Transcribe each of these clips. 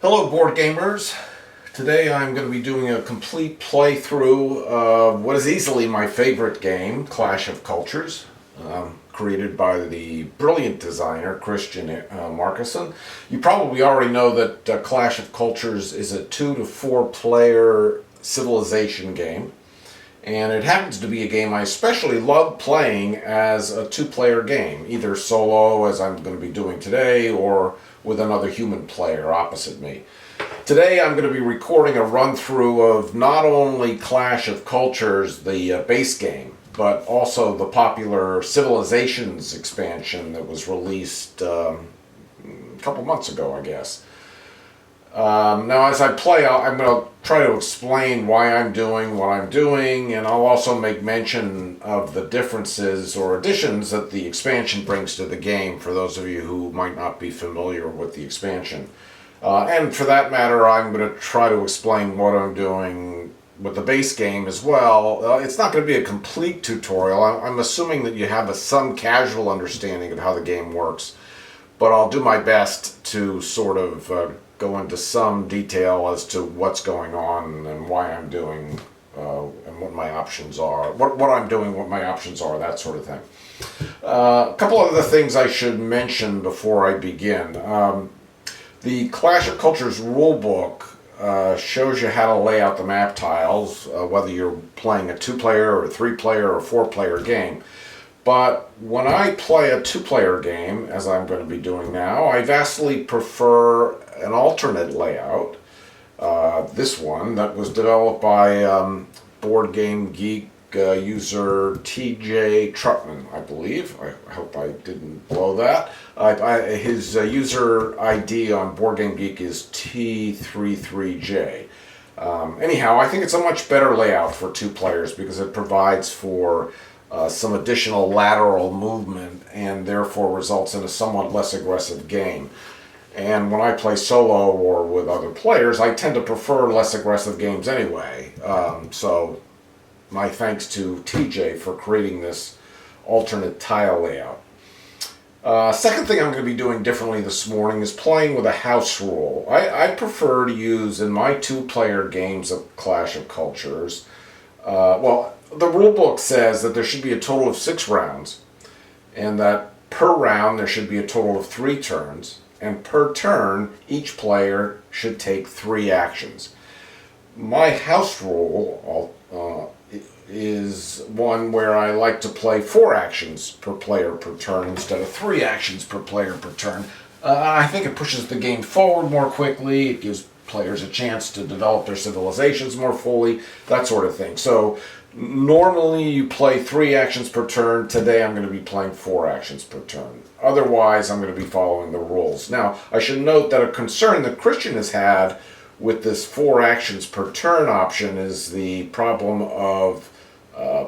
Hello board gamers. Today I'm going to be doing a complete playthrough of what is easily my favorite game, Clash of Cultures, created by the brilliant designer Christian Marcuson. You probably already know that Clash of Cultures is a 2 to 4 player civilization game, and it happens to be a game I especially love playing as a 2-player game, either solo, as I'm going to be doing today, or with another human player opposite me. Today I'm going to be recording a run-through of not only Clash of Cultures, the base game, but also the popular Civilizations expansion that was released a couple months ago, I guess. Now, as I play, I'm going to try to explain why I'm doing what I'm doing, and I'll also make mention of the differences or additions that the expansion brings to the game for those of you who might not be familiar with the expansion. And for that matter, I'm going to try to explain what I'm doing with the base game as well. It's not going to be a complete tutorial. I'm assuming that you have some casual understanding of how the game works, but I'll do my best to sort of go into some detail as to what's going on and why I'm doing and what my options are. What I'm doing, what my options are, that sort of thing. A couple other things I should mention before I begin. The Clash of Cultures rulebook shows you how to lay out the map tiles, whether you're playing a 2-player or a 3-player or 4-player game. But when I play a 2-player game, as I'm going to be doing now, I vastly prefer an alternate layout. This one that was developed by Board Game Geek user TJ Trutman, I believe. I hope I didn't blow that. His user ID on Board Game Geek is T33J. Anyhow, I think it's a much better layout for 2 players because it provides for some additional lateral movement and therefore results in a somewhat less aggressive game. And when I play solo or with other players, I tend to prefer less aggressive games anyway. So my thanks to TJ for creating this alternate tile layout. Second thing I'm going to be doing differently this morning is playing with a house rule. I prefer to use in my 2-player games of Clash of Cultures, the rule book says that there should be a total of 6 rounds, and that per round there should be a total of 3 turns, and per turn each player should take 3 actions. My house rule is one where I like to play 4 actions per player per turn instead of 3 actions per player per turn. I think it pushes the game forward more quickly, it gives players a chance to develop their civilizations more fully, that sort of thing. So normally you play 3 actions per turn. Today I'm going to be playing 4 actions per turn. Otherwise I'm going to be following the rules. Now I should note that a concern that Christian has had with this 4 actions per turn option is the problem of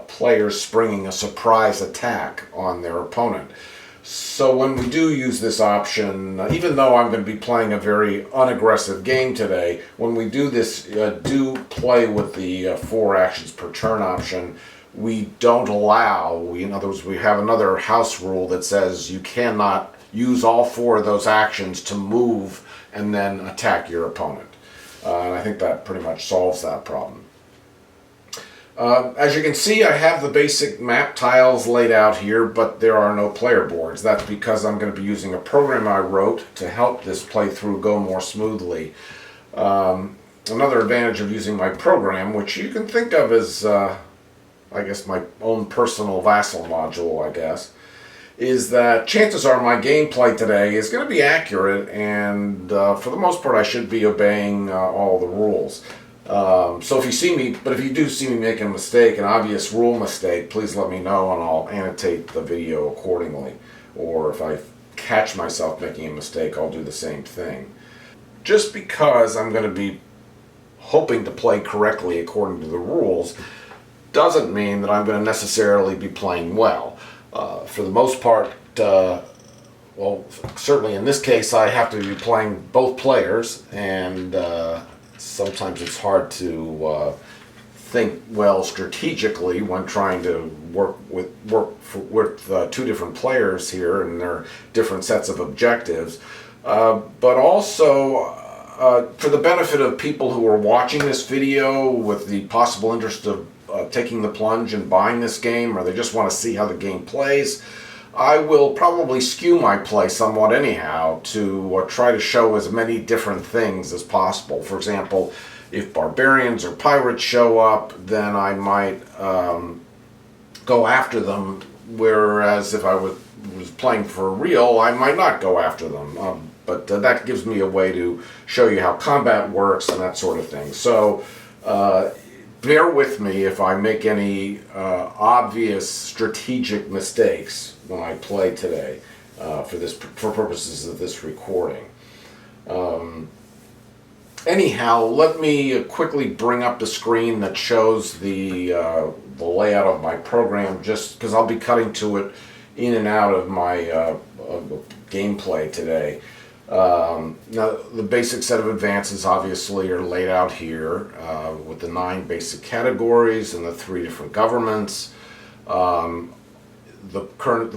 players springing a surprise attack on their opponent. So when we do use this option, even though I'm going to be playing a very unaggressive game today, when we do this, do play with the 4 actions per turn option, we don't allow, in other words, we have another house rule that says you cannot use all 4 of those actions to move and then attack your opponent. And I think that pretty much solves that problem. As you can see, I have the basic map tiles laid out here, but there are no player boards. That's because I'm going to be using a program I wrote to help this playthrough go more smoothly. Another advantage of using my program, which you can think of as, I guess, my own personal vassal module, I guess, is that chances are my gameplay today is going to be accurate, and for the most part I should be obeying all the rules. So if you do see me making a mistake, an obvious rule mistake, please let me know and I'll annotate the video accordingly. Or if I catch myself making a mistake, I'll do the same thing. Just because I'm going to be hoping to play correctly according to the rules doesn't mean that I'm going to necessarily be playing well. For the most part, certainly in this case I have to be playing both players, and sometimes it's hard to think well strategically when trying to work with 2 different players here and their different sets of objectives. But also for the benefit of people who are watching this video with the possible interest of taking the plunge and buying this game, or they just want to see how the game plays, I will probably skew my play somewhat anyhow to try to show as many different things as possible. For example, if barbarians or pirates show up, then I might go after them, whereas if I was playing for real, I might not go after them. But that gives me a way to show you how combat works and that sort of thing. So bear with me if I make any obvious strategic mistakes when I play today for purposes of this recording. Anyhow, let me quickly bring up the screen that shows the layout of my program, just because I'll be cutting to it in and out of my gameplay today. Now, the basic set of advances obviously are laid out here with the 9 basic categories and the 3 different governments. The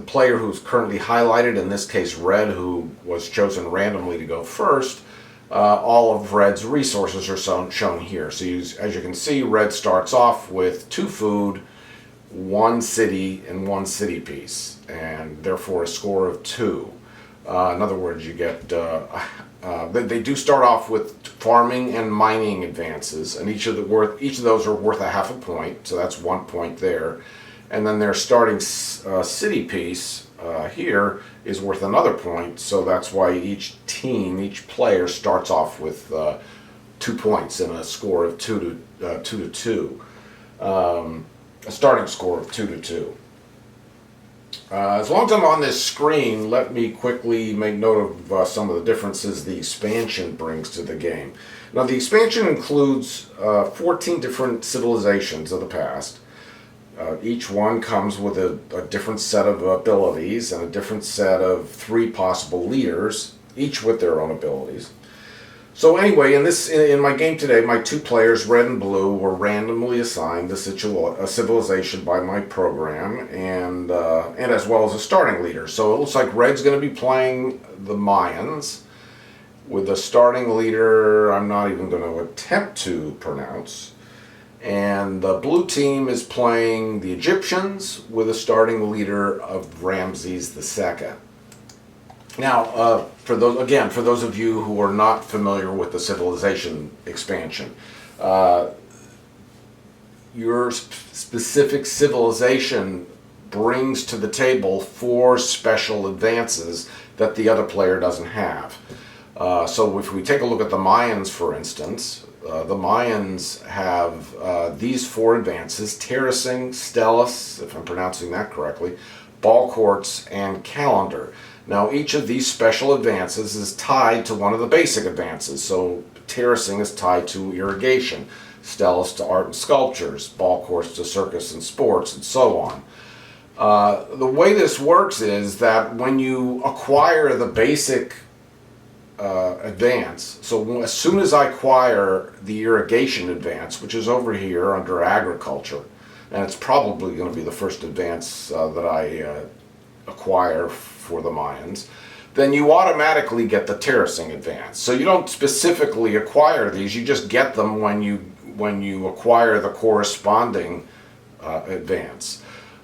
player who's currently highlighted, in this case red, who was chosen randomly to go first, all of red's resources are shown here. So as you can see, red starts off with 2 food, 1 city, and 1 city piece, and therefore a score of 2. In other words, you get they do start off with farming and mining advances, and each of those are worth a half a point, so that's 1 point there. And then their starting city piece here is worth another point, so that's why each player starts off with 2 points and a score of 2 to 2, a starting score of 2 to 2. As long as I'm on this screen, let me quickly make note of some of the differences the expansion brings to the game. Now, the expansion includes 14 different civilizations of the past. Each one comes with a different set of abilities and a different set of 3 possible leaders, each with their own abilities. So anyway, in my game today, my 2 players, red and blue, were randomly assigned a civilization by my program, and as well as a starting leader. So it looks like red's going to be playing the Mayans, with a starting leader I'm not even going to attempt to pronounce. And the blue team is playing the Egyptians, with a starting leader of Ramses II. Now, for those of you who are not familiar with the civilization expansion, your specific civilization brings to the table 4 special advances that the other player doesn't have. So if we take a look at the Mayans, for instance, the Mayans have these 4 advances: terracing, stellus, if I'm pronouncing that correctly, ball courts, and calendar. Now, each of these special advances is tied to one of the basic advances. So terracing is tied to irrigation, stellus to art and sculptures, ball courts to circus and sports, and so on. The way this works is that when you acquire the basic advance, so as soon as I acquire the irrigation advance, which is over here under agriculture, and it's probably going to be the first advance that I acquire for the Mayans, then you automatically get the terracing advance. So you don't specifically acquire these, you just get them when you acquire the corresponding advance.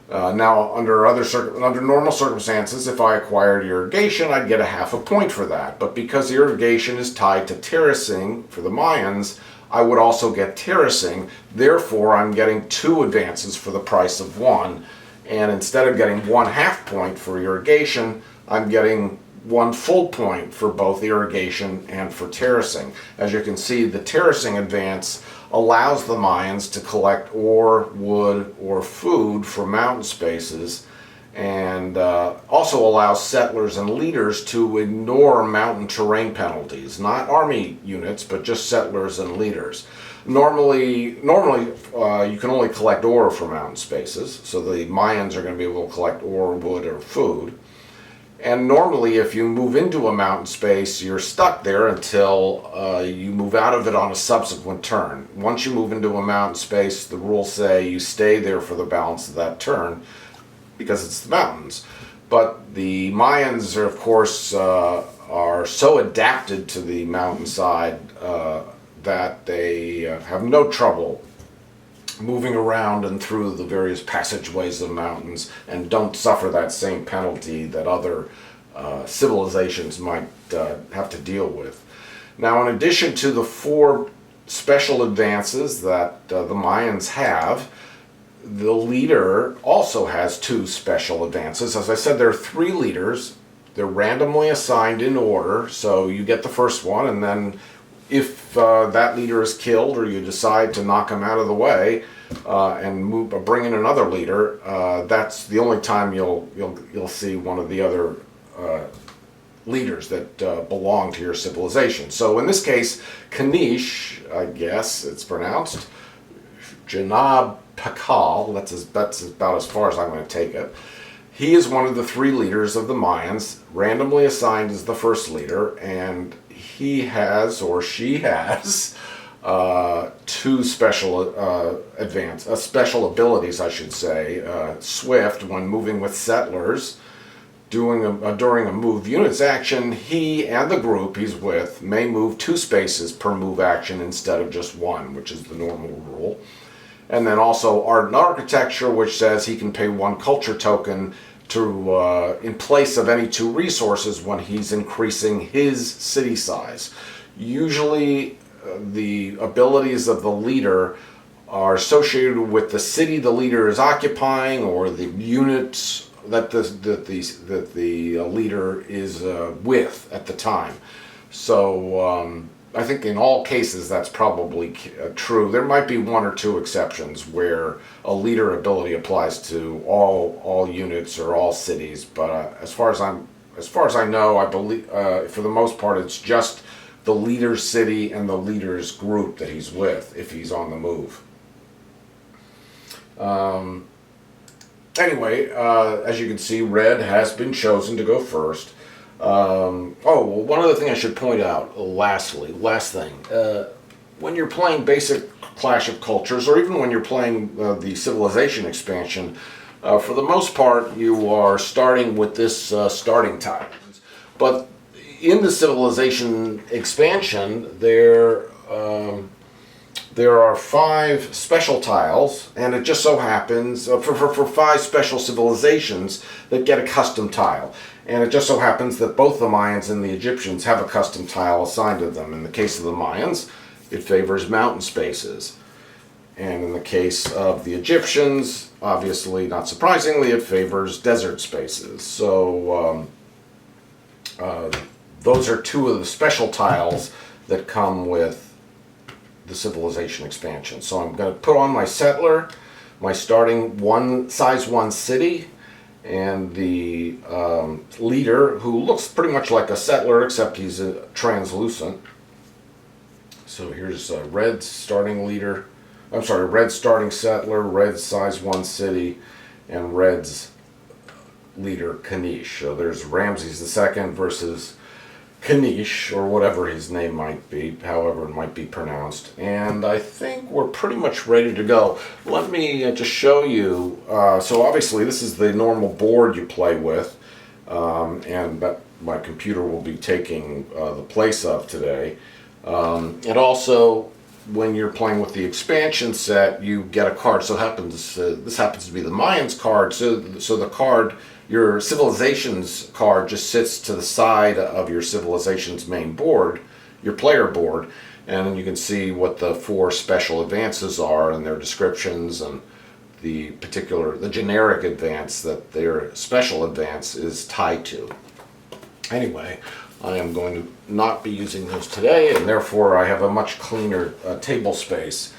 Now, under normal circumstances, if I acquired irrigation, I'd get a half a point for that. But because irrigation is tied to terracing for the Mayans, I would also get terracing. Therefore, I'm getting 2 advances for the price of 1. And instead of getting 1 half point for irrigation, I'm getting 1 full point for both irrigation and for terracing. As you can see, the terracing advance allows the Mayans to collect ore, wood, or food from mountain spaces, and also allows settlers and leaders to ignore mountain terrain penalties. Not army units, but just settlers and leaders. Normally, you can only collect ore from mountain spaces, so the Mayans are going to be able to collect ore, wood, or food. And normally, if you move into a mountain space, you're stuck there until you move out of it on a subsequent turn. Once you move into a mountain space, the rules say you stay there for the balance of that turn, because it's the mountains. But the Mayans are, of course, are so adapted to the mountainside that they have no trouble moving around and through the various passageways of mountains and don't suffer that same penalty that other civilizations might have to deal with. Now, in addition to the 4 special advances that the Mayans have, the leader also has 2 special advances. As I said, there are 3 leaders. They're randomly assigned in order, so you get the first one, and then if that leader is killed or you decide to knock him out of the way and bring in another leader, that's the only time you'll see one of the other leaders that belong to your civilization. So in this case, Kanish, I guess it's pronounced, Janab Pakal, that's about as far as I'm going to take it. He is one of the 3 leaders of the Mayans, randomly assigned as the first leader, and he has, or she has, 2 special special abilities, I should say. Swift, when moving with settlers, during a move units action, he and the group he's with may move 2 spaces per move action instead of just 1, which is the normal rule. And then also art and architecture, which says he can pay 1 culture token to in place of any 2 resources when he's increasing his city size. Usually the abilities of the leader are associated with the city the leader is occupying or the units that the leader is with at the time. So I think in all cases that's probably true. There might be 1 or 2 exceptions where a leader ability applies to all units or all cities, but as far as I know, I believe for the most part it's just the leader's city and the leader's group that he's with if he's on the move. Anyway, as you can see, red has been chosen to go first. One other thing I should point out, last thing, when you're playing basic Clash of Cultures, or even when you're playing the Civilization expansion, for the most part you are starting with this starting tile. But in the Civilization expansion, there are 5 special tiles, and it just so happens, for 5 special civilizations that get a custom tile. And it just so happens that both the Mayans and the Egyptians have a custom tile assigned to them. In the case of the Mayans, it favors mountain spaces. And in the case of the Egyptians, obviously, not surprisingly, it favors desert spaces. So those are 2 of the special tiles that come with the Civilization expansion. So I'm going to put on my settler, my starting size 1 city, and the leader, who looks pretty much like a settler except he's translucent. So here's a red starting leader, red starting settler, red size 1 city, and red's leader Kanish. So there's Ramses II versus Kanish, or whatever his name might be, however it might be pronounced. And I think we're pretty much ready to go. Let me just show you. So obviously this is the normal board you play with, and that my computer will be taking the place of today. And also, when you're playing with the expansion set, you get a card. So this happens to be the Mayans card. So the card, your Civilizations card, just sits to the side of your Civilizations main board, your player board, and you can see what the 4 special advances are and their descriptions and the generic advance that their special advance is tied to. Anyway, I am going to not be using those today, and therefore I have a much cleaner table space.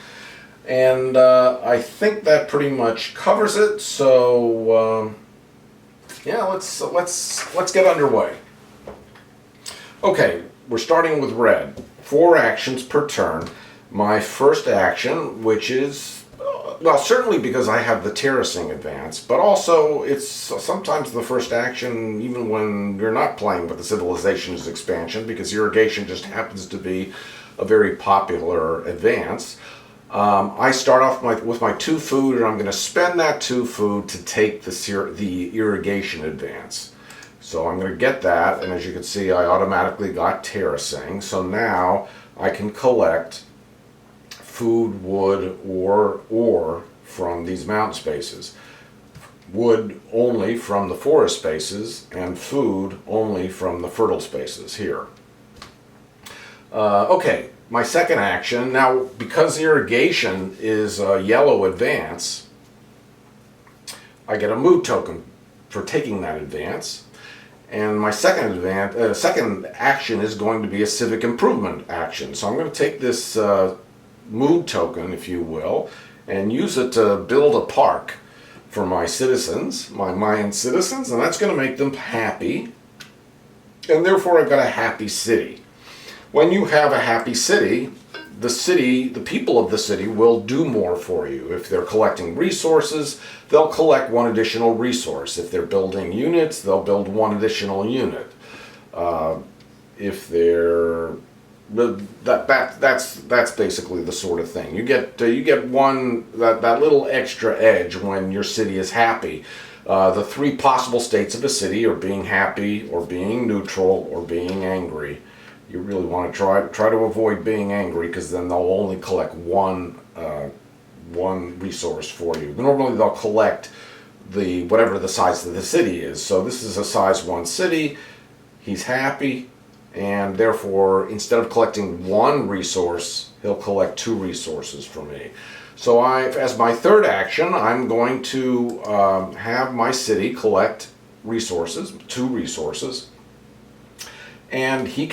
And I think that pretty much covers it. So yeah, let's get underway. Okay, we're starting with red. 4 actions per turn. My first action, which is, well, certainly because I have the terracing advance, but also it's sometimes the first action even when you're not playing with the Civilizations expansion, because irrigation just happens to be a very popular advance. I start off with my 2 food, and I'm going to spend that 2 food to take the irrigation advance. So I'm going to get that, and as you can see, I automatically got terracing. So now I can collect food, wood, or ore from these mountain spaces. Wood only from the forest spaces, and food only from the fertile spaces here. Okay, my second action, now because irrigation is a yellow advance, I get a mood token for taking that advance. And my second action is going to be a civic improvement action. So I'm going to take this mood token, if you will, and use it to build a park for my citizens, my Mayan citizens, and that's going to make them happy. And therefore I've got a happy city. When you have a happy city, the people of the city will do more for you. If they're collecting resources, they'll collect one additional resource. If they're building units, they'll build one additional unit. If they're that's basically the sort of thing. You get one that little extra edge when your city is happy. The three possible states of a city are being happy, or being neutral, or being angry. You really want to try to avoid being angry, because then they'll only collect one resource for you. Normally they'll collect whatever the size of the city is. So this is a size 1 city. He's happy, and therefore instead of collecting one resource, he'll collect 2 resources from me. So as my third action, I'm going to have my city collect resources, 2 resources. And they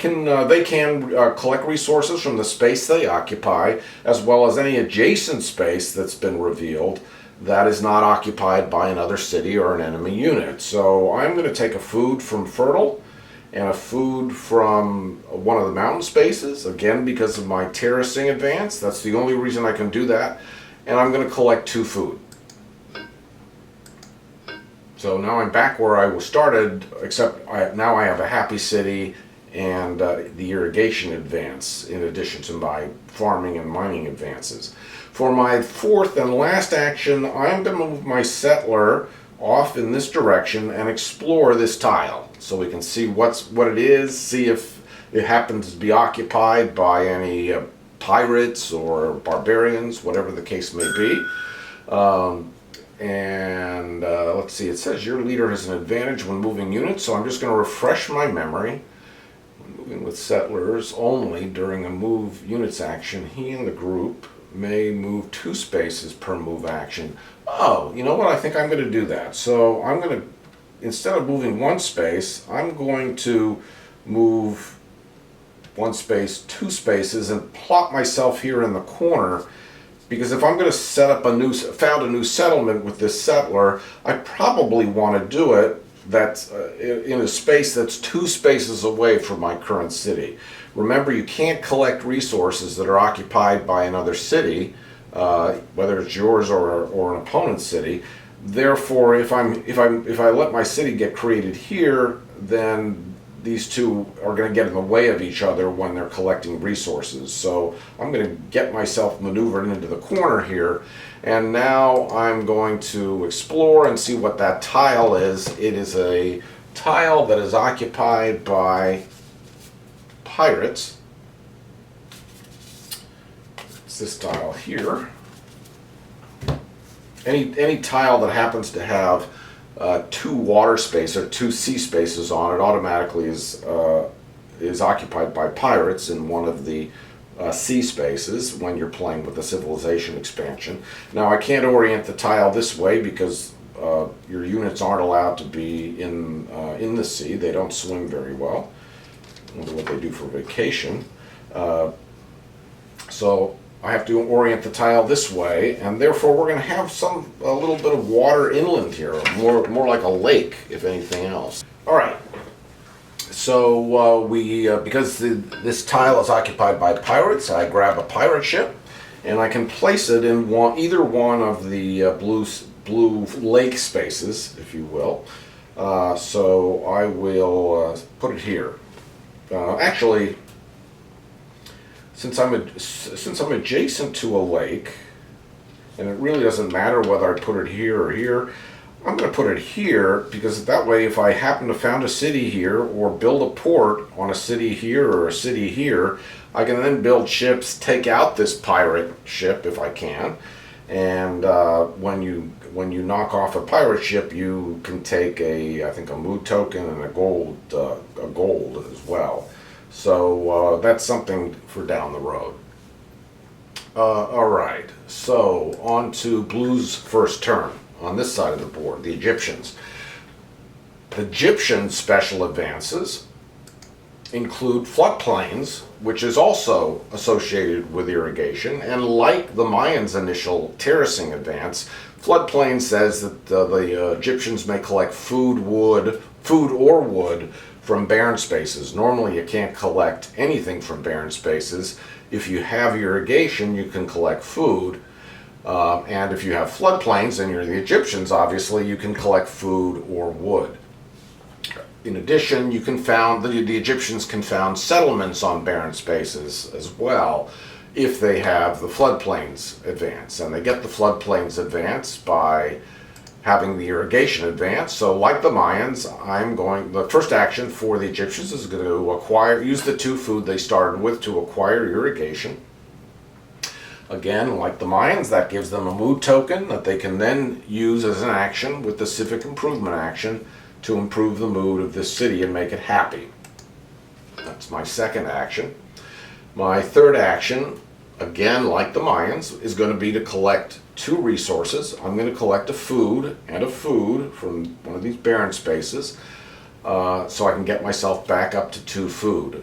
can collect resources from the space they occupy, as well as any adjacent space that's been revealed that is not occupied by another city or an enemy unit. So I'm going to take a food from fertile and a food from one of the mountain spaces, again because of my terracing advance. That's the only reason I can do that. And I'm going to collect 2 food. So now I'm back where I was started, except now I have a happy city and the irrigation advance, in addition to my farming and mining advances. For my fourth and last action, I'm going to move my settler off in this direction and explore this tile, so we can see what it is, see if it happens to be occupied by any pirates or barbarians, whatever the case may be. Let's see, it says your leader has an advantage when moving units, so I'm just going to refresh my memory. Moving with settlers only during a move units action, he and the group may move 2 spaces per move action. Oh, you know what? I think I'm going to do that. So I'm going to, instead of moving 1 space, I'm going to move 1 space, 2 spaces, and plot myself here in the corner. Because if I'm going to set up found a new settlement with this settler, I probably want to do it that's in a space that's 2 spaces away from my current city. Remember, you can't collect resources that are occupied by another city, whether it's yours or an opponent's city. Therefore, if I let my city get created here, then these 2 are going to get in the way of each other when they're collecting resources. So I'm going to get myself maneuvered into the corner here, and now I'm going to explore and see what that tile is. It is a tile that is occupied by pirates. It's this tile here. Any tile that happens to have 2 water space or 2 sea spaces on it automatically is occupied by pirates in one of the sea spaces when you're playing with the civilization expansion. Now I can't orient the tile this way because your units aren't allowed to be in the sea. They don't swim very well. I wonder what they do for vacation. So I have to orient the tile this way, and therefore we're going to have a little bit of water inland here, more like a lake, if anything else. All right. So because this tile is occupied by pirates, I grab a pirate ship, and I can place it in either one of the blue lake spaces, if you will. So I will put it here. Actually, since I'm adjacent to a lake, and it really doesn't matter whether I put it here or here, I'm going to put it here because that way if I happen to found a city here or build a port on a city here or a city here, I can then build ships, take out this pirate ship if I can, and when you knock off a pirate ship, you can take I think a mood token and a gold as well. So that's something for down the road. All right, so on to Blue's first turn on this side of the board, the Egyptians. Egyptian special advances include floodplains, which is also associated with irrigation, and like the Mayans' initial terracing advance, floodplain says that the Egyptians may collect food or wood from barren spaces. Normally you can't collect anything from barren spaces. If you have irrigation, you can collect food. And if you have floodplains and you're the Egyptians, obviously, you can collect food or wood. In addition, you can the Egyptians can found settlements on barren spaces as well if they have the floodplains advance. And they get the floodplains advance by having the irrigation advance. So like the Mayans, the first action for the Egyptians is going to use the 2 food they started with to acquire irrigation. Again, like the Mayans, that gives them a mood token that they can then use as an action with the civic improvement action to improve the mood of this city and make it happy. That's my second action. My third action, again, like the Mayans, is going to be to collect 2 resources. I'm going to collect a food and a food from one of these barren spaces so I can get myself back up to 2 food.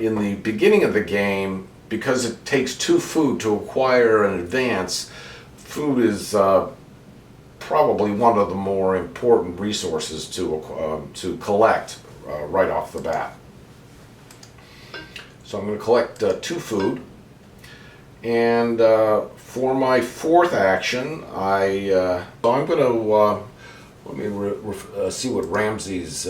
In the beginning of the game, because it takes 2 food to acquire an advance, food is probably one of the more important resources to collect right off the bat. So I'm going to collect 2 food, and for my fourth action, I'm going to let me see what Ramsey's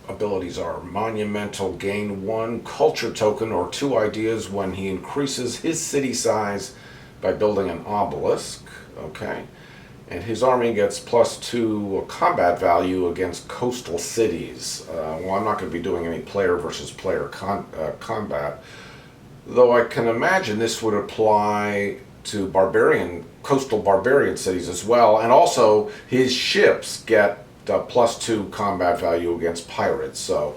abilities are. Monumental, gain 1 culture token or 2 ideas when he increases his city size by building an obelisk. Okay. And his army gets +2 combat value against coastal cities. Well, I'm not going to be doing any player versus player combat, though I can imagine this would apply to coastal barbarian cities as well. And also his ships get +2 combat value against pirates, so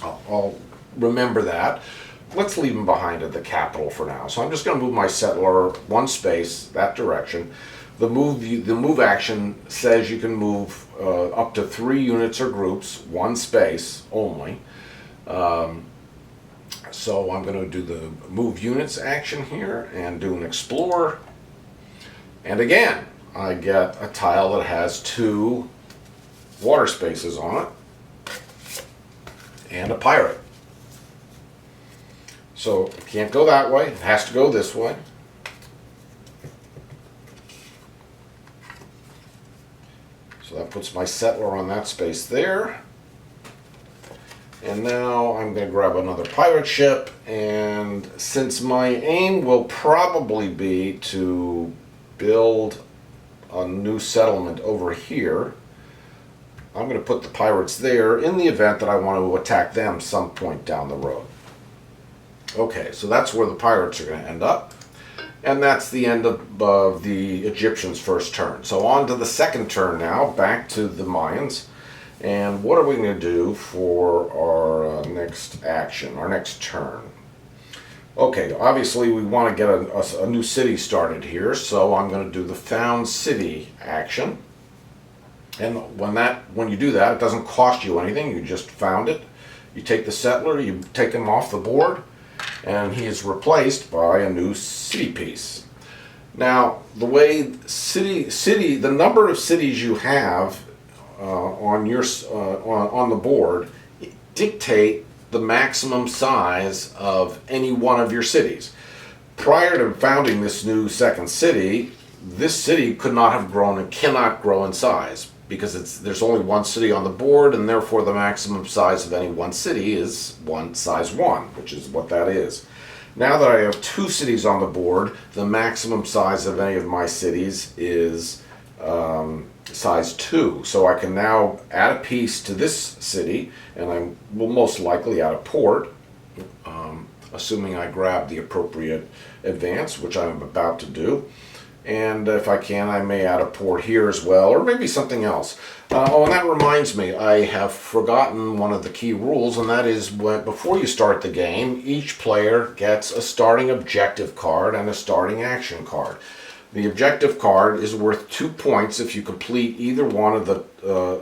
I'll remember that. Let's leave him behind at the capital for now. So I'm just going to move my settler 1 space that direction. The move action says you can move up to 3 units or groups, 1 space only. So I'm going to do the move units action here and do an explore. And again, I get a tile that has 2 water spaces on it and a pirate. So it can't go that way, it has to go this way. So that puts my settler on that space there. And now I'm going to grab another pirate ship, and since my aim will probably be to build a new settlement over here, I'm going to put the pirates there in the event that I want to attack them some point down the road. Okay, so that's where the pirates are going to end up. And that's the end of the Egyptians' first turn. So on to the second turn now, back to the Mayans. And what are we going to do for our next action, our next turn? Okay, obviously we want to get a new city started here, so I'm going to do the found city action. And when you do that, it doesn't cost you anything, you just found it. You take the settler, you take him off the board, and he is replaced by a new city piece. Now, the way the number of cities you have on the board dictate the maximum size of any one of your cities. Prior to founding this new second city, this city could not have grown and cannot grow in size because there's only 1 city on the board, and therefore the maximum size of any one city is size 1, which is what that is. Now that I have 2 cities on the board, the maximum size of any of my cities is size 2. So I can now add a piece to this city, and I will most likely add a port, assuming I grab the appropriate advance, which I'm about to do. And if I can, I may add a port here as well, or maybe something else. And that reminds me, I have forgotten one of the key rules, and that is before you start the game, each player gets a starting objective card and a starting action card. The objective card is worth 2 points if you complete either one of the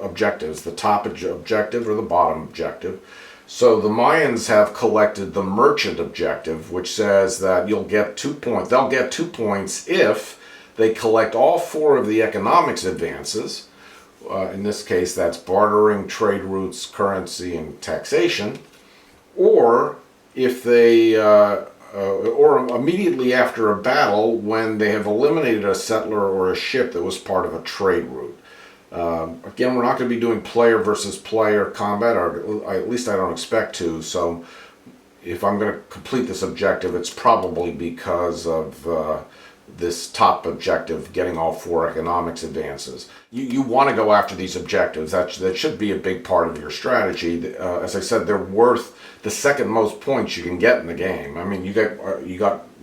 objectives, the top objective or the bottom objective. So the Mayans have collected the merchant objective, which says that you'll get 2 points. They'll get 2 points if they collect all 4 of the economics advances. In this case, that's bartering, trade routes, currency, and taxation. Or if they, or immediately after a battle when they have eliminated a settler or a ship that was part of a trade route. Again, we're not going to be doing player versus player combat, or at least I don't expect to. So if I'm going to complete this objective, it's probably because of this top objective, getting all 4 economics advances. You want to go after these objectives. That should be a big part of your strategy. As I said, they're worth the second most points you can get in the game. I mean, you got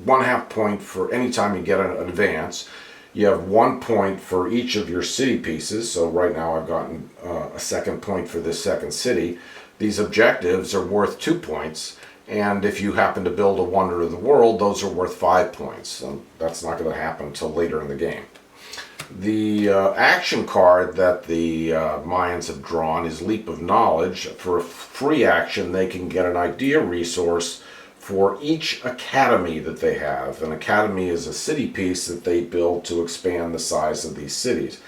1/2 point for any time you get an advance. You have 1 point for each of your city pieces. So right now I've gotten a second point for this second city. These objectives are worth 2 points. And if you happen to build a wonder of the world, those are worth 5 points. So that's not going to happen until later in the game. The action card that the Mayans have drawn is Leap of Knowledge. For a free action, they can get an idea resource for each academy that they have. An academy is a city piece that they build to expand the size of these cities.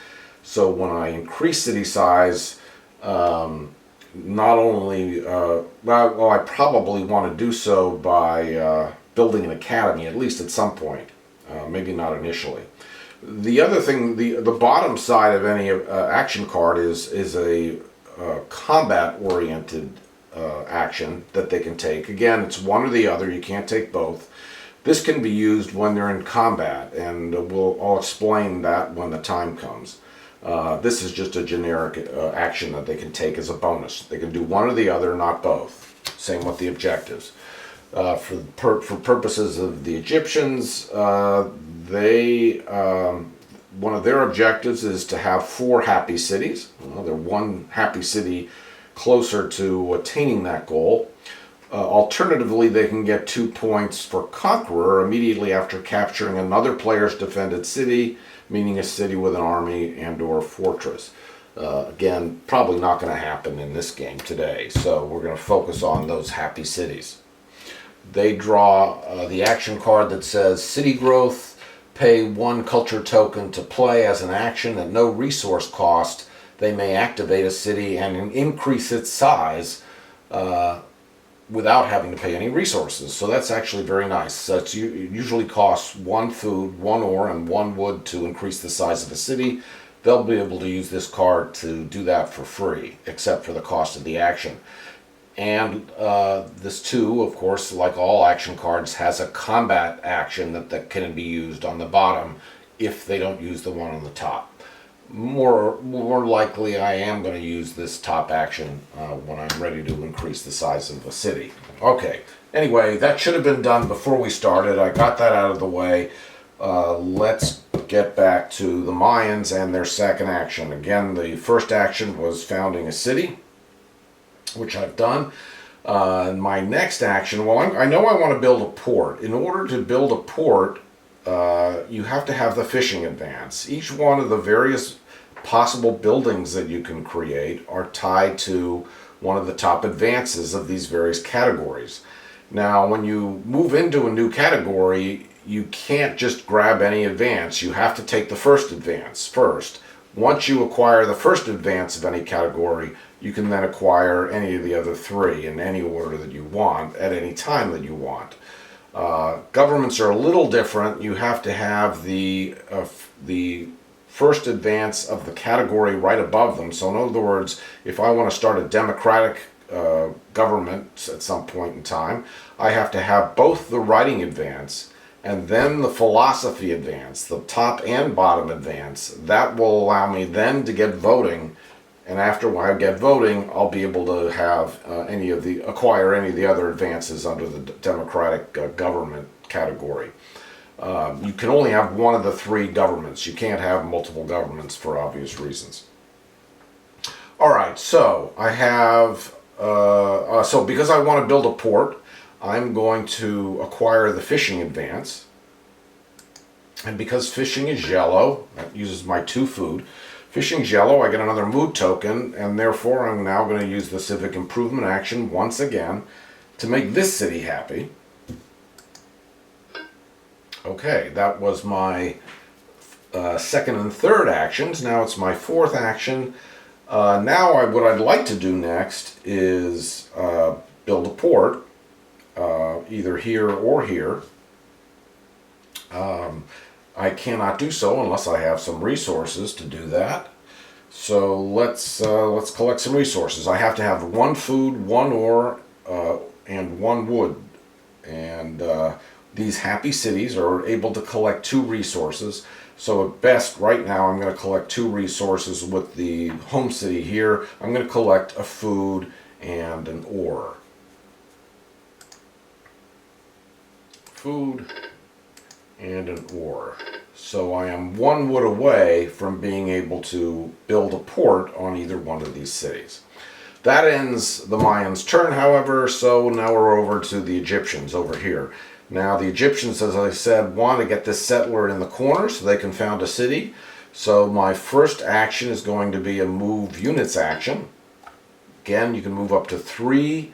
So when I increase city size, not only, well, I probably want to do so by building an academy, at least at some point, maybe not initially. The other thing, the bottom side of any action card is a combat-oriented action that they can take. Again, it's one or the other. You can't take both. This can be used when they're in combat, and I'll explain that when the time comes. This is just a generic action that they can take as a bonus. They can do one or the other, not both. Same with the objectives. For purposes of the Egyptians, one of their objectives is to have 4 happy cities. They're 1 happy city closer to attaining that goal. Alternatively, they can get 2 points for Conqueror immediately after capturing another player's defended city, meaning a city with an army and or fortress. Again, probably not going to happen in this game today, so we're going to focus on those happy cities. They draw the action card that says City Growth. Pay 1 culture token to play as an action at no resource cost. They may activate a city and increase its size without having to pay any resources. So that's actually very nice. It usually costs 1 food, 1 ore, and 1 wood to increase the size of a city. They'll be able to use this card to do that for free, except for the cost of the action. And this too, of course, like all action cards, has a combat action that can be used on the bottom if they don't use the one on the top. More likely, I am going to use this top action when I'm ready to increase the size of a city. Okay, anyway, that should have been done before we started. I got that out of the way. Let's get back to the Mayans and their second action. Again, the first action was founding a city, which I've done. My next action, well, I know I want to build a port. In order to build a port, you have to have the fishing advance. Each one of the various possible buildings that you can create are tied to one of the top advances of these various categories. Now, when you move into a new category, you can't just grab any advance. You have to take the first advance first. Once you acquire the first advance of any category, you can then acquire any of the other 3 in any order that you want at any time that you want. Governments are a little different. You have to have the first advance of the category right above them. So in other words, if I want to start a democratic government at some point in time, I have to have both the writing advance and then the philosophy advance, the top and bottom advance. That will allow me then to get voting, and after I get voting, I'll be able to have acquire any of the other advances under the democratic government category. You can only have one of the three governments. You can't have multiple governments for obvious reasons. All right, so I have, so because I want to build a port, I'm going to acquire the fishing advance. And because fishing is yellow, that uses my 2 food. Fishing's yellow, I get another mood token, and therefore I'm now going to use the civic improvement action once again to make this city happy. Okay, that was my second and third actions. Now it's my fourth action. What I'd like to do next is build a port, either here or here. I cannot do so unless I have some resources to do that. So let's collect some resources. I have to have 1 food, 1 ore, and 1 wood. And these happy cities are able to collect 2 resources. So at best, right now, I'm going to collect 2 resources with the home city here. I'm going to collect a food and an ore. Food and an ore. So I am 1 wood away from being able to build a port on either one of these cities. That ends the Mayans' turn, however, so now we're over to the Egyptians over here. Now the Egyptians, as I said, want to get this settler in the corner so they can found a city. So my first action is going to be a move units action. Again, you can move up to 3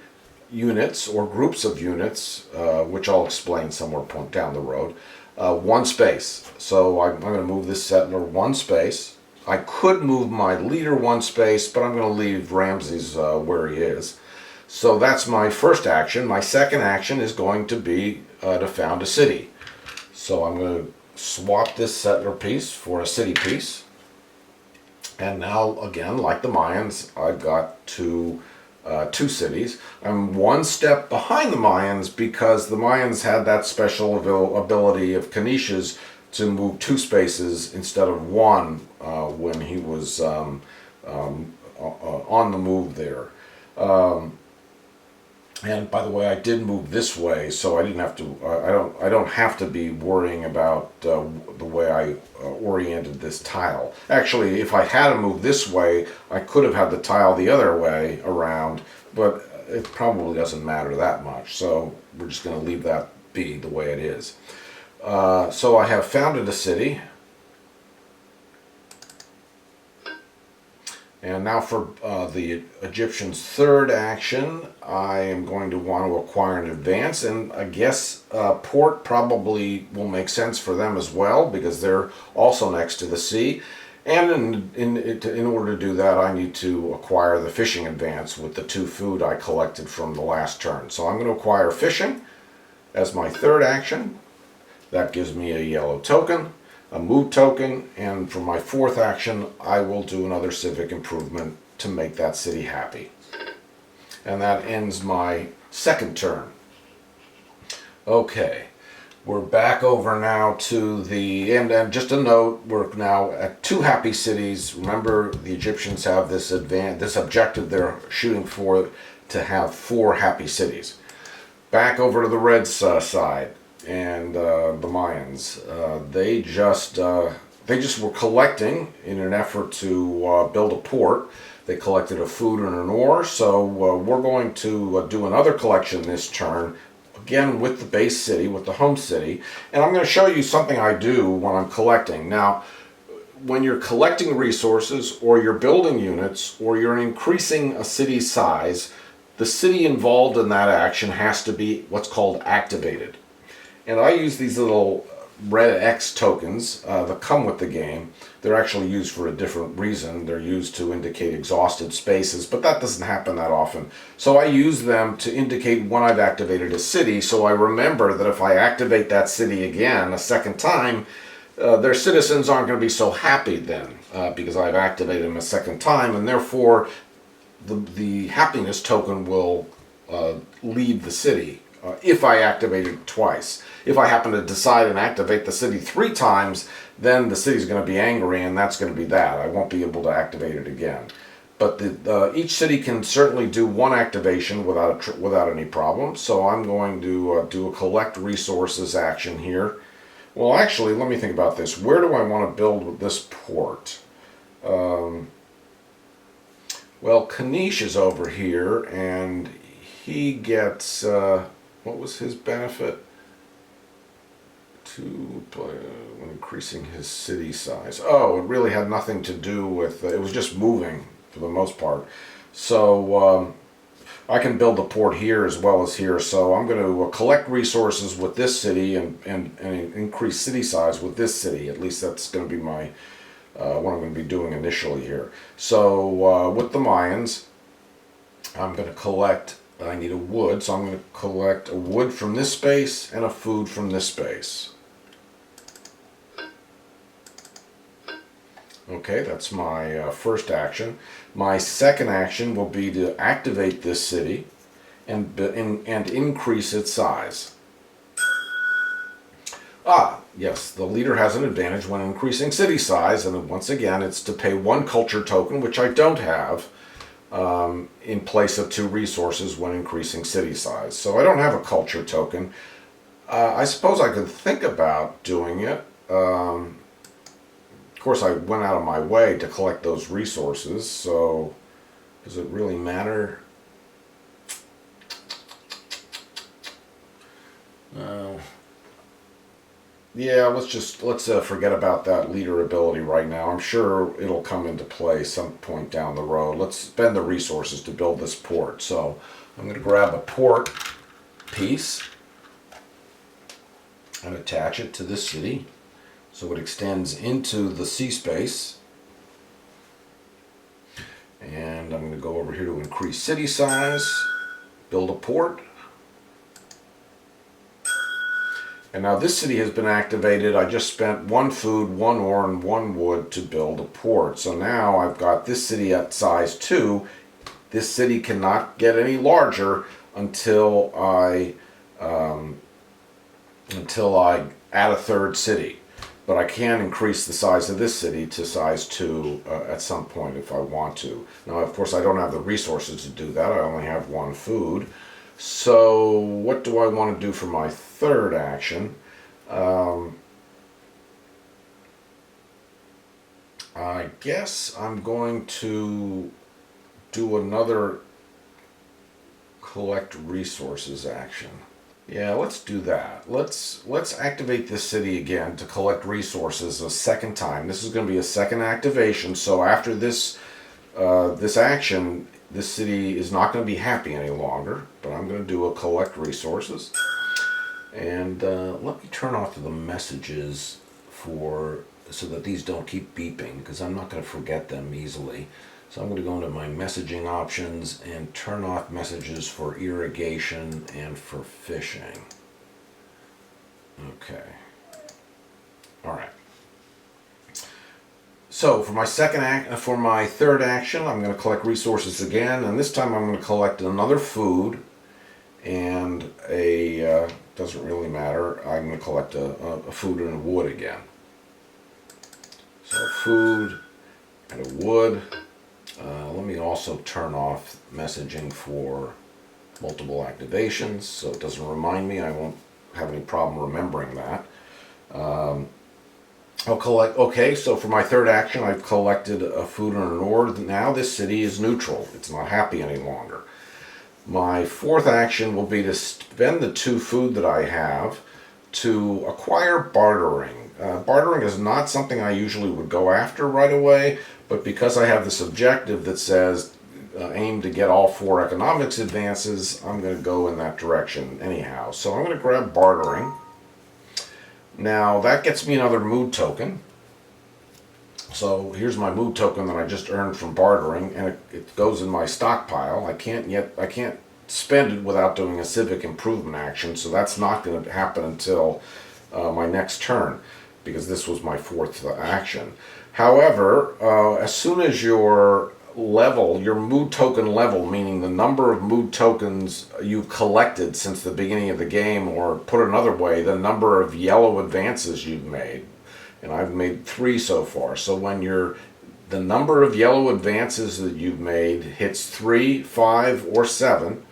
units or groups of units, which I'll explain somewhere down the road. 1 space. So I'm going to move this settler 1 space. I could move my leader 1 space, but I'm going to leave Ramses where he is. So that's my first action. My second action is going to be to found a city. So I'm going to swap this settler piece for a city piece. And now, again, like the Mayans, I've got two cities. I'm 1 step behind the Mayans because the Mayans had that special ability of Canisius to move 2 spaces instead of 1 when he was on the move there. And by the way, I did move this way, so I didn't have to. I don't have to be worrying about the way I oriented this tile. Actually, if I had to move this way, I could have had the tile the other way around, but it probably doesn't matter that much. So we're just going to leave that be the way it is. So I have founded a city. And now for the Egyptians' third action, I am going to want to acquire an advance, and I guess port probably will make sense for them as well because they're also next to the sea. And in order to do that, I need to acquire the fishing advance with the 2 food I collected from the last turn. So I'm going to acquire fishing as my third action. That gives me a yellow token, a mood token, and for my fourth action, I will do another civic improvement to make that city happy. And that ends my second turn. Okay, we're back over now to the end, and just a note, we're now at 2 happy cities. Remember, the Egyptians have this objective they're shooting for to have 4 happy cities. Back over to the red side. And the Mayans, they just were collecting in an effort to build a port. They collected a food and an ore, so we're going to do another collection this turn, again with the base city, with the home city, and I'm going to show you something I do when I'm collecting. Now, when you're collecting resources, or you're building units, or you're increasing a city's size, the city involved in that action has to be what's called activated. And I use these little red X tokens that come with the game. They're actually used for a different reason. They're used to indicate exhausted spaces, but that doesn't happen that often. So I use them to indicate when I've activated a city, so I remember that if I activate that city again a second time, their citizens aren't going to be so happy then, because I've activated them a second time, and therefore the happiness token will leave the city if I activate it twice. If I happen to decide and activate the city 3 times, then the city's going to be angry, and that's going to be that. I won't be able to activate it again. But each city can certainly do 1 activation without any problem. So I'm going to do a collect resources action here. Well, actually, let me think about this. Where do I want to build with this port? Well, Kanish is over here, and he gets, what was his benefit? When increasing his city size. Oh, it really had nothing to do with, it was just moving for the most part. So I can build a port here as well as here. So I'm going to collect resources with this city and increase city size with this city. At least that's going to be my what I'm going to be doing initially here. So with the Mayans, I'm going to collect, I need a wood, so I'm going to collect a wood from this space and a food from this space. Okay, that's my first action. My second action will be to activate this city and increase its size. Yes, the leader has an advantage when increasing city size, and once again, it's to pay 1 culture token, which I don't have, in place of 2 resources when increasing city size. So I don't have a culture token. I suppose I could think about doing it. Of course, I went out of my way to collect those resources, so does it really matter? Yeah, let's forget about that leader ability right now. I'm sure it'll come into play some point down the road. Let's spend the resources to build this port. So I'm going to grab a port piece and attach it to this city so it extends into the sea space. And I'm going to go over here to increase city size, build a port. And now this city has been activated. I just spent 1 food, 1 ore, and 1 wood to build a port. So now I've got this city at size 2. This city cannot get any larger until I add a 3rd city. But I can increase the size of this city to size 2 at some point if I want to. Now, of course, I don't have the resources to do that. I only have 1 food. So what do I want to do for my 3rd action? I guess I'm going to do another collect resources action. Yeah, let's do that. Let's activate this city again to collect resources a 2nd time. This is going to be a 2nd activation, so after this this action, this city is not going to be happy any longer, but I'm going to do a collect resources. And let me turn off the messages so that these don't keep beeping, because I'm not going to forget them easily. So I'm going to go into my messaging options and turn off messages for irrigation and for fishing. Okay. All right. So for my 3rd action, I'm going to collect resources again, and this time I'm going to collect another food and doesn't really matter. I'm going to collect a food and a wood again. So food and a wood. Let me also turn off messaging for multiple activations so it doesn't remind me. I won't have any problem remembering that. I'll collect, okay, so for my 3rd action, I've collected a food and an ore. Now this city is neutral. It's not happy any longer. My 4th action will be to spend the 2 food that I have to acquire bartering. Bartering is not something I usually would go after right away, but because I have this objective that says aim to get all 4 economics advances, I'm going to go in that direction anyhow. So I'm going to grab bartering. Now that gets me another mood token. So here's my mood token that I just earned from bartering, and it goes in my stockpile. I can't spend it without doing a civic improvement action, so that's not going to happen until my next turn, because this was my 4th action. However, as soon as your level, your mood token level, meaning the number of mood tokens you collected since the beginning of the game, or put another way, the number of yellow advances you've made. And I've made 3 so far. So when the number of yellow advances that you've made hits 3, 5, or 7,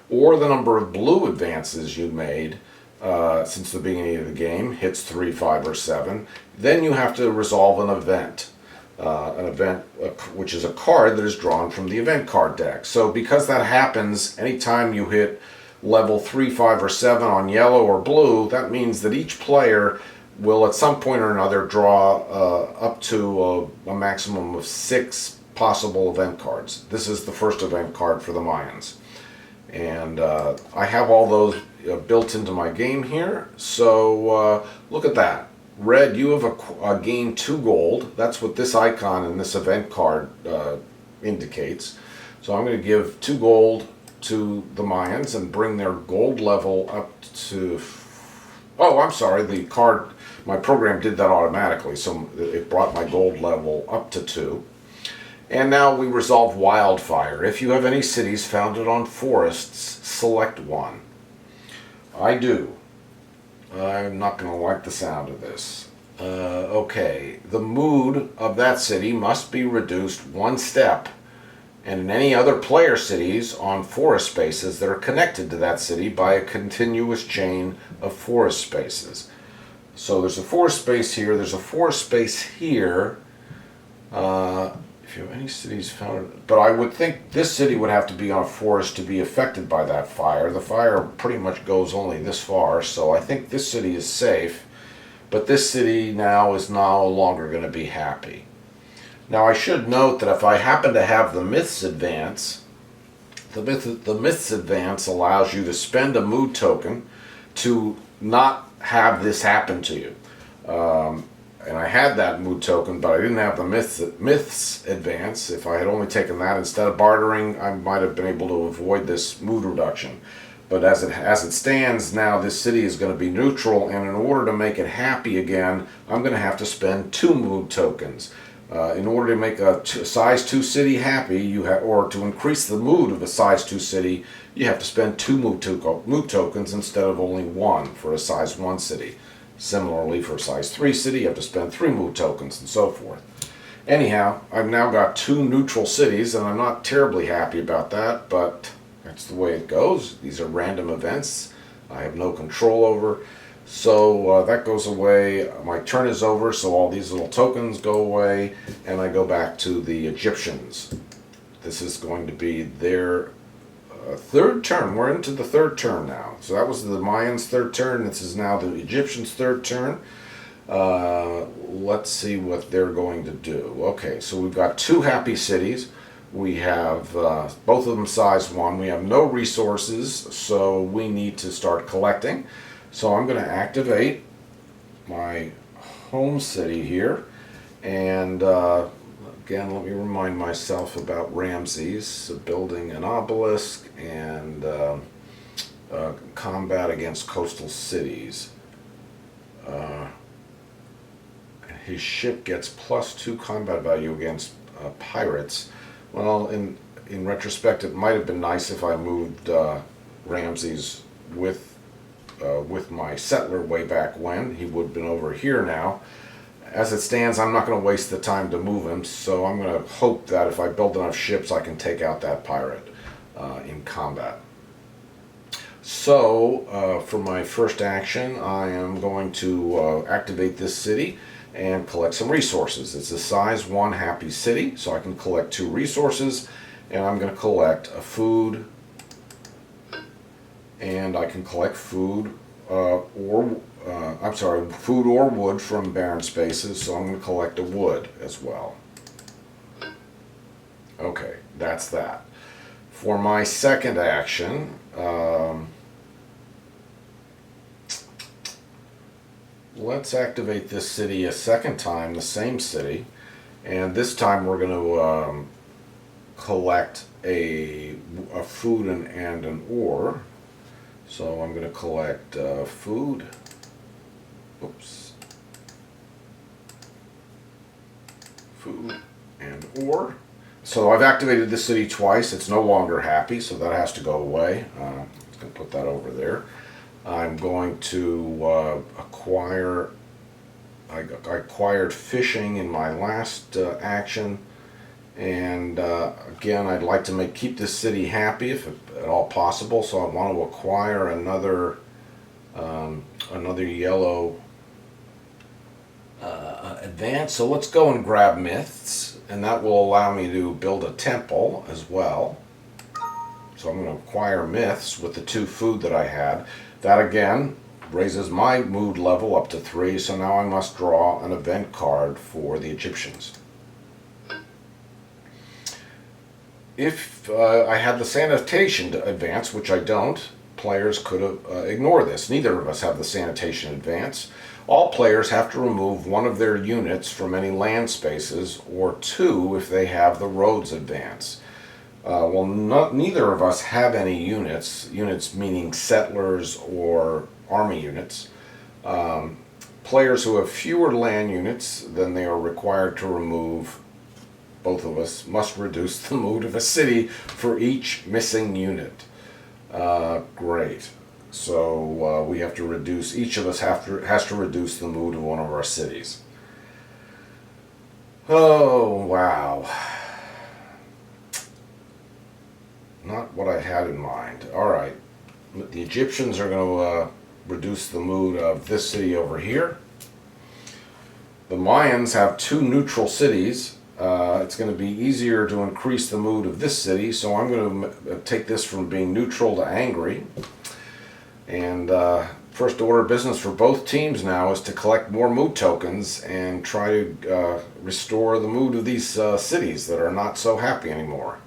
or the number of blue advances you've made since the beginning of the game hits 3, 5, or 7, then you have to resolve an event. Which is a card that is drawn from the event card deck. So because that happens anytime you hit level 3, 5, or 7 on yellow or blue, that means that each player will at some point or another draw up to a maximum of 6 possible event cards. This is the first event card for the Mayans. And I have all those built into my game here. So look at that. Red, you have gained 2 gold. That's what this icon in this event card indicates. So I'm going to give 2 gold to the Mayans and bring their gold level up to... Oh, I'm sorry, the card, my program did that automatically, so it brought my gold level up to 2. And now we resolve wildfire. If you have any cities founded on forests, select one. I do. I'm not going to like the sound of this. Okay, the mood of that city must be reduced 1 step, and in any other player cities on forest spaces that are connected to that city by a continuous chain of forest spaces. So there's a forest space here, there's a forest space here. If you have any cities founded, but I would think this city would have to be on a forest to be affected by that fire. The fire pretty much goes only this far, so I think this city is safe, but this city now is no longer going to be happy. Now I should note that if I happen to have the Myths Advance, the Myths Advance allows you to spend a mood token to not have this happen to you. And I had that mood token, but I didn't have the Myths Advance. If I had only taken that instead of bartering, I might have been able to avoid this mood reduction. But as it stands now, this city is going to be neutral, and in order to make it happy again, I'm going to have to spend 2 mood tokens. In order to make a size 2 city happy, or to increase the mood of a size 2 city, you have to spend 2 mood tokens instead of only 1 for a size 1 city. Similarly, for a size 3 city, you have to spend 3 mood tokens, and so forth. Anyhow, I've now got 2 neutral cities, and I'm not terribly happy about that, but that's the way it goes. These are random events I have no control over. So that goes away. My turn is over, so all these little tokens go away, and I go back to the Egyptians. This is going to be their 3rd turn. We're into the 3rd turn now. So that was the Mayans' 3rd turn. This is now the Egyptians' 3rd turn. Let's see what they're going to do. Okay, so we've got 2 happy cities. We have both of them size 1. We have no resources, so we need to start collecting. So I'm going to activate my home city here, and again, let me remind myself about Ramses, building an obelisk, and combat against coastal cities. His ship gets +2 combat value against pirates. Well, in retrospect, it might have been nice if I moved Ramses with my settler way back when. He would have been over here now. As it stands, I'm not going to waste the time to move him, so I'm going to hope that if I build enough ships, I can take out that pirate in combat. So, for my first action, I am going to activate this city and collect some resources. It's a size 1 happy city, so I can collect 2 resources, and I'm going to collect a food, and I can collect food food or wood from barren spaces, so I'm going to collect a wood as well. Okay, that's that. For my second action, let's activate this city a second time, the same city, and this time we're going to collect a food and an ore. So I'm going to collect food. Oops. Food and ore. So I've activated this city twice. It's no longer happy, so that has to go away. I'm going to put that over there. I'm going to acquire. I acquired fishing in my last action, and again, I'd like to keep this city happy if at all possible. So I want to acquire another yellow advance. So let's go and grab myths, and that will allow me to build a temple as well. So I'm going to acquire myths with the 2 food that I had. That again raises my mood level up to 3, so now I must draw an event card for the Egyptians. If I had the sanitation advance, which I don't, players could ignore this. Neither of us have the sanitation advance. All players have to remove 1 of their units from any land spaces, or 2 if they have the roads advance. Neither of us have any units meaning settlers or army units. Players who have fewer land units than they are required to remove, both of us, must reduce the mood of a city for each missing unit. Great. So we have to reduce, each of us has to reduce the mood of one of our cities. Oh, wow. Not what I had in mind. All right. The Egyptians are going to reduce the mood of this city over here. The Mayans have 2 neutral cities. It's going to be easier to increase the mood of this city, so I'm going to take this from being neutral to angry. And first order of business for both teams now is to collect more mood tokens and try to restore the mood of these cities that are not so happy anymore.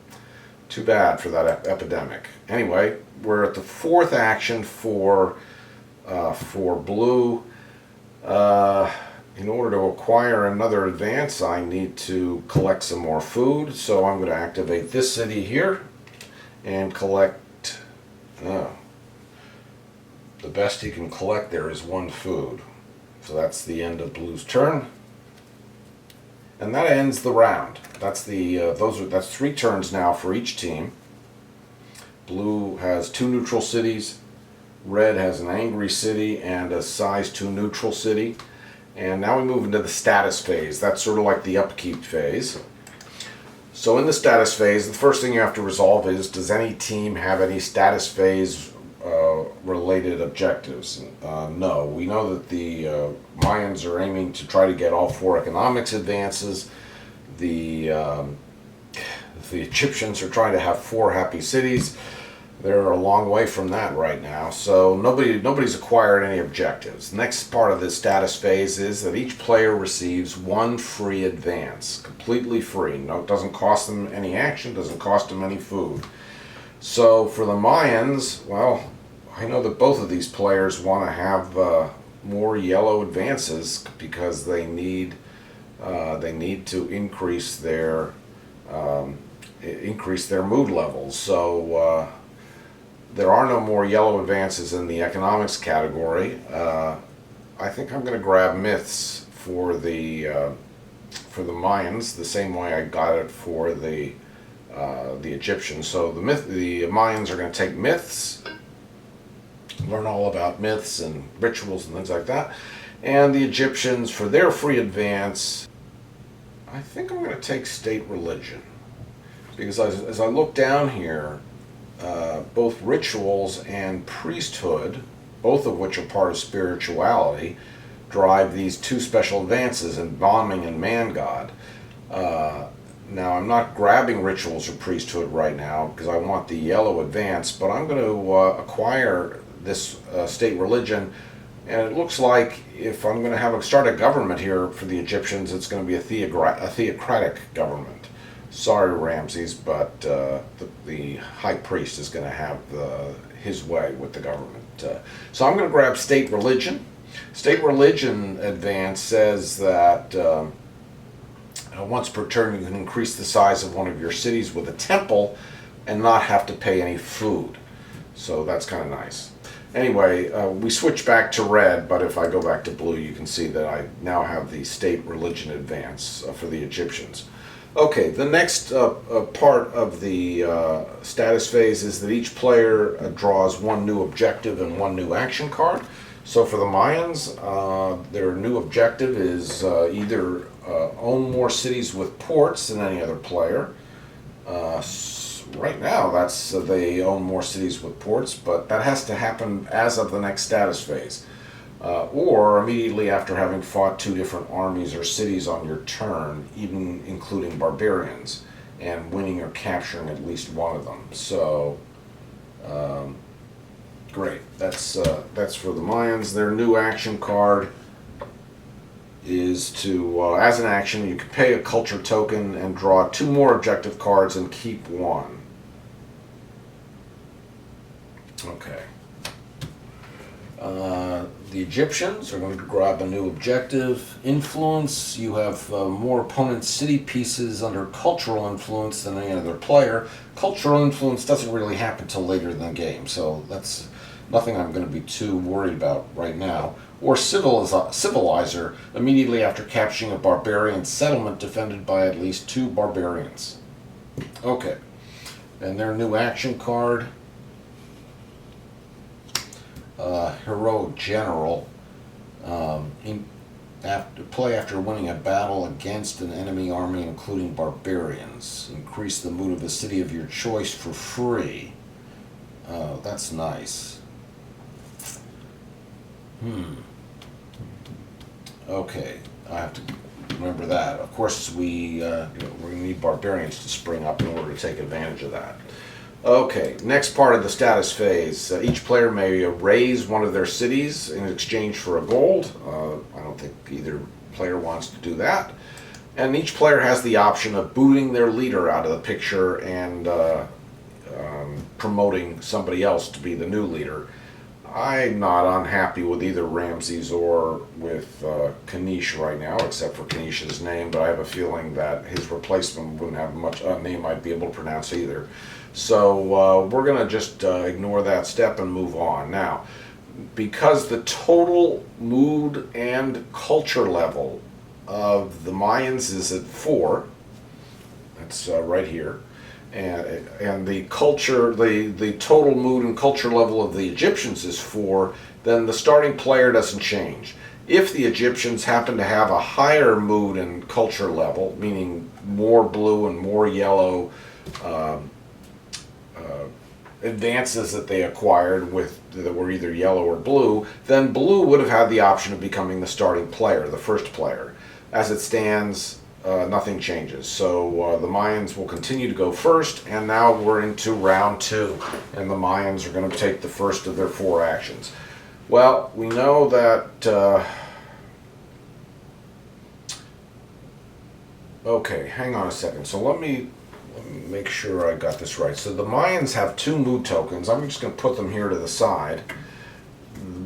Too bad for that epidemic. Anyway, we're at the 4th action for blue. In order to acquire another advance, I need to collect some more food. So I'm going to activate this city here and collect. The best he can collect there is 1 food. So that's the end of blue's turn, and that ends the round. That's that's 3 turns now for each team. Blue has 2 neutral cities. Red has an angry city and a size 2 neutral city. And now we move into the status phase. That's sort of like the upkeep phase. So in the status phase, the first thing you have to resolve is, does any team have any status phase related objectives? No. We know that the Mayans are aiming to try to get all 4 economics advances. The Egyptians are trying to have 4 happy cities. They're a long way from that right now, so nobody's acquired any objectives. The next part of the status phase is that each player receives 1 free advance, completely free. No, it doesn't cost them any action, doesn't cost them any food. So for the Mayans, well, I know that both of these players want to have more yellow advances because they need to increase their mood levels. So there are no more yellow advances in the economics category. I think I'm going to grab myths for the Mayans the same way I got it for the Egyptians. So the Mayans are going to take myths, learn all about myths and rituals and things like that. And the Egyptians, for their free advance, I think I'm going to take state religion. Because as I look down here, both rituals and priesthood, both of which are part of spirituality, drive these 2 special advances in bombing and man god. Now I'm not grabbing rituals or priesthood right now because I want the yellow advance, but I'm going to acquire this state religion, and it looks like if I'm going to start a government here for the Egyptians, it's going to be a theocratic government. Sorry, Ramses, but the high priest is going to have his way with the government. So I'm going to grab state religion. State religion advance says that once per turn you can increase the size of one of your cities with a temple and not have to pay any food. So that's kind of nice. Anyway, we switch back to red, but if I go back to blue, you can see that I now have the state religion advance for the Egyptians. Okay, the next part of the status phase is that each player draws one new objective and one new action card. So for the Mayans, their new objective is either own more cities with ports than any other player. Right now, that's they own more cities with ports, but that has to happen as of the next status phase. Or immediately after having fought two different armies or cities on your turn, even including barbarians, and winning or capturing at least one of them. So, great. That's for the Mayans. Their new action card is to, as an action, you can pay a culture token and draw two more objective cards and keep one. Okay. The Egyptians are going to grab a new objective. Influence, you have more opponent's city pieces under cultural influence than any other player. Cultural influence doesn't really happen till later in the game, so that's nothing I'm going to be too worried about right now. Or civilizer, immediately after capturing a barbarian settlement defended by at least two barbarians. Okay, and their new action card. Heroic General. Play after winning a battle against an enemy army, including barbarians. Increase the mood of a city of your choice for free. Oh, that's nice. Okay, I have to remember that. Of course, we're going to need barbarians to spring up in order to take advantage of that. Okay, next part of the status phase. Each player may raise one of their cities in exchange for a gold. I don't think either player wants to do that. And each player has the option of booting their leader out of the picture and promoting somebody else to be the new leader. I'm not unhappy with either Ramses or with Kanish right now, except for Kanish's name, but I have a feeling that his replacement wouldn't have much a name I'd be able to pronounce either. So we're going to just ignore that step and move on. Now, because the total mood and culture level of the Mayans is at 4, that's right here, and the culture, the total mood and culture level of the Egyptians is 4, then the starting player doesn't change. If the Egyptians happen to have a higher mood and culture level, meaning more blue and more yellow advances that they acquired that were either yellow or blue, then blue would have had the option of becoming the starting player, the first player. As it stands, nothing changes. So the Mayans will continue to go first, and now we're into round 2, and the Mayans are going to take the first of their 4 actions. Well, we know that... okay, hang on a second. So let me make sure I got this right. So the Mayans have 2 mood tokens. I'm just going to put them here to the side.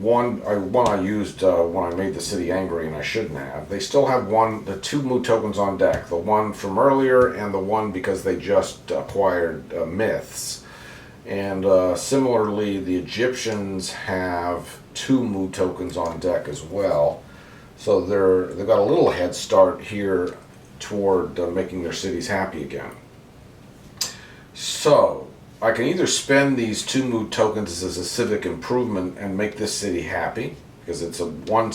One I used when I made the city angry, and I shouldn't have. They still have the 2 mood tokens on deck. The one from earlier and the one because they just acquired myths. And similarly, the Egyptians have 2 mood tokens on deck as well. So they've got a little head start here toward making their cities happy again. So, I can either spend these 2 mood tokens as a civic improvement and make this city happy, because it's a one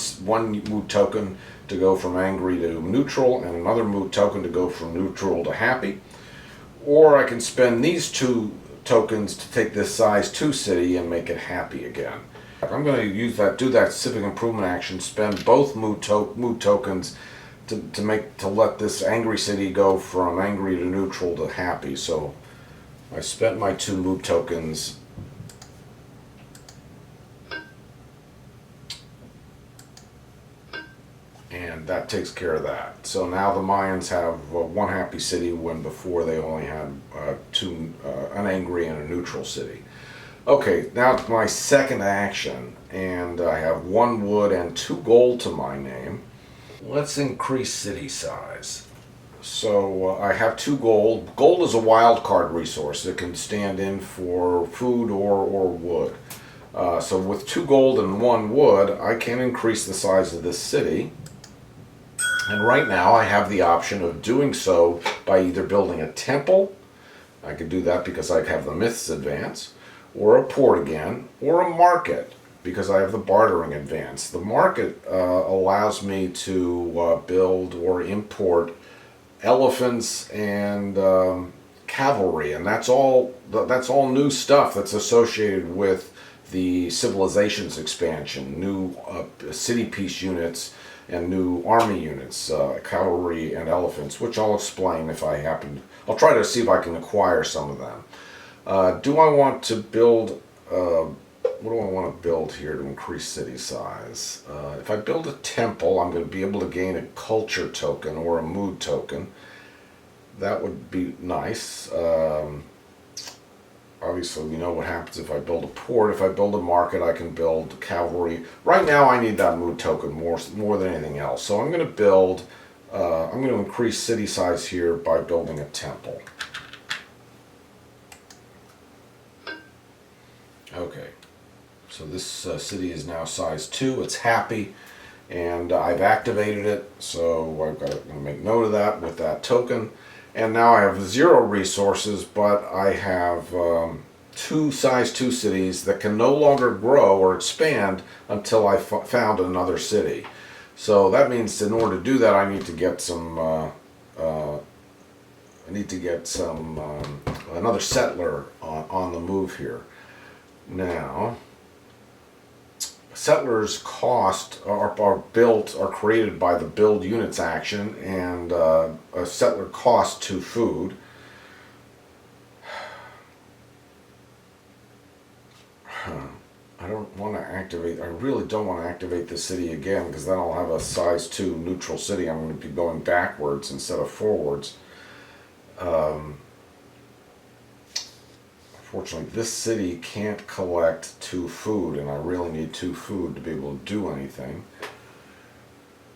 mood token to go from angry to neutral, and another mood token to go from neutral to happy. Or I can spend these 2 tokens to take this size 2 city and make it happy again. I'm going to do that civic improvement action, spend both mood tokens to let this angry city go from angry to neutral to happy. So I spent my 2 mood tokens. And that takes care of that. So now the Mayans have 1 happy city when before they only had an angry and a neutral city. Okay, now to my second action, and I have 1 wood and 2 gold to my name. Let's increase city size. So I have 2 gold. Gold is a wild card resource that can stand in for food or wood. So with 2 gold and 1 wood, I can increase the size of this city. And right now I have the option of doing so by either building a temple. I could do that because I have the myths advance, or a port again, or a market because I have the bartering advance. The market allows me to build or import elephants and cavalry, and that's all new stuff that's associated with the civilization's expansion, new city piece units and new army units, cavalry and elephants, which I'll explain if I happen. I'll try to see if I can acquire some of them. Do I want to build, what do I want to build here to increase city size? If I build a temple, I'm going to be able to gain a culture token or a mood token. That would be nice. Obviously, we know what happens if I build a port. If I build a market, I can build cavalry. Right now, I need that mood token more than anything else. So I'm going to build, I'm going to increase city size here by building a temple. Okay, so this city is now size 2. It's happy, and I've activated it. So I've got to make note of that with that token. And now I have 0 resources, but I have 2 size 2 cities that can no longer grow or expand until I found another city. So that means in order to do that, I need to get some. Another settler on the move here. Now, settlers cost are created by the build units action, and a settler costs 2 food. I don't want to activate. I really don't want to activate the city again, because then I'll have a size 2 neutral city. I'm going to be going backwards instead of forwards. Unfortunately, this city can't collect 2 food, and I really need 2 food to be able to do anything.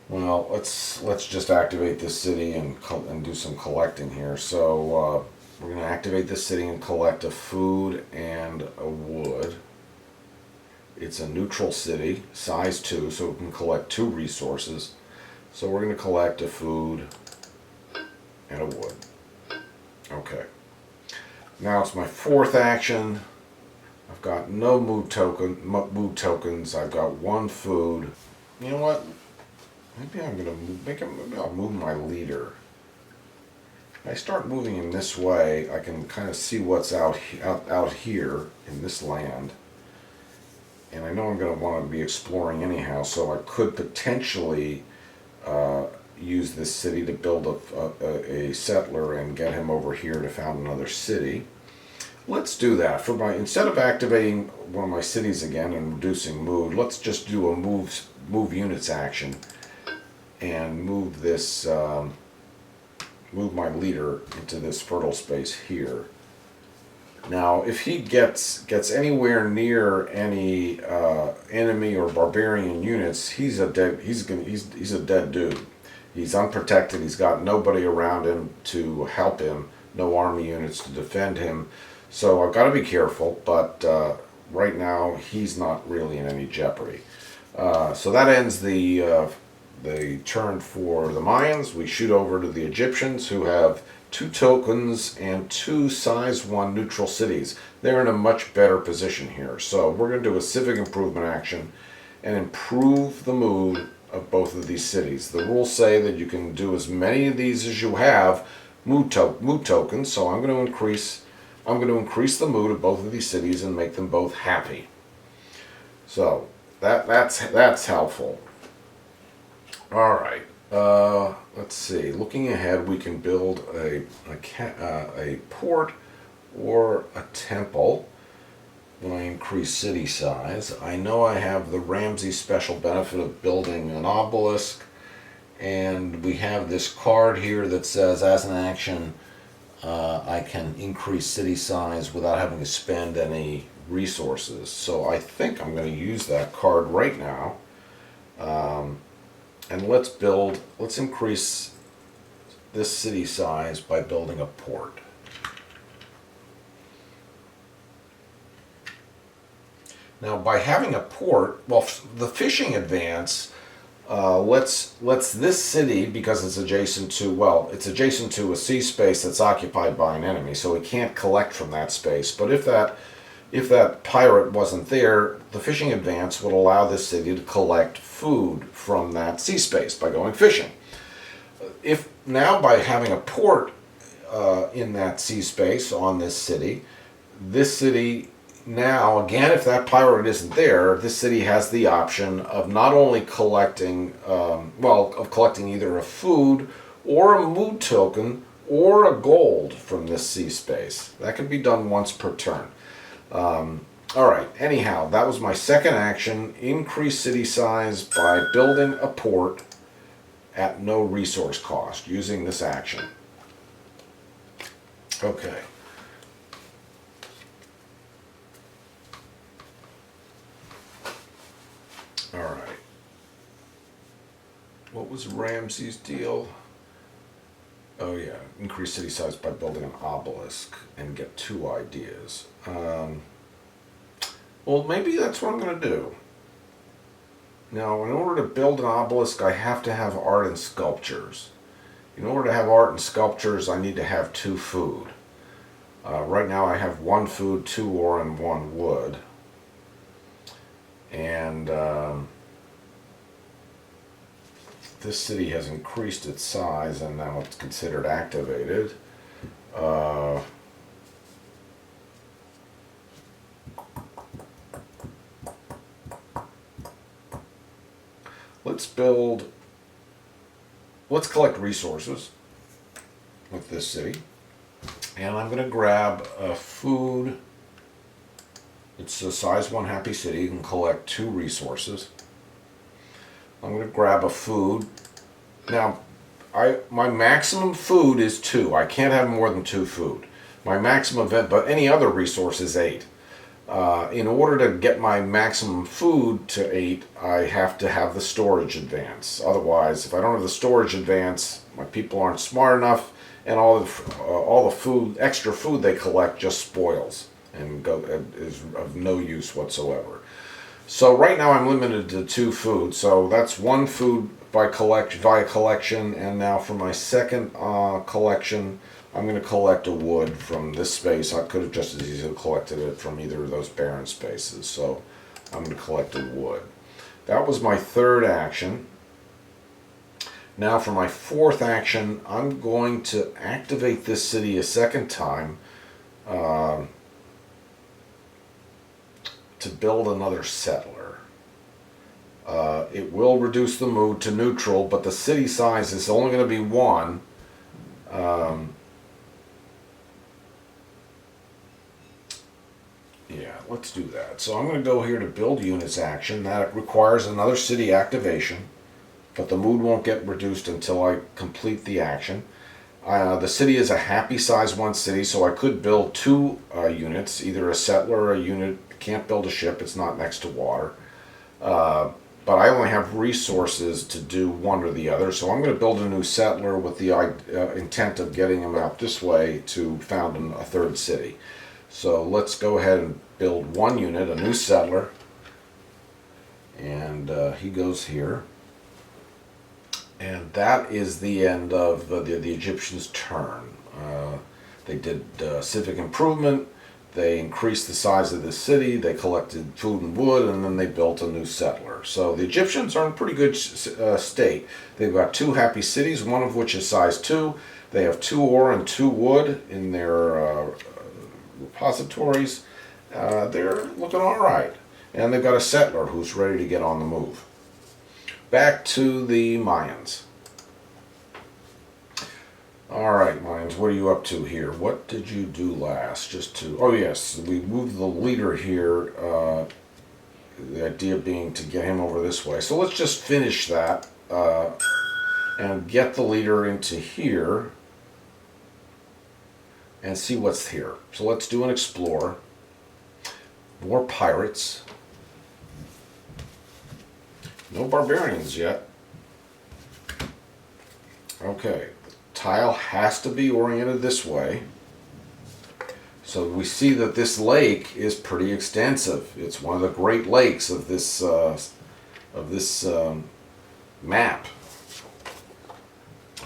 Well, let's just activate this city and do some collecting here. So we're going to activate this city and collect a food and a wood. It's a neutral city, size 2, so we can collect 2 resources. So we're going to collect a food and a wood. Okay. Now it's my 4th action. I've got no mood tokens. I've got 1 food. You know what? Maybe I'm gonna maybe I'll move my leader. If I start moving in this way, I can kind of see what's out here in this land. And I know I'm going to want to be exploring anyhow, so I could potentially use this city to build a settler and get him over here to found another city. Let's do that. Instead of activating one of my cities again and reducing mood, let's just do a move units action and move this move my leader into this fertile space here. Now, if he gets anywhere near any enemy or barbarian units, he's a dead dude. He's unprotected. He's got nobody around him to help him. No army units to defend him. So I've got to be careful. But right now, he's not really in any jeopardy. So that ends the turn for the Mayans. We shoot over to the Egyptians, who have 2 tokens and 2 size 1 neutral cities. They're in a much better position here. So we're going to do a civic improvement action and improve the mood of both of these cities. The rules say that you can do as many of these as you have mood tokens. So I'm going to increase the mood of both of these cities and make them both happy. So that's helpful. All right. Let's see. Looking ahead, we can build a port or a temple when I increase city size. I know I have the Ramsey special benefit of building an obelisk, and we have this card here that says, as an action, I can increase city size without having to spend any resources. So I think I'm going to use that card right now. And let's increase this city size by building a port. Now, by having a port, well, the fishing advance let's this city, because it's adjacent to, well, it's adjacent to a sea space that's occupied by an enemy, so we can't collect from that space. But if that pirate wasn't there, the fishing advance would allow this city to collect food from that sea space by going fishing. If now, by having a port in that sea space on this city now, again, if that pirate isn't there, this city has the option of not only collecting, of collecting either a food or a mood token or a gold from this sea space. That can be done once per turn. Alright, anyhow, that was my second action. Increase city size by building a port at no resource cost using this action. Okay. Alright. What was Ramsey's deal? Oh yeah, increase city size by building an obelisk and get 2 ideas. Well, maybe that's what I'm going to do. Now, in order to build an obelisk, I have to have art and sculptures. In order to have art and sculptures, I need to have 2 food. Right now I have 1 food, 2 ore, and 1 wood. And this city has increased its size and now it's considered activated. Let's collect resources with this city. And I'm going to grab a food. It's a size 1 happy city. You can collect 2 resources. I'm going to grab a food. Now, my maximum food is 2. I can't have more than 2 food. My maximum event, but any other resource is 8. In order to get my maximum food to 8, I have to have the storage advance. Otherwise, if I don't have the storage advance, my people aren't smart enough, and all the food, extra food they collect, just spoils and is of no use whatsoever. So right now I'm limited to 2 food. So that's 1 food via collection, and now for my second collection, I'm going to collect a wood from this space. I could have just as easily collected it from either of those barren spaces. So I'm going to collect a wood. That was my third action. Now for my fourth action, I'm going to activate this city a second time to build another settler. It will reduce the mood to neutral, but the city size is only going to be 1. Yeah, let's do that. So I'm going to go here to build units action. That requires another city activation, but the mood won't get reduced until I complete the action. The city is a happy size 1 city, so I could build 2 units, either a settler or a unit. Can't build a ship, it's not next to water. But I only have resources to do one or the other, so I'm going to build a new settler with the intent of getting him out this way to found a 3rd city. So let's go ahead and build 1 unit, a new settler, and he goes here. And that is the end of the Egyptians' turn. They did civic improvement, they increased the size of the city, they collected food and wood, and then they built a new settler. So the Egyptians are in pretty good state. They've got 2 happy cities, one of which is size 2. They have 2 ore and 2 wood in their repositories. They're looking all right. And they've got a settler who's ready to get on the move. Back to the Mayans. All right, Mayans, what are you up to here? What did you do last? Oh yes, we moved the leader here. The idea being to get him over this way. So let's just finish that and get the leader into here and see what's here. So let's do an explore. More pirates. No barbarians yet. Okay, the tile has to be oriented this way. So we see that this lake is pretty extensive. It's one of the great lakes of this map.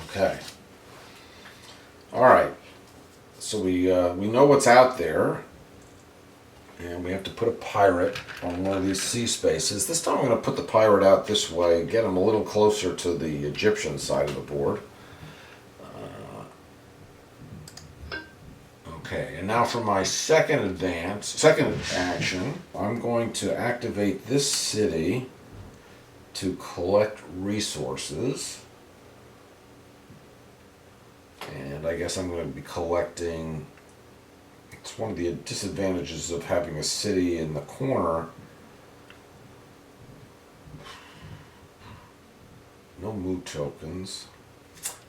Okay. All right. So we know what's out there, and we have to put a pirate on one of these sea spaces. This time I'm going to put the pirate out this way, get him a little closer to the Egyptian side of the board. Okay, and now for my second action, I'm going to activate this city to collect resources. And I guess I'm going to be collecting. It's one of the disadvantages of having a city in the corner. No mood tokens.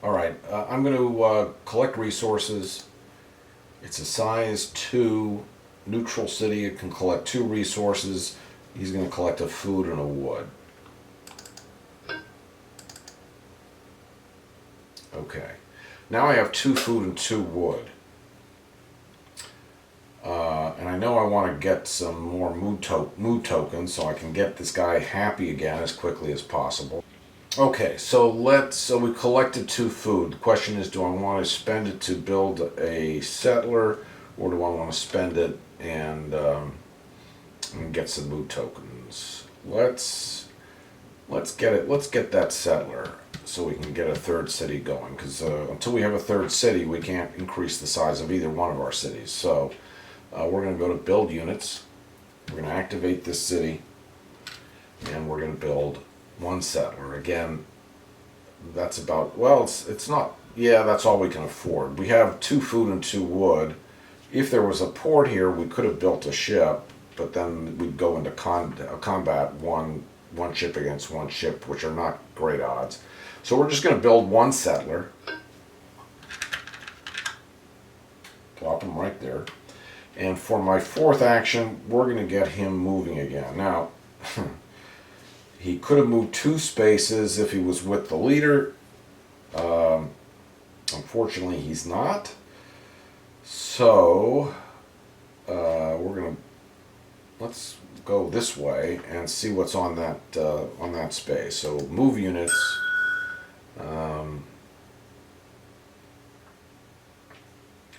Alright, I'm going to collect resources. It's a size 2 neutral city. It can collect 2 resources. He's going to collect a food and a wood. Okay. Now I have 2 food and 2 wood. And I know I want to get some more mood tokens so I can get this guy happy again as quickly as possible. Okay, so we collected 2 food. The question is, do I want to spend it to build a settler, or do I want to spend it and get some mood tokens? Let's get that settler so we can get a 3rd city going, because until we have a 3rd city, we can't increase the size of either one of our cities. So we're going to go to build units. We're going to activate this city, and we're going to build 1 settler. Again, that's about, well, it's not, yeah, that's all we can afford. We have 2 food and 2 wood. If there was a port here, we could have built a ship, but then we'd go into combat one ship against 1 ship, which are not great odds. So we're just going to build 1 settler. Plop him right there. And for my 4th action, we're going to get him moving again. Now, he could have moved 2 spaces if he was with the leader. Unfortunately, he's not. So, let's go this way and see what's on that space. So, move units.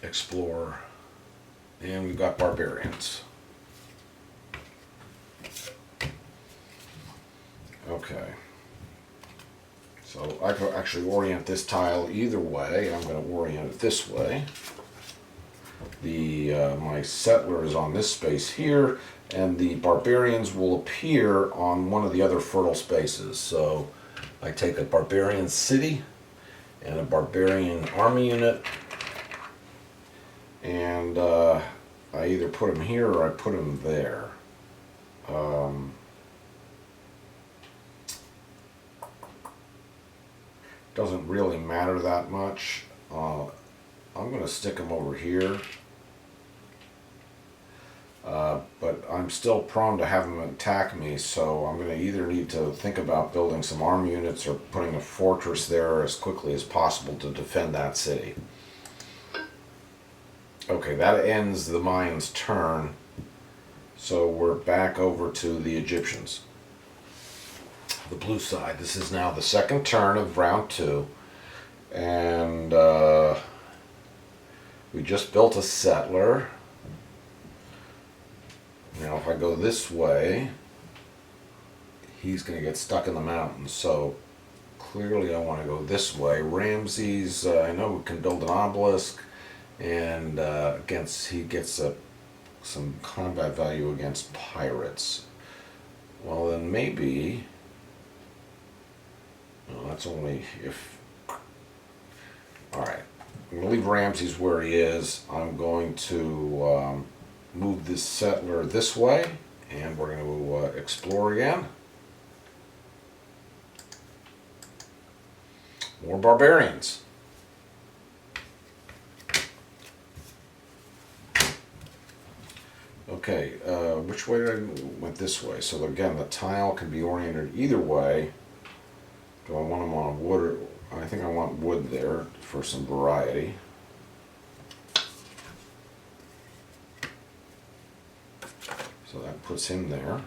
Explore. And we've got barbarians. Okay. So I could actually orient this tile either way. I'm going to orient it this way. My settler is on this space here, and the barbarians will appear on one of the other fertile spaces. So I take a barbarian city and a barbarian army unit, and I either put them here or I put them there. Doesn't really matter that much. I'm going to stick them over here. But I'm still prone to have them attack me, so I'm going to either need to think about building some army units or putting a fortress there as quickly as possible to defend that city. Okay, that ends the Mayans' turn, so we're back over to the Egyptians. The blue side. This is now the 2nd turn of round 2, and we just built a settler. Now if I go this way, he's going to get stuck in the mountains, so clearly I want to go this way. Ramses, I know we can build an obelisk, and he gets some combat value against pirates. Well, then maybe. No, that's only if. Alright. I'm going to leave Ramses where he is. I'm going to move this settler this way, and we're going to explore again. More barbarians. Okay, which way did I move? Went this way. So again, the tile can be oriented either way. Do I want them on wood? I think I want wood there for some variety. So that puts him there,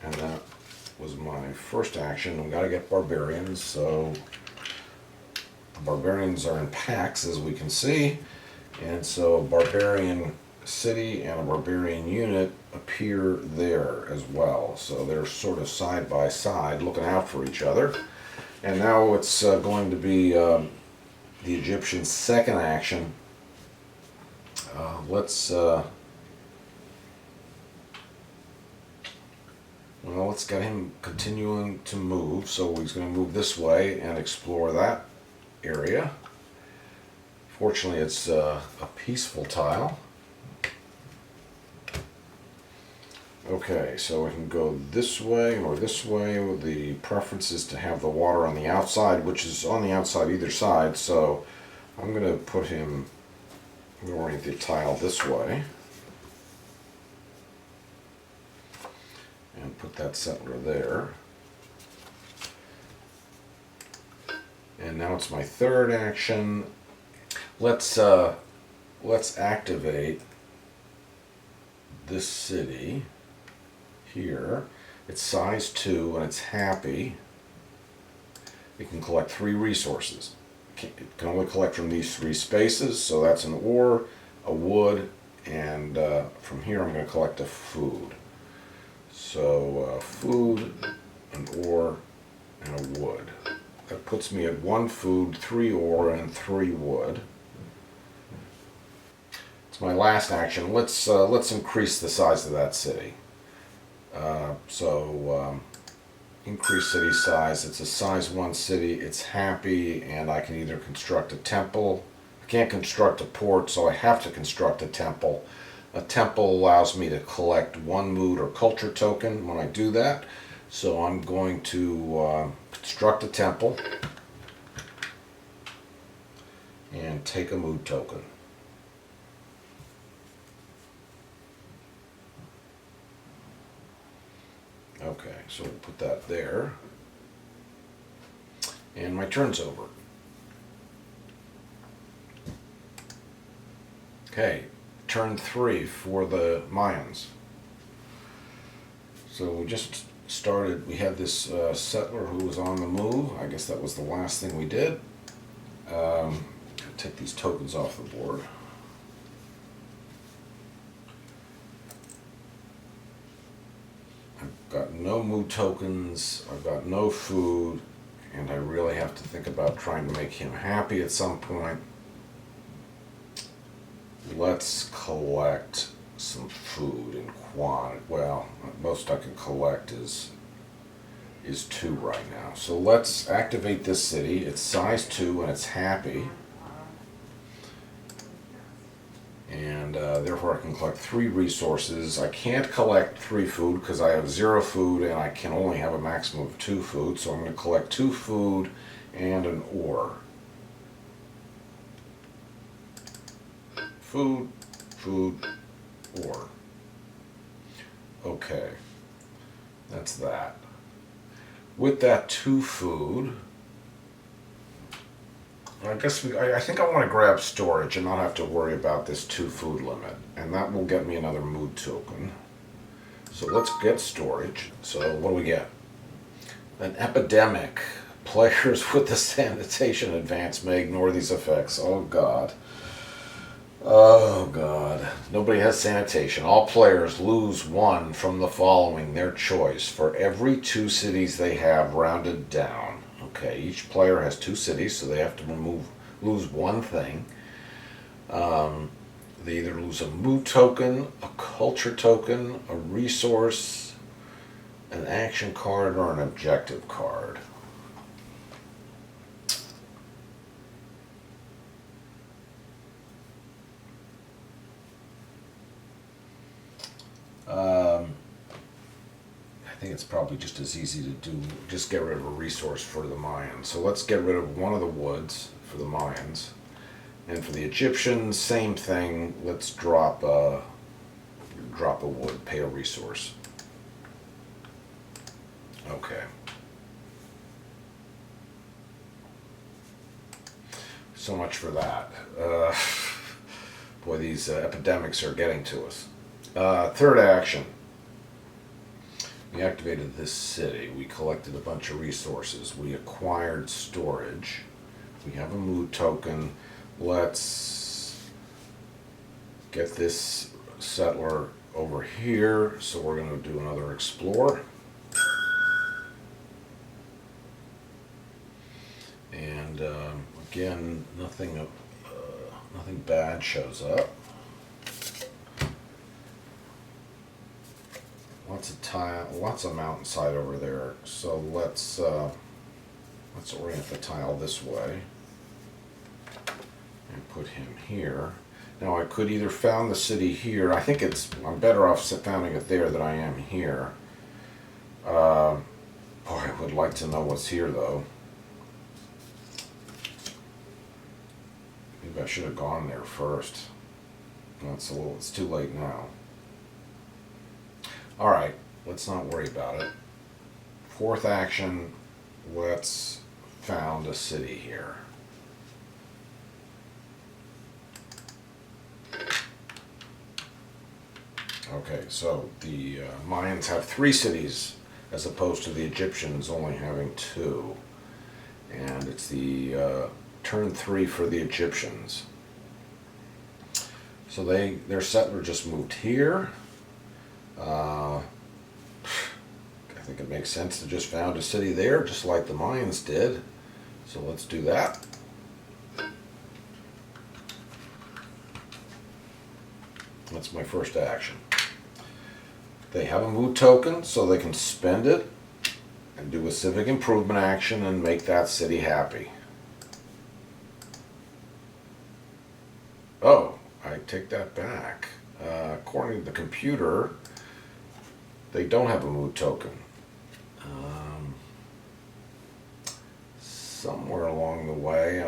and that was my first action. We got to get barbarians, so the barbarians are in packs, as we can see, and so a barbarian city and a barbarian unit appear there as well. So they're sort of side by side, looking out for each other. And now it's going to be the Egyptian's second action. Let's get him continuing to move. So he's going to move this way and explore that area. Fortunately, it's a peaceful tile. Okay, so we can go this way or this way. With the preference is to have the water on the outside, which is on the outside either side. So I'm going to put him, orient the tile this way. And put that settler there. And now it's my third action. Let's activate this city here. It's size 2 and it's happy. It can collect 3 resources. It can only collect from these 3 spaces, so that's an ore, a wood, and from here I'm going to collect a food. So food, an ore, and a wood. That puts me at 1 food, 3 ore, and 3 wood. It's my last action. Let's increase the size of that city. Increase city size. It's a size 1 city. It's happy, and I can either construct a temple. I can't construct a port, so I have to construct a temple. A temple allows me to collect 1 mood or culture token when I do that. So I'm going to construct a temple and take a mood token. Okay, so we'll put that there. And my turn's over. Okay, turn 3 for the Mayans. So we just started, we had this settler who was on the move. I guess that was the last thing we did. Take these tokens off the board. I've got no mood tokens, I've got no food, and I really have to think about trying to make him happy at some point. Let's collect some food in quantity. Well, most I can collect is 2 right now. So let's activate this city. It's size 2 and it's happy. And therefore I can collect 3 resources. I can't collect 3 food because I have 0 food and I can only have a maximum of 2 food. So I'm going to collect 2 food and an ore. Food, food, ore. Okay, that's that. With that 2 food, I think I want to grab storage and not have to worry about this 2 food limit, and that will get me another mood token. So let's get storage. So what do we get? An epidemic. Players with the sanitation advance may ignore these effects. Oh God. Oh God. Nobody has sanitation. All players lose 1 from the following, their choice, for every 2 cities they have rounded down. Okay, each player has 2 cities, so they have to lose 1 thing. They either lose a mood token, a culture token, a resource, an action card, or an objective card. I think it's probably just as easy to do, just get rid of a resource for the Mayans. So let's get rid of 1 of the woods for the Mayans. And for the Egyptians, same thing. Let's drop a wood, pay a resource. Okay. So much for that. Boy, these epidemics are getting to us. Third action. We activated this city. We collected a bunch of resources. We acquired storage. We have a mood token. Let's get this settler over here. So we're going to do another explore. And again, nothing bad shows up. Lots of mountainside over there. So let's orient the tile this way and put him here. Now I could either found the city here. I think I'm better off founding it there than I am here. Boy, I would like to know what's here though. Maybe I should have gone there first. No, it's too late now. All right, let's not worry about it. Fourth action, let's found a city here. Okay, so the Mayans have 3 cities as opposed to the Egyptians only having 2. And it's the turn 3 for the Egyptians. So their settler just moved here. I think it makes sense to just found a city there, just like the Mayans did. So let's do that. That's my first action. They have a mood token, so they can spend it and do a civic improvement action and make that city happy. Oh, I take that back. According to the computer, they don't have a mood token. Somewhere along the way,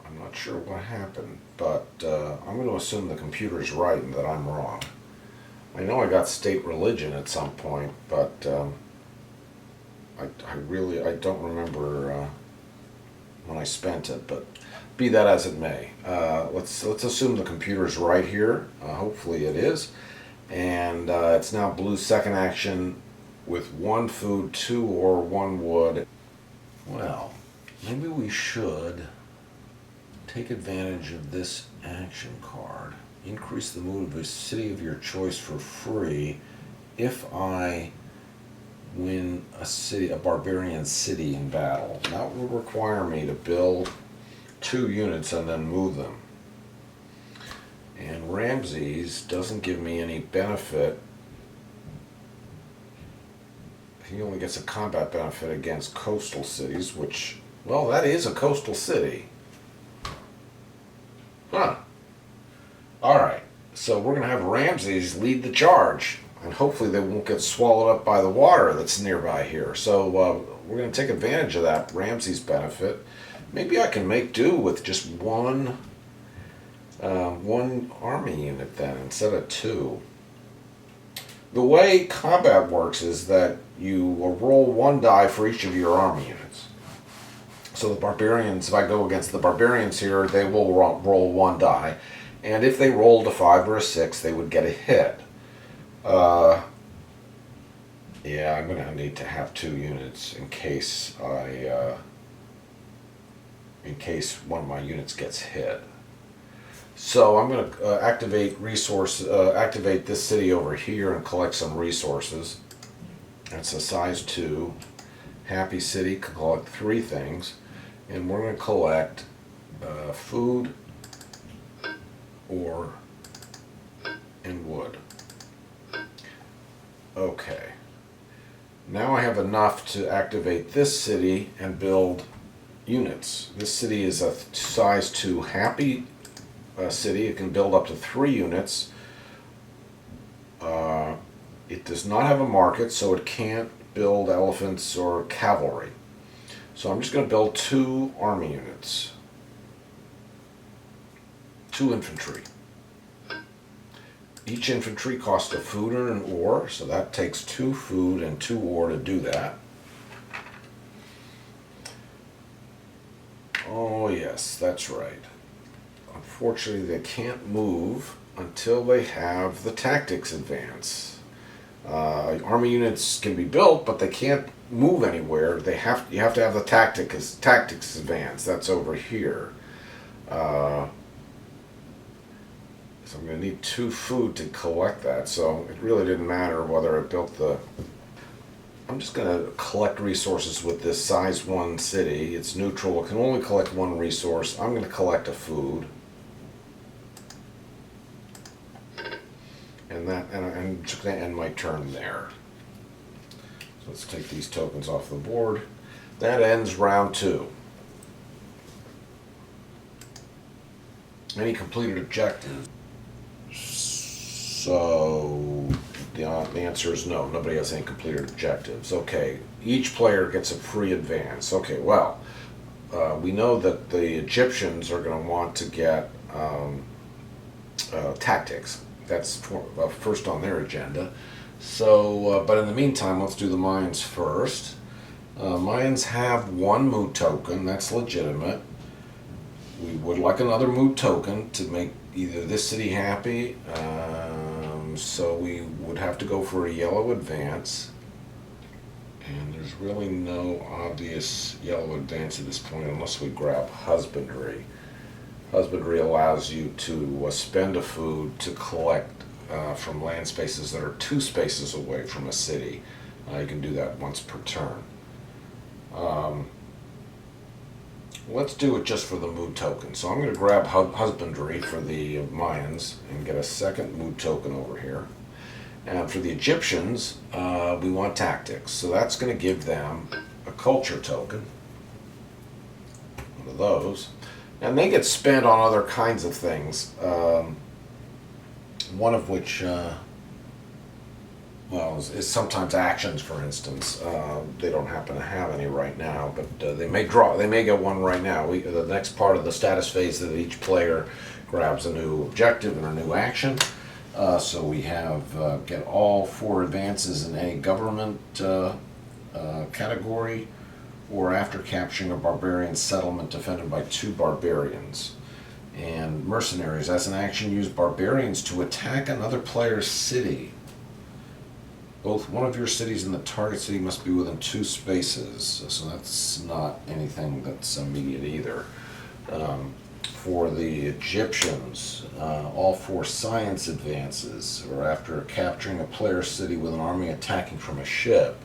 I'm not sure what happened, but I'm going to assume the computer's right and that I'm wrong. I know I got state religion at some point, but I don't remember when I spent it. But be that as it may, let's assume the computer's right here. Hopefully it is, and it's now blue's second action with 1 food, 2 ore, 1 wood. Well, maybe we should take advantage of this action card. Increase the mood of a city of your choice for free if I win a barbarian city in battle. That will require me to build 2 units and then move them. And Ramses doesn't give me any benefit. He only gets a combat benefit against coastal cities, which, well, that is a coastal city. Huh. Alright, so we're going to have Ramses lead the charge, and hopefully they won't get swallowed up by the water that's nearby here. So we're going to take advantage of that Ramses benefit. Maybe I can make do with just one army unit then, instead of 2. The way combat works is that you roll 1 die for each of your army units. So the barbarians, if I go against the barbarians here, they will roll 1 die. And if they rolled a 5 or a 6, they would get a hit. Yeah, I'm going to need to have 2 units in case one of my units gets hit. So I'm going to activate this city over here and collect some resources. That's a size 2. Happy city can collect 3 things. And we're going to collect food, ore, and wood. Okay. Now I have enough to activate this city and build units. This city is a size 2 happy city. It can build up to 3 units. It does not have a market, so it can't build elephants or cavalry. So I'm just going to build 2 army units. 2 infantry. Each infantry costs a food and an ore, so that takes 2 food and 2 ore to do that. Oh yes, that's right. Unfortunately, they can't move until they have the tactics advance. Army units can be built, but they can't move anywhere. You have to have the tactics advance. That's over here. So I'm going to need 2 food to collect that. So it really didn't matter whether I built the. I'm just going to collect resources with this size 1 city. It's neutral. It can only collect 1 resource. I'm going to collect a food. And I'm just going to end my turn there. So let's take these tokens off the board. That ends round 2. Any completed objectives? So the answer is no. Nobody has any completed objectives. Okay. Each player gets a free advance. Okay. Well, we know that the Egyptians are going to want to get tactics. That's first on their agenda. So, but in the meantime, let's do the Mayans first. Mayans have 1 mood token. That's legitimate. We would like another mood token to make either this city happy. So we would have to go for a yellow advance. And there's really no obvious yellow advance at this point unless we grab husbandry. Husbandry allows you to spend a food to collect from land spaces that are 2 spaces away from a city. You can do that once per turn. Let's do it just for the mood token. So I'm going to grab husbandry for the Mayans and get a second mood token over here. And for the Egyptians, we want tactics. So that's going to give them a culture token. One of those. And they get spent on other kinds of things. One of which, is sometimes actions, for instance. They don't happen to have any right now, but they may get one right now. The next part of the status phase that each player grabs a new objective and a new action. So we have get all 4 advances in any government category, or after capturing a barbarian settlement defended by 2 barbarians. And mercenaries, as an action, use barbarians to attack another player's city. Both one of your cities and the target city must be within 2 spaces, so that's not anything that's immediate either. For the Egyptians, all 4 science advances are after capturing a player's city with an army attacking from a ship.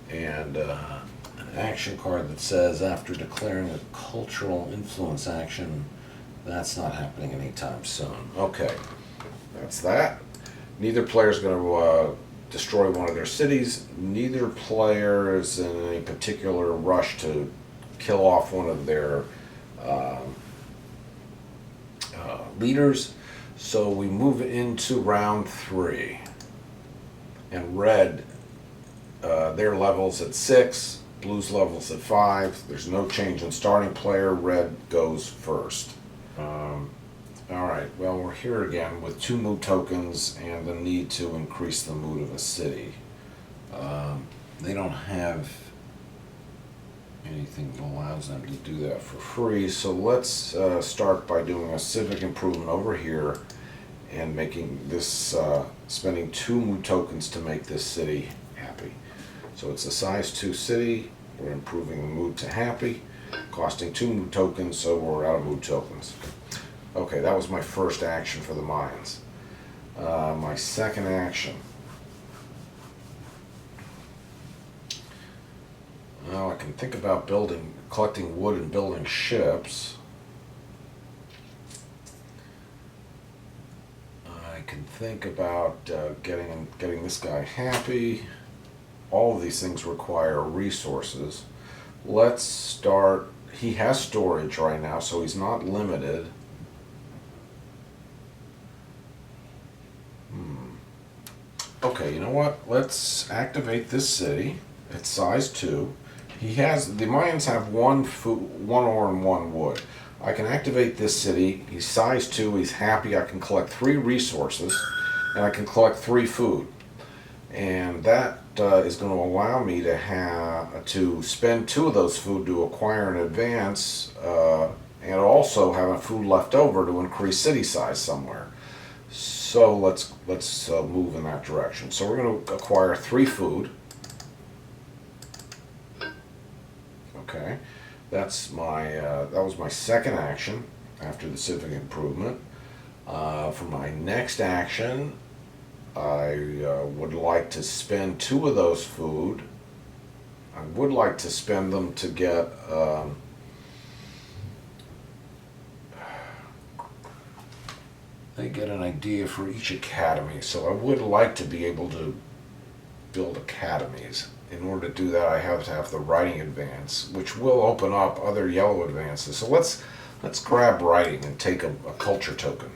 And an action card that says after declaring a cultural influence action, that's not happening anytime soon. Okay, that's that. Neither player is going to destroy one of their cities. Neither player is in any particular rush to kill off one of their leaders. So we move into round 3. And red, their level's at 6, blue's level's at 5. There's no change in starting player. Red goes first. Alright, well, we're here again with 2 mood tokens and the need to increase the mood of a city. They don't have anything that allows them to do that for free, so let's start by doing a civic improvement over here and making this, spending 2 mood tokens to make this city happy. So it's a size 2 city. We're improving the mood to happy, costing 2 mood tokens, so we're out of mood tokens. Okay, that was my first action for the Mayans. My second action. Well, I can think about collecting wood and building ships. I can think about getting this guy happy. All of these things require resources. Let's start. He has storage right now, so he's not limited. Okay, you know what? Let's activate this city. It's size 2. The Mayans have 1 ore and 1 wood. I can activate this city. He's size 2. He's happy. I can collect 3 resources, and I can collect 3 food. And that is going to allow me to spend 2 of those food to acquire an advance, and also have a food left over to increase city size somewhere. So let's move in that direction. So we're going to acquire 3 food. Okay, that's my that was my second action after the civic improvement. For my next action, I would like to spend 2 of those food. I would like to spend them to get they get an idea for each academy. So I would like to be able to build academies. In order to do that, I have to have the writing advance, which will open up other yellow advances. So let's grab writing and take a culture token.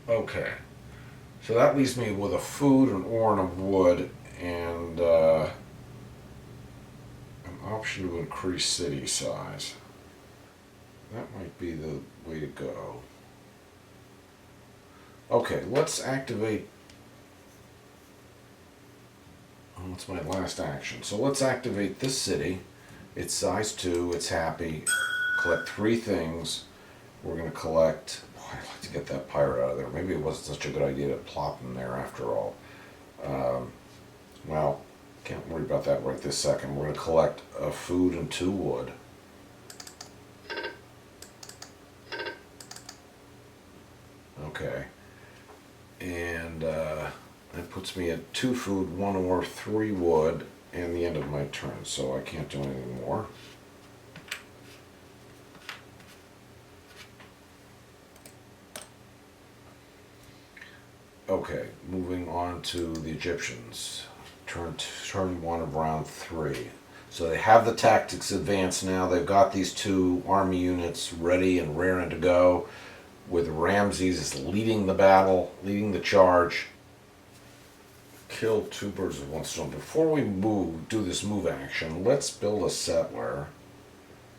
Okay, so that leaves me with a food, an ore, and a wood, and an option to increase city size. That might be the way to go. Okay, let's activate. Oh, that's my last action. So let's activate this city. It's size 2. It's happy. Collect 3 things. We're going to collect. Oh, I'd like to get that pirate out of there. Maybe it wasn't such a good idea to plop him there after all. Well, can't worry about that right this second. We're going to collect a food and 2 wood. Okay. And that puts me at 2 food, 1 ore, 3 wood, and the end of my turn, so I can't do anything more. Okay, moving on to the Egyptians. Turn 1 of round 3. So they have the tactics advanced now. They've got these 2 army units ready and raring to go, with Ramses leading the battle, leading the charge. Kill 2 birds with 1 stone. Before we do this move action, let's build a settler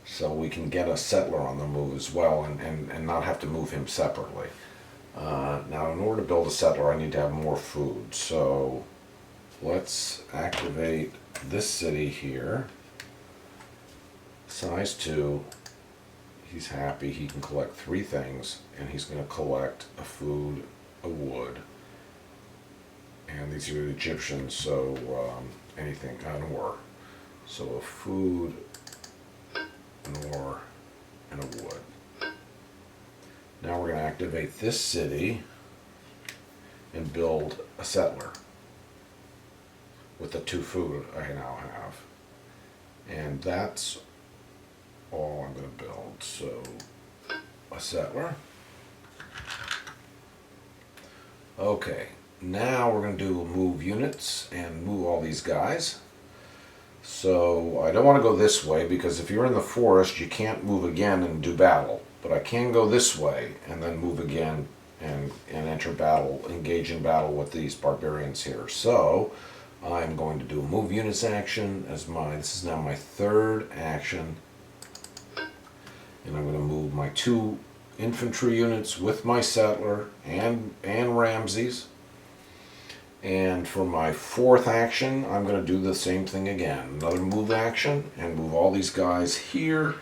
so we can get a settler on the move as well and not have to move him separately. Now, in order to build a settler, I need to have more food. So let's activate this city here. Size 2. He's happy. He can collect 3 things, and he's going to collect a food, a wood, and these are the Egyptians, so anything, an ore. So a food, an ore, and a wood. Now we're going to activate this city and build a settler with the 2 food I now have. And that's all I'm going to build. So a settler. Okay, now we're going to do move units and move all these guys. So I don't want to go this way because if you're in the forest you can't move again and do battle. But I can go this way and then move again and enter battle, engage in battle with these barbarians here. So I'm going to do a move units action as this is now my 3rd action. And I'm going to move my 2 infantry units with my settler and Ramses. And for my 4th action, I'm going to do the same thing again. Another move action and move all these guys here.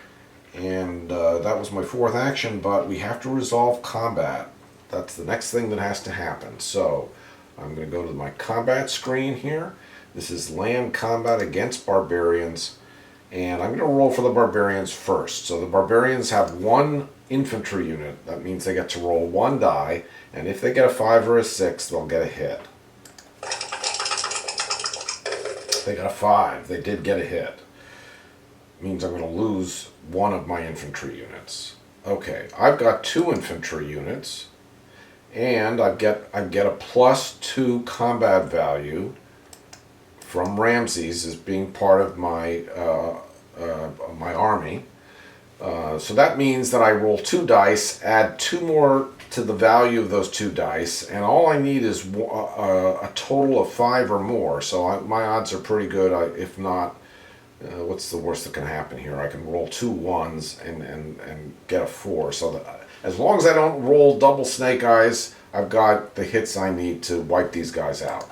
And that was my 4th action, but we have to resolve combat. That's the next thing that has to happen. So I'm going to go to my combat screen here. This is land combat against barbarians. And I'm going to roll for the barbarians first. So the barbarians have 1 infantry unit. That means they get to roll 1 die. And if they get a 5 or a 6, they'll get a hit. They got a 5. They did get a hit. Means I'm going to lose 1 of my infantry units. Okay, I've got 2 infantry units, and I get a +2 combat value from Ramses as being part of my my army. So that means that I roll 2 dice, add 2 more to the value of those 2 dice, and all I need is a total of 5 or more. So my odds are pretty good. If not, what's the worst that can happen here? I can roll 2 1s and get a 4. So that, as long as I don't roll double snake eyes, I've got the hits I need to wipe these guys out.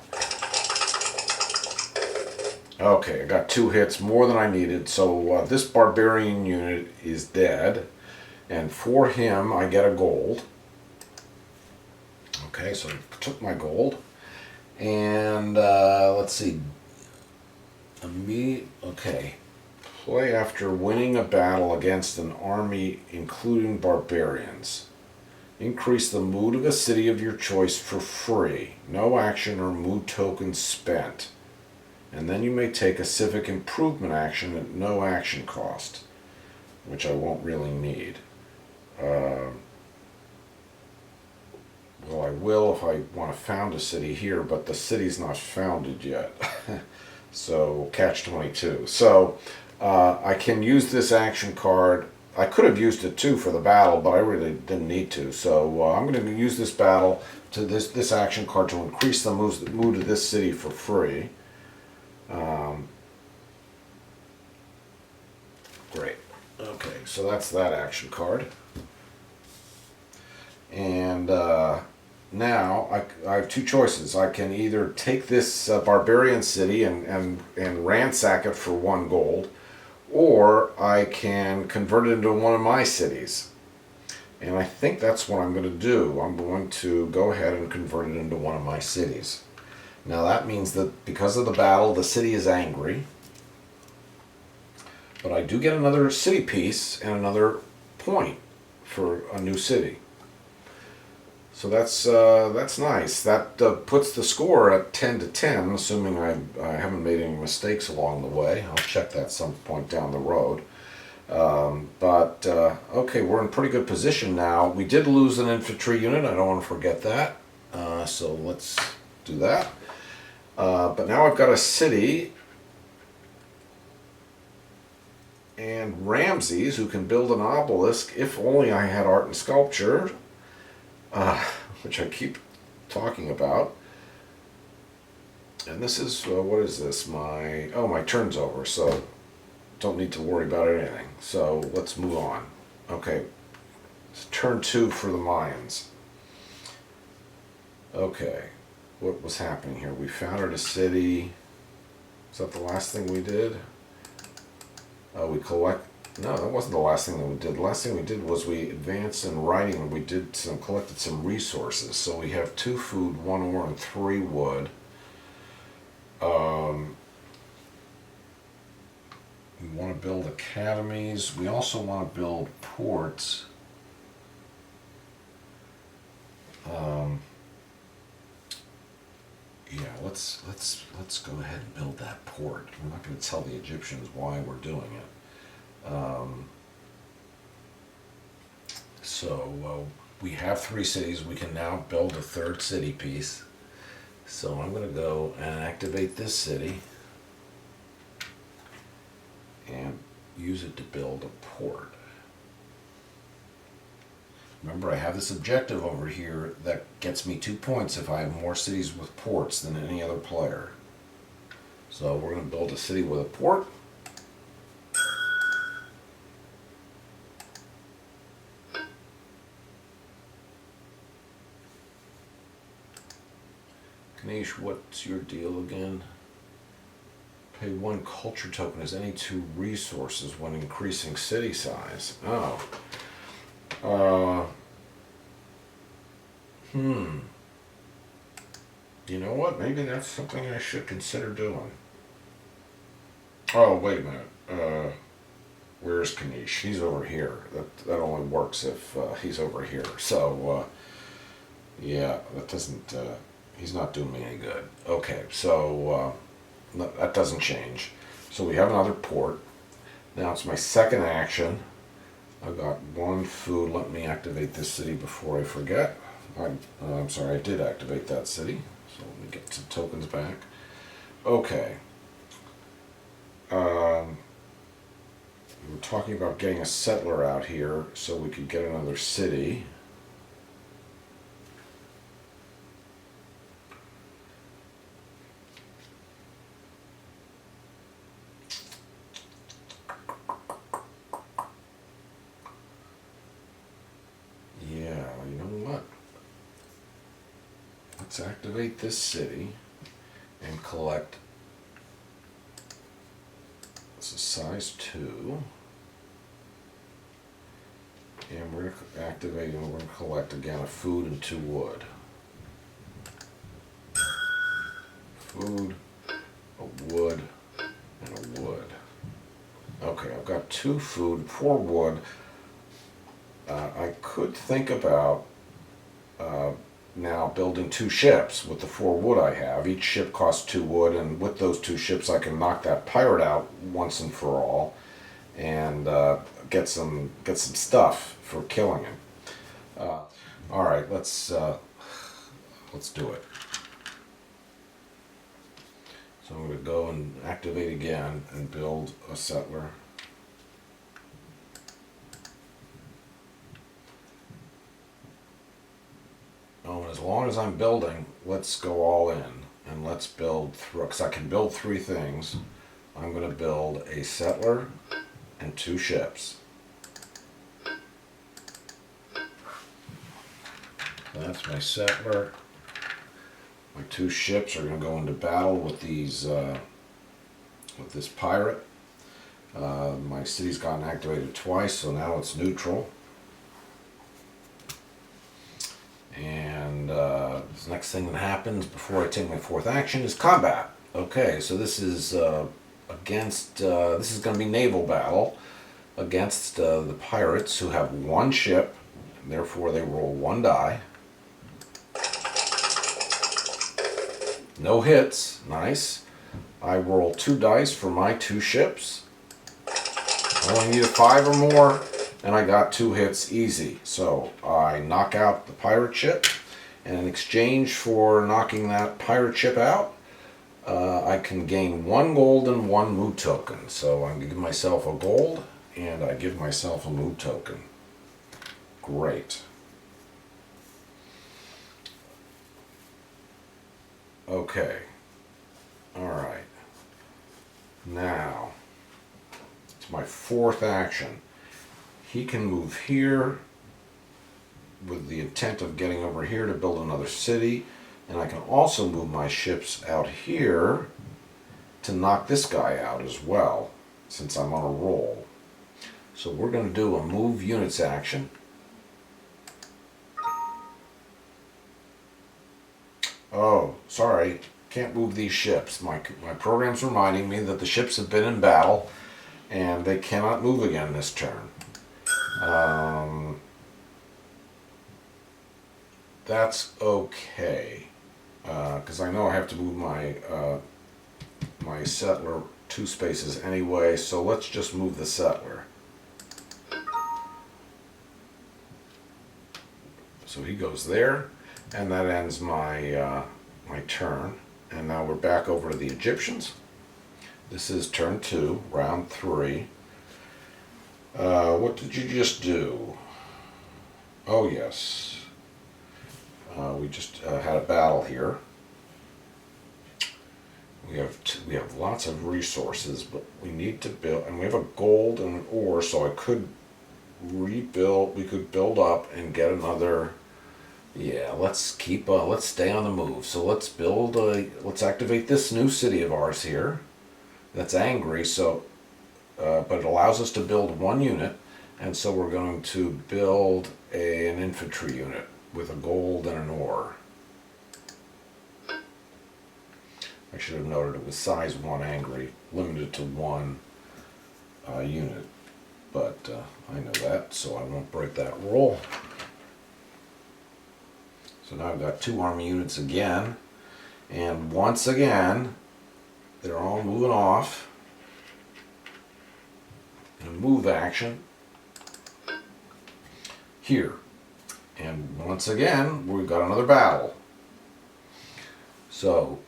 Okay, I got 2 hits, more than I needed. So this barbarian unit is dead. And for him, I get a gold. Okay, so I took my gold. And let's see. Okay. Play after winning a battle against an army, including barbarians. Increase the mood of a city of your choice for free. No action or mood tokens spent. And then you may take a civic improvement action at no action cost, which I won't really need. Well, I will if I want to found a city here, but the city's not founded yet. So, catch 22. So, I can use this action card. I could have used it too for the battle, but I really didn't need to. So, I'm going to use this battle to this action card to increase the mood of this city for free. Great. Okay, so that's that action card. And now I have two choices. I can either take this barbarian city and ransack it for 1 gold, or I can convert it into one of my cities. And I think that's what I'm going to do. I'm going to go ahead and convert it into one of my cities. Now that means that because of the battle, the city is angry. But I do get another city piece and another point for a new city. So that's nice. That puts the score at 10-10, assuming I haven't made any mistakes along the way. I'll check that some point down the road. Okay, we're in pretty good position now. We did lose an infantry unit. I don't want to forget that. So let's do that. But now I've got a city and Ramses, who can build an obelisk. If only I had art and sculpture. Which I keep talking about. And this is, what is this? My turn's over, so don't need to worry about anything. So let's move on. Okay, it's turn 2 for the Mayans. Okay, what was happening here? We founded a city. Is that the last thing we did? No, that wasn't the last thing that we did. The last thing we did was we advanced in writing and we collected some resources. So we have 2 food, 1 ore, and 3 wood. We want to build academies. We also want to build ports. Yeah, let's go ahead and build that port. We're not going to tell the Egyptians why we're doing it. We have 3 cities. We can now build a 3rd city piece. So I'm going to go and activate this city and use it to build a port. Remember, I have this objective over here that gets me 2 points if I have more cities with ports than any other player. So we're going to build a city with a port. Ganesh, what's your deal again? Pay 1 culture token as any 2 resources when increasing city size. Oh. You know what? Maybe that's something I should consider doing. Oh, wait a minute. Where's Ganesh? He's over here. That only works if he's over here. So, yeah, that doesn't... he's not doing me any good. Okay, so that doesn't change. So we have another port. Now it's my 2nd action. I've got 1 food. Let me activate this city before I forget. I'm sorry, I did activate that city. So let me get some tokens back. Okay. We were talking about getting a settler out here so we could get another city. Let's activate this city and collect. This is size 2. And we're going to activate and we're going to collect again a food and 2 wood. Food, a wood, and a wood. Okay, I've got 2 food, 4 wood. I could think about now building 2 ships with the 4 wood I have. Each ship costs 2 wood, and with those 2 ships I can knock that pirate out once and for all, and get some stuff for killing him. All right, let's do it. So I'm going to go and activate again and build a settler. Oh, and as long as I'm building, let's go all in and let's build through, because I can build 3 things. I'm going to build a settler and 2 ships. That's my settler. My 2 ships are going to go into battle with these, with this pirate. My city's gotten activated twice, so now it's neutral. And the next thing that happens before I take my 4th action is combat. Okay, so this is this is going to be naval battle against the pirates, who have 1 ship, and therefore they roll 1 die. No hits, nice. I roll 2 dice for my 2 ships. I only need a 5 or more, and I got 2 hits easy. So I knock out the pirate ship, and in exchange for knocking that pirate ship out, I can gain 1 gold and 1 mood token. So I'm going to give myself a gold, and I give myself a mood token. Great. Okay. Alright. Now, it's my 4th action. He can move here with the intent of getting over here to build another city. And I can also move my ships out here to knock this guy out as well, since I'm on a roll. So we're going to do a move units action. Oh, sorry, can't move these ships. My program's reminding me that the ships have been in battle and they cannot move again this turn. That's okay, because I know I have to move my settler 2 spaces anyway, so let's just move the settler. So he goes there. And that ends my my turn. And now we're back over to the Egyptians. This is turn 2, round 3. What did you just do? Oh yes, we just had a battle here. We have lots of resources, but we need to build, and we have a gold and an ore, so I could rebuild. We could build up and get another. Yeah, let's stay on the move. So let's let's activate this new city of ours here. That's angry, so, but it allows us to build 1 unit, and so we're going to build an infantry unit with a gold and an ore. I should have noted it was size 1 angry, limited to 1 unit, but I know that, so I won't break that rule. So now I've got 2 army units again, and once again, they're all moving off in a move action here. And once again, we've got another battle. So,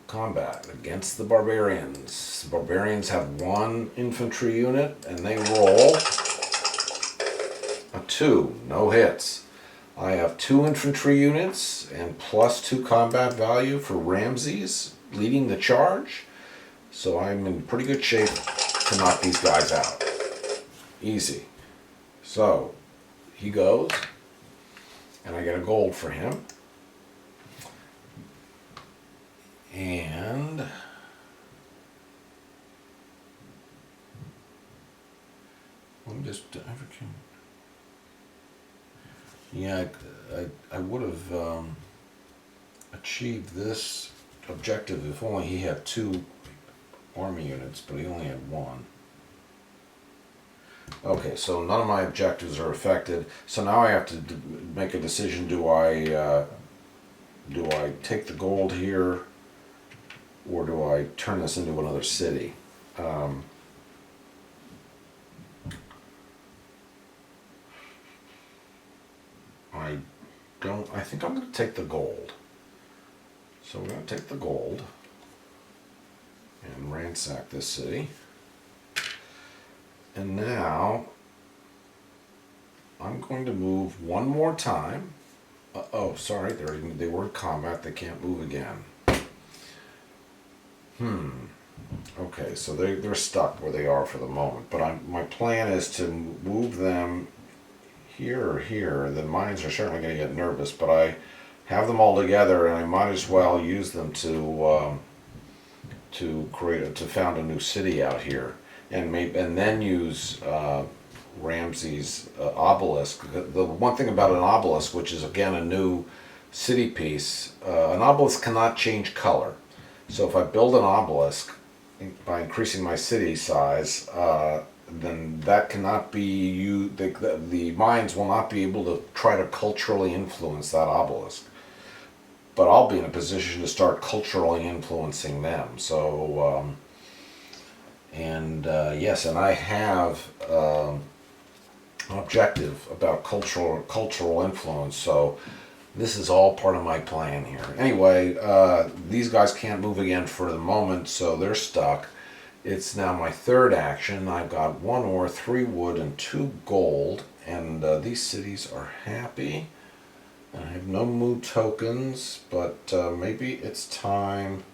combat against the barbarians. The barbarians have 1 infantry unit, and they roll a 2, no hits. I have 2 infantry units and plus 2 combat value for Ramses leading the charge. So I'm in pretty good shape to knock these guys out. Easy. So he goes, and I get a gold for him. And let me just Yeah, I would have achieved this objective if only he had two army units, but he only had one. Okay, so none of my objectives are affected. So now I have to make a decision. Do I take the gold here, or do I turn this into another city? Um, I don't. I think I'm going to take the gold. So we're going to take the gold and ransack this city. And now I'm going to move one more time. Oh, sorry, they were in combat. They can't move again. Okay, so they're stuck where they are for the moment. But my plan is to move them here or here. The mines are certainly going to get nervous, but I have them all together, and I might as well use them to found a new city out here, and then use Ramses' obelisk. The one thing about an obelisk, which is again a new city piece, an obelisk cannot change color. So if I build an obelisk by increasing my city size, then that cannot be used. The mines will not be able to try to culturally influence that obelisk. But I'll be in a position to start culturally influencing them. So, yes, and I have an objective about cultural influence. So this is all part of my plan here. Anyway, these guys can't move again for the moment, so they're stuck. It's now my third action. I've got 1 ore, 3 wood, and 2 gold, and these cities are happy. I have no mood tokens, but maybe it's time.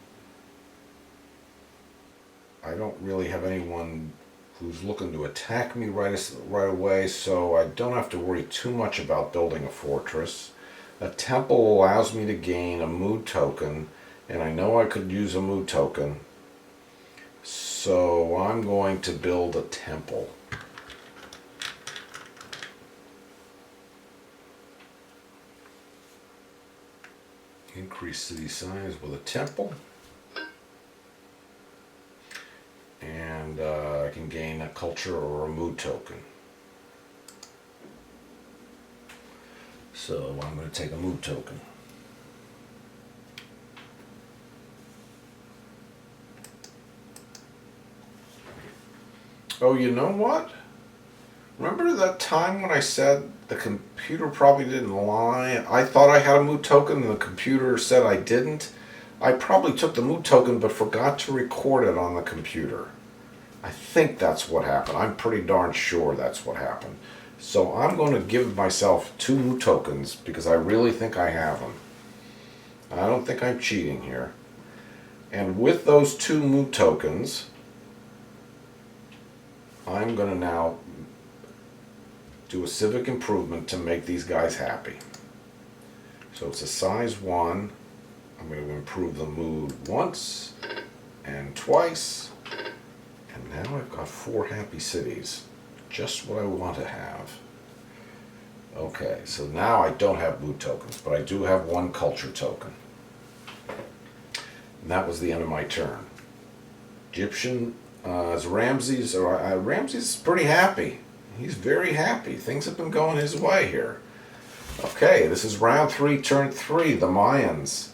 I don't really have anyone who's looking to attack me right away, so I don't have to worry too much about building a fortress. A temple allows me to gain a mood token, and I know I could use a mood token, so I'm going to build a temple. Increase city size with a temple, and I can gain a culture or a mood token. So I'm going to take a mood token. Oh, you know what? Remember that time when I said the computer probably didn't lie? I thought I had a mood token and the computer said I didn't. I probably took the mood token but forgot to record it on the computer. I think that's what happened. I'm pretty darn sure that's what happened. So I'm going to give myself 2 mood tokens because I really think I have them. I don't think I'm cheating here. And with those 2 mood tokens, I'm going to now do a civic improvement to make these guys happy. So it's a size 1. I'm going to improve the mood once and twice. And now I've got 4 happy cities. Just what I want to have. Okay, so now I don't have mood tokens, but I do have 1 culture token. And that was the end of my turn. Egyptian, Ramses is pretty happy. He's very happy. Things have been going his way here. Okay, this is round 3, turn 3, the Mayans.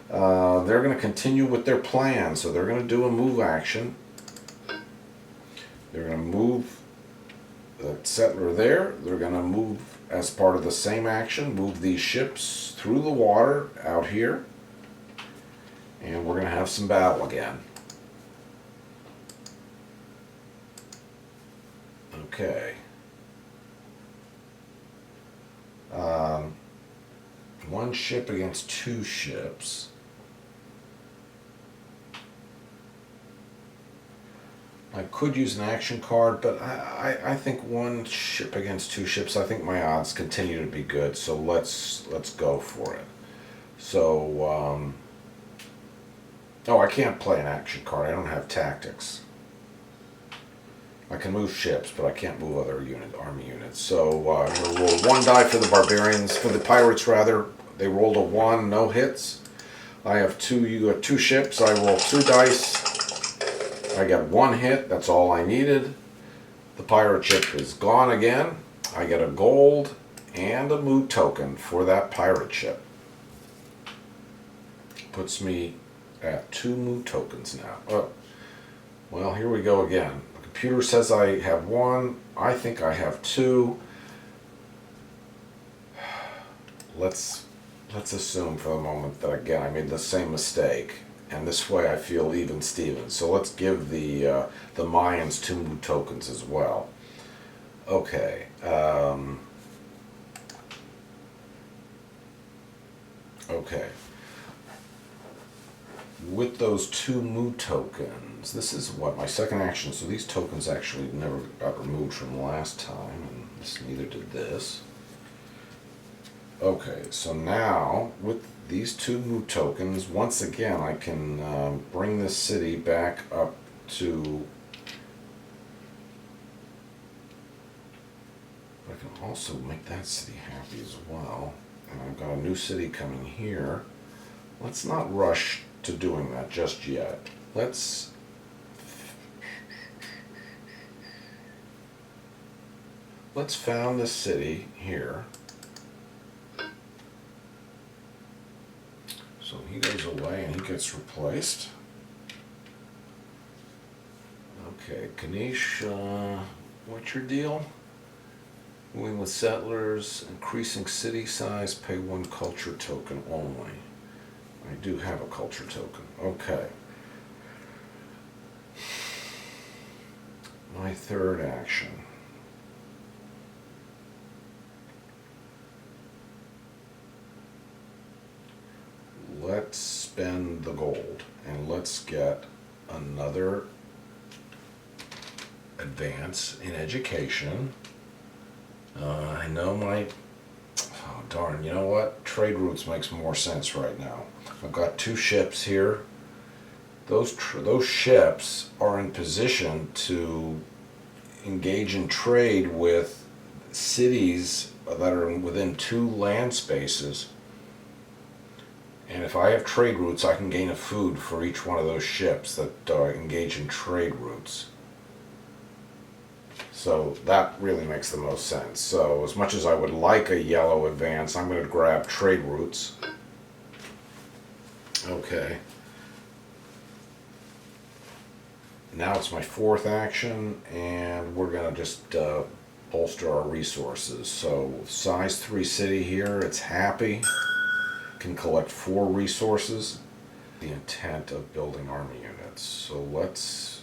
They're going to continue with their plan, so they're going to do a move action. They're going to move the settler there. They're going to move, as part of the same action, move these ships through the water out here. And we're going to have some battle again. Okay. 1 ship against 2 ships. I could use an action card, but I think 1 ship against 2 ships, I think my odds continue to be good, so let's go for it. So, oh, I can't play an action card. I don't have tactics. I can move ships, but I can't move other army units. So I'm going to roll one die for the barbarians, for the pirates rather. They rolled a 1, no hits. I have you got 2 ships. I roll 2 dice. I got 1 hit. That's all I needed. The pirate ship is gone again. I get a gold and a mood token for that pirate ship. Puts me at 2 mood tokens now. Oh, well, here we go again. The computer says I have 1. I think I have 2. Let's assume for the moment that again I made the same mistake, and this way I feel even Steven. So let's give the Mayans 2 mood tokens as well. Okay. Okay. With those 2 mood tokens, this is what my second action. So these tokens actually never got removed from last time, and neither did this. Okay, so now with these 2 mood tokens, once again I can bring this city back up to. I can also make that city happy as well. And I've got a new city coming here. Let's not rush to doing that just yet. Let's found this city here. So he goes away and he gets replaced. Okay, Kanish, what's your deal? Moving with settlers, increasing city size, pay 1 culture token only. I do have a culture token. Okay. My third action. Let's spend the gold and let's get another advance in education. I know oh darn, you know what? Trade routes makes more sense right now. I've got 2 ships here. Those ships are in position to engage in trade with cities that are within 2 land spaces. And if I have trade routes, I can gain a food for each one of those ships that engage in trade routes. So that really makes the most sense. So as much as I would like a yellow advance, I'm going to grab trade routes. Okay. Now it's my 4th action, and we're going to just bolster our resources. So size 3 city here, it's happy. Can collect 4 resources. The intent of building army units. So let's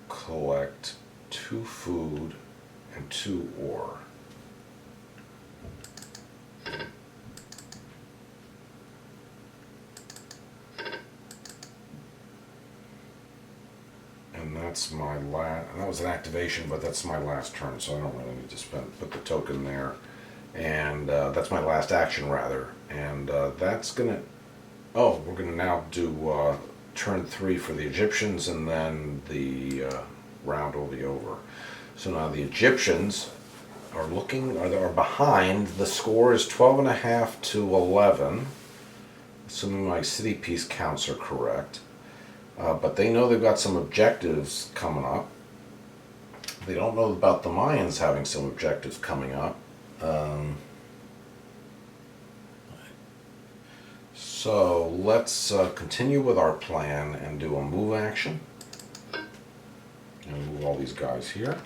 collect 2 food and 2 ore. And that's my last, that was an activation, but that's my last turn, so I don't really need to put the token there. And that's my last action rather. And that's gonna, oh, we're gonna now do turn 3 for the Egyptians, and then the round will be over. So now the Egyptians are behind. The score is 12.5 to 11, assuming my city piece counts are correct. But they know they've got some objectives coming up. They don't know about the Mayans having some objectives coming up. So let's continue with our plan and do a move action. And move all these guys here.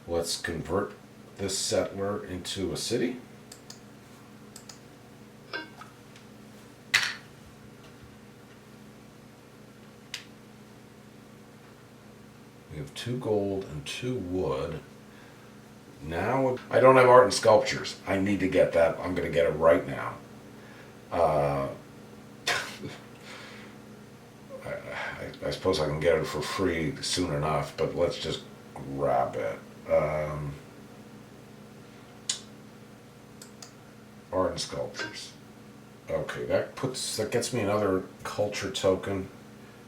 Let's convert this settler into a city. We have 2 gold and 2 wood. Now, I don't have art and sculptures. I need to get that. I'm going to get it right now. I suppose I can get it for free soon enough, but let's just grab it. Art and sculptures. Okay, that gets me another culture token.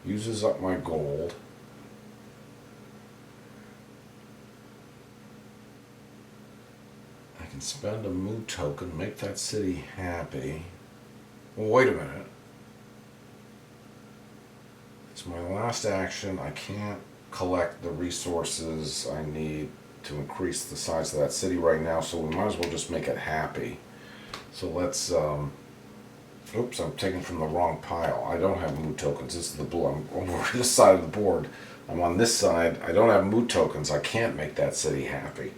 Uses up my gold. I can spend a mood token, make that city happy. Well, wait a minute. It's my last action. I can't collect the resources I need to increase the size of that city right now, so we might as well just make it happy. So let's, oops, I'm taking from the wrong pile. I don't have mood tokens. This is the blue. I'm over this side of the board. I'm on this side. I don't have mood tokens. I can't make that city happy.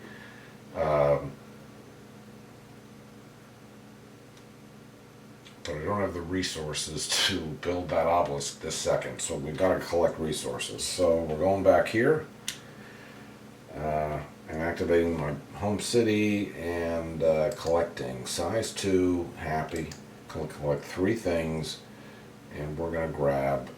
But I don't have the resources to build that obelisk this second, so we've got to collect resources. So we're going back here and activating my home city and collecting size 2, happy. Collect 3 things, and we're going to grab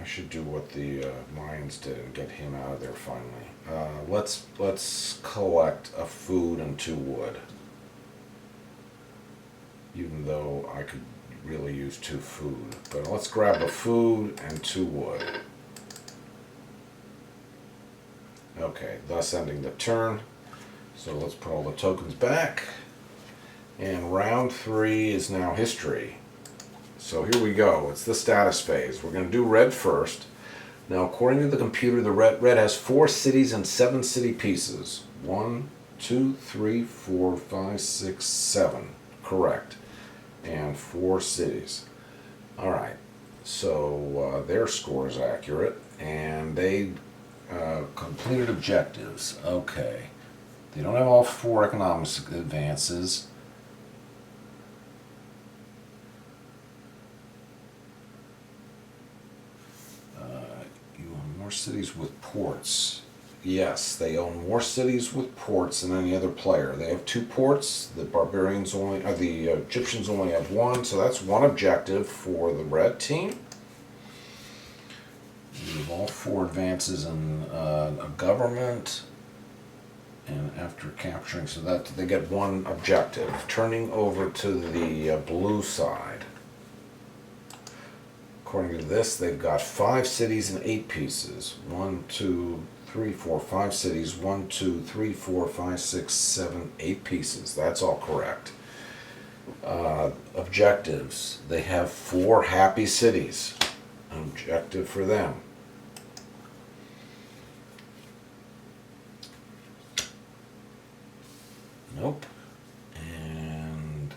I should do what the Mayans did and get him out of there finally. Let's collect a food and 2 wood. Even though I could really use 2 food, but let's grab a food and 2 wood. Okay, thus ending the turn. So let's put all the tokens back. And round 3 is now history. So here we go. It's the status phase. We're going to do red first. Now, according to the computer, the red has 4 cities and 7 city pieces. 1, 2, 3, 4, 5, 6, 7. Correct. And 4 cities. All right. So their score is accurate, and they completed objectives. Okay. They don't have all 4 economic advances. More cities with ports. Yes, they own more cities with ports than any other player. They have 2 ports. The the Egyptians only have 1, so that's 1 objective for the red team. We have all 4 advances in a government, and after capturing, so that they get 1 objective. Turning over to the blue side. According to this, they've got 5 cities and 8 pieces. 1, 2, 3, 4, 5 cities. 1, 2, 3, 4, 5, 6, 7, 8 pieces. That's all correct. Objectives. They have 4 happy cities. An objective for them. Nope. And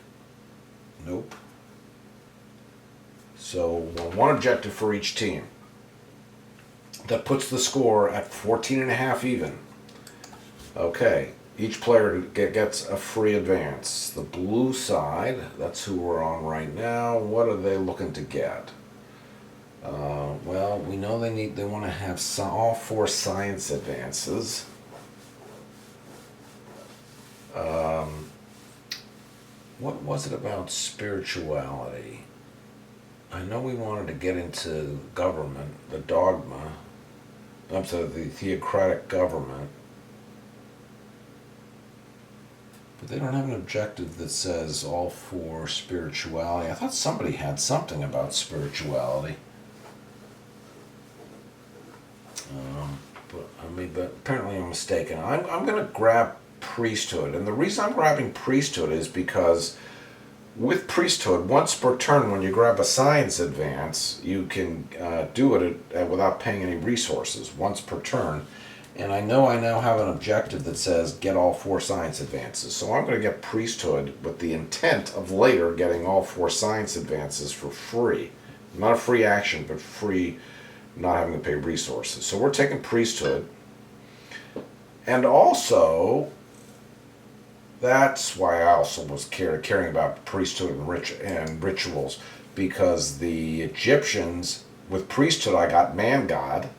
nope. So 1 objective for each team. That puts the score at 14.5 even. Okay, each player gets a free advance. The blue side, that's who we're on right now. What are they looking to get? Well, we know they want to have all 4 science advances. What was it about spirituality? I know we wanted to get into government, the dogma, I'm sorry, the theocratic government, but they don't have an objective that says all for spirituality. I thought somebody had something about spirituality. But apparently I'm mistaken. I'm going to grab priesthood, and the reason I'm grabbing priesthood is because with priesthood, once per turn, when you grab a science advance, you can do it without paying any resources, once per turn. And I know I now have an objective that says get all 4 science advances. So I'm going to get priesthood with the intent of later getting all 4 science advances for free. Not a free action, but free, not having to pay resources. So we're taking priesthood. And also, that's why I also was caring about priesthood and rituals, because the Egyptians, with priesthood I got man god,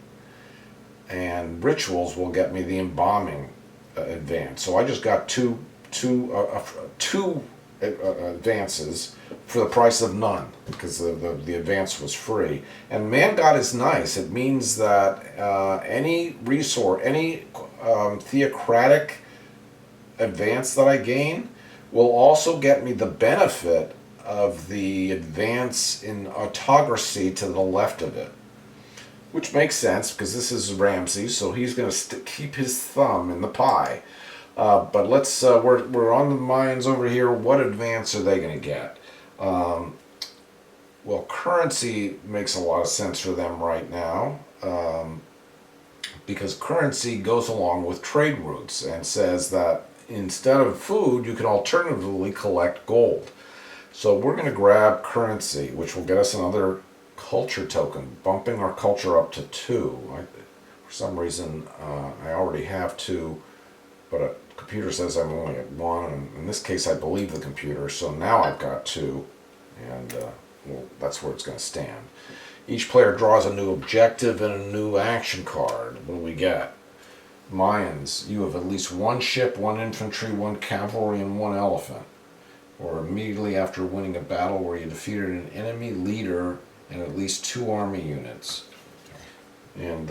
and rituals will get me the embalming advance. So I just got two advances for the price of none, because the advance was free. And Man God is nice. It means that any resource, any theocratic advance that I gain will also get me the benefit of the advance in autocracy to the left of it. Which makes sense, because this is Ramses, so he's going to keep his thumb in the pie. But let's, we're on the Mayans over here. What advance are they going to get? Well, currency makes a lot of sense for them right now, because currency goes along with trade routes and says that instead of food, you can alternatively collect gold. So we're going to grab currency, which will get us another culture token, bumping our culture up to 2. For some reason, I already have 2, but a computer says I'm only at 1. And in this case, I believe the computer, so now I've got 2, and well, that's where it's going to stand. Each player draws a new objective and a new action card. What do we get? Mayans, you have at least 1 ship, 1 infantry, 1 cavalry, and 1 elephant. Or immediately after winning a battle where you defeated an enemy leader and at least 2 army units. And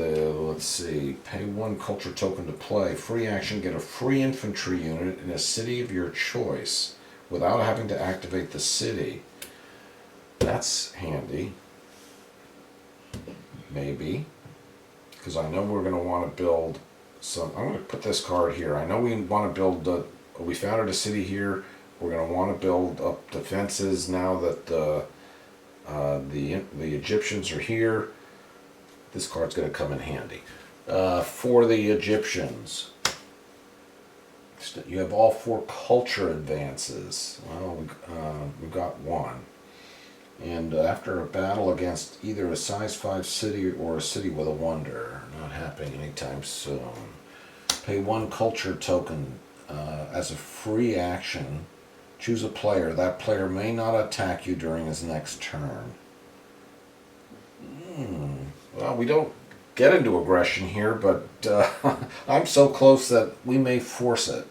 let's see, pay 1 culture token to play. Free action, get a free infantry unit in a city of your choice without having to activate the city. That's handy. Maybe. Because I know we're going to want to build some. I'm going to put this card here. I know we want to build, we founded a city here. We're going to want to build up defenses now that the Egyptians are here. This card's going to come in handy. For the Egyptians, you have all 4 culture advances. Well, we got 1. And after a battle against either a size 5 city or a city with a wonder, not happening anytime soon, pay 1 culture token as a free action. Choose a player. That player may not attack you during his next turn. Well, we don't get into aggression here, but I'm so close that we may force it.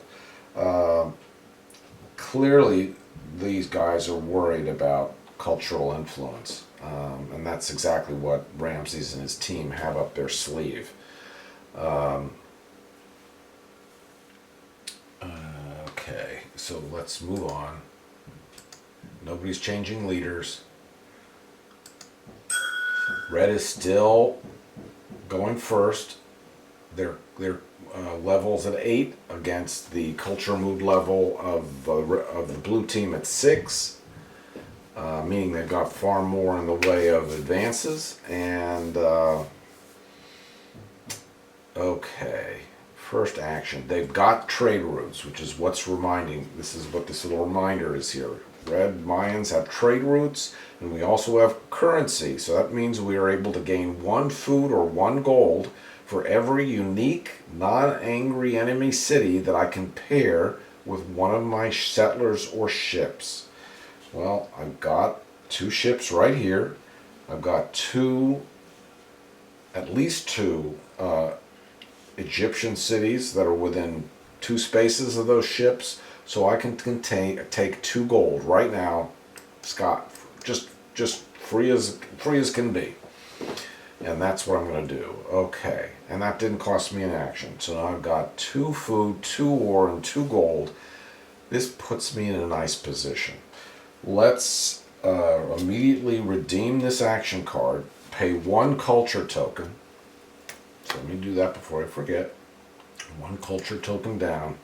Clearly, these guys are worried about cultural influence, and that's exactly what Ramses and his team have up their sleeve. Okay, so let's move on. Nobody's changing leaders. Red is still going first. Their levels at 8 against the culture mood level of the blue team at 6, meaning they've got far more in the way of advances. And okay, first action. They've got trade routes, which is what's reminding. This is what this little reminder is here. Red Mayans have trade routes, and we also have currency. So that means we are able to gain 1 food or 1 gold for every unique, non-angry enemy city that I can pair with one of my settlers or ships. Well, I've got 2 ships right here. I've got 2, at least 2 Egyptian cities that are within 2 spaces of those ships. So I can take 2 gold right now, Scott, just free as can be, and that's what I'm going to do. Okay, and that didn't cost me an action. So now I've got 2 food, 2 ore, and 2 gold. This puts me in a nice position. Let's immediately redeem this action card. Pay 1 culture token. So let me do that before I forget. 1 culture token down.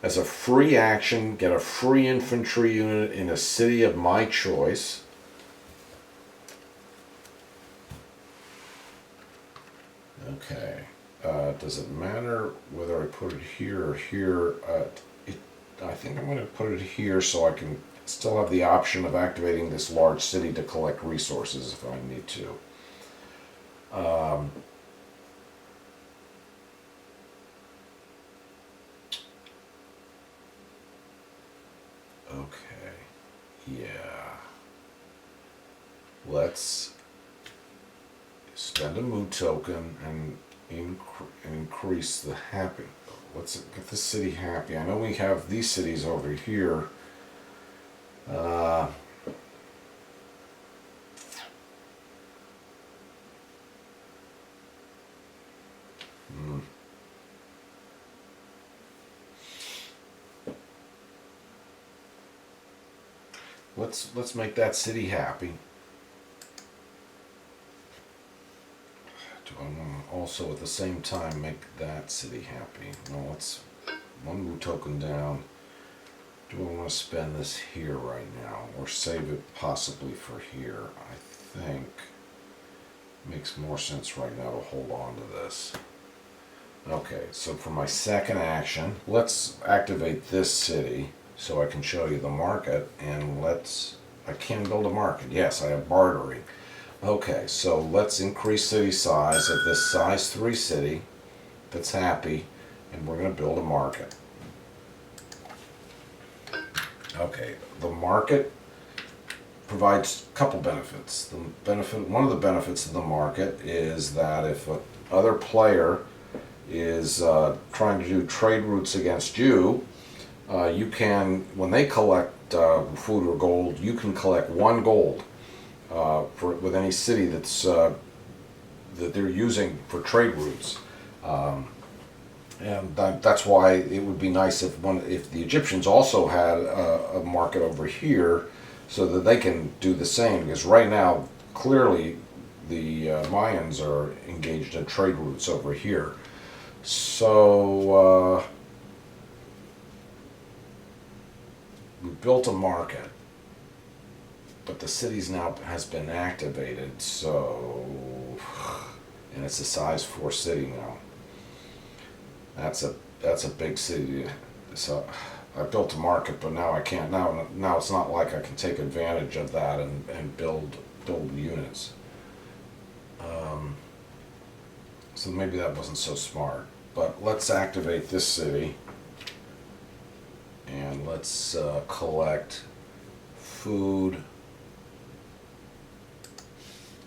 As a free action, get a free infantry unit in a city of my choice. Okay. Does it matter whether I put it here or here? I think I'm going to put it here so I can still have the option of activating this large city to collect resources if I need to. Okay, yeah. Let's spend a mood token and increase the happy. Let's get this city happy. I know we have these cities over here. Uh, hmm. Let's make that city happy. Do I want to also at the same time make that city happy? No, let's one move token down. Do I want to spend this here right now or save it possibly for here? I think it makes more sense right now to hold on to this. Okay, so for my second action, let's activate this city so I can show you the market, and I can build a market. Yes, I have bartering. Okay, so let's increase city size of this size 3 city that's happy, and we're going to build a market. Okay, the market provides a couple benefits. One of the benefits of the market is that if another player is trying to do trade routes against you, you can, when they collect food or gold, you can collect 1 gold with any city that they're using for trade routes. And that's why it would be nice if the Egyptians also had a market over here, so that they can do the same. Because right now, clearly, the Mayans are engaged in trade routes over here. So we built a market, but the city's now has been activated. So, and it's a size 4 city now. That's a big city. So I built a market, but now I can't. Now it's not like I can take advantage of that and build units. So maybe that wasn't so smart. But let's activate this city, and let's collect food.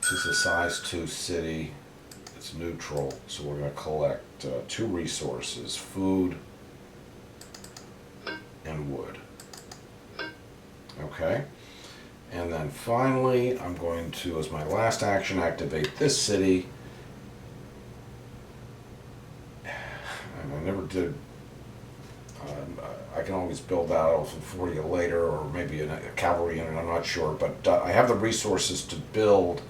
This is a size 2 city. It's neutral, so we're going to collect 2 resources, food and wood. Okay, and then finally I'm going to, as my last action, activate this city. And I never did, I can always build that off for you later, or maybe a cavalry unit, I'm not sure, but I have the resources to build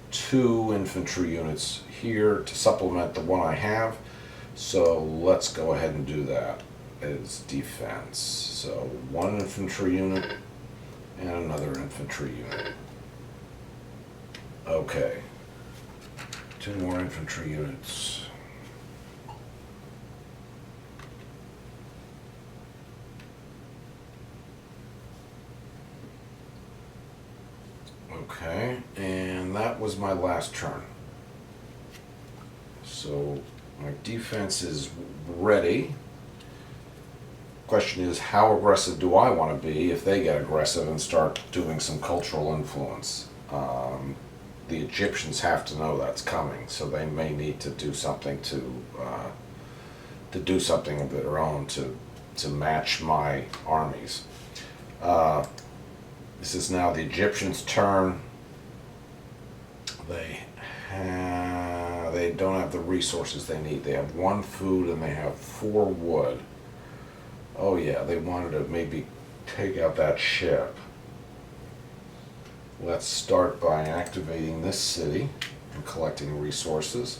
2 infantry units here to supplement the one I have. So let's go ahead and do that as defense. So 1 infantry unit and another infantry unit. Okay, 2 more infantry units. Okay, and that was my last turn. So my defense is ready. Question is, how aggressive do I want to be if they get aggressive and start doing some cultural influence? The Egyptians have to know that's coming, so they may need to do something to do something of their own to match my armies. This is now the Egyptians' turn. They don't have the resources they need. They have 1 food and they have 4 wood. Oh yeah, they wanted to maybe take out that ship. Let's start by activating this city and collecting resources.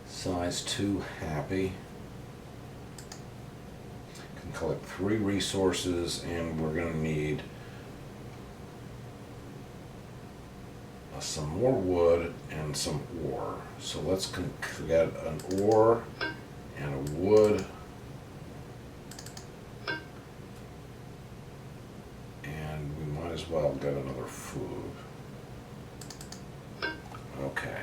Size 2 happy. Can collect 3 resources, and we're going to need some more wood and some ore. So let's get an ore and a wood. And we might as well get another food. Okay.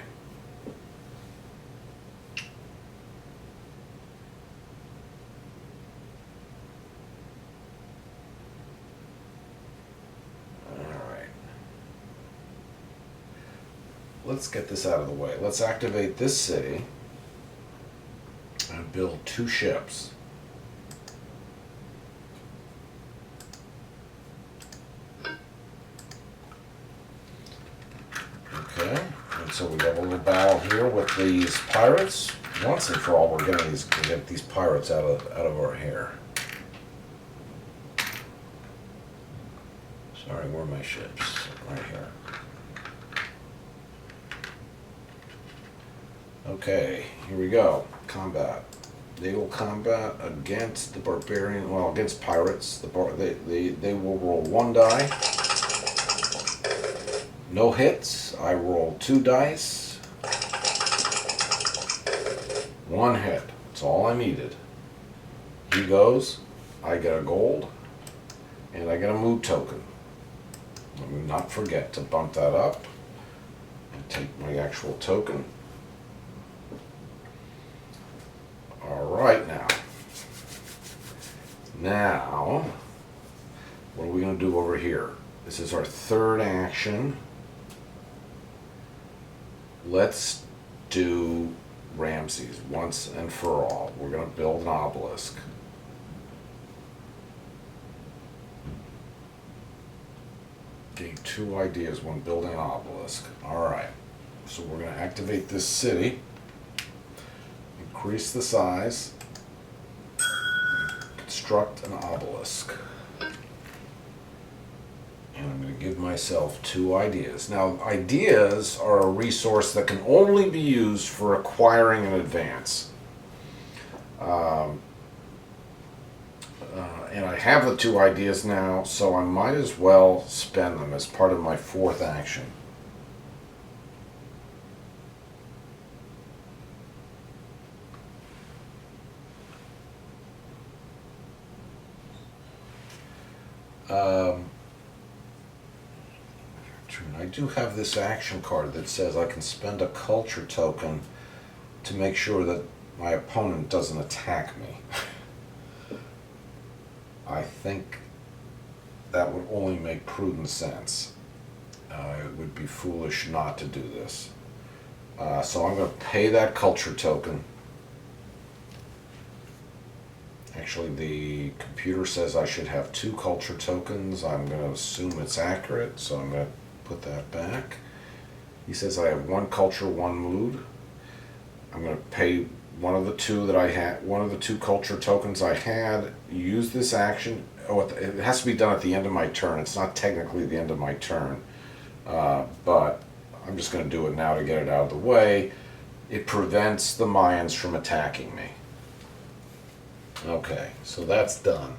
Let's get this out of the way. Let's activate this city and build 2 ships. So we got a little battle here with these pirates. Once and for all, we're getting get these pirates out of our hair. Sorry, where are my ships? Right here. Okay, here we go. Combat. Naval combat against the barbarian. Well, against pirates. They will roll 1 die. No hits. I roll 2 dice. 1 hit. That's all I needed. He goes. I get a gold, and I get a mood token. Let me not forget to bump that up and take my actual token. Alright, now, what are we going to do over here? This is our 3rd action. Let's do Ramses once and for all. We're going to build an obelisk. Getting 2 ideas when building an obelisk. Alright, so we're going to activate this city. Increase the size, construct an obelisk. And I'm going to give myself 2 ideas. Now, ideas are a resource that can only be used for acquiring in advance. And I have the 2 ideas now, so I might as well spend them as part of my 4th action. I do have this action card that says I can spend a culture token to make sure that my opponent doesn't attack me. I think that would only make prudent sense. It would be foolish not to do this. So I'm going to pay that culture token. Actually, the computer says I should have 2 culture tokens. I'm going to assume it's accurate, so I'm going to put that back. He says I have 1 culture, 1 mood. I'm going to pay one of the 2 that I had, one of the 2 culture tokens I had. Use this action. Oh, it has to be done at the end of my turn. It's not technically the end of my turn, but I'm just going to do it now to get it out of the way. It prevents the Mayans from attacking me. Okay, so that's done.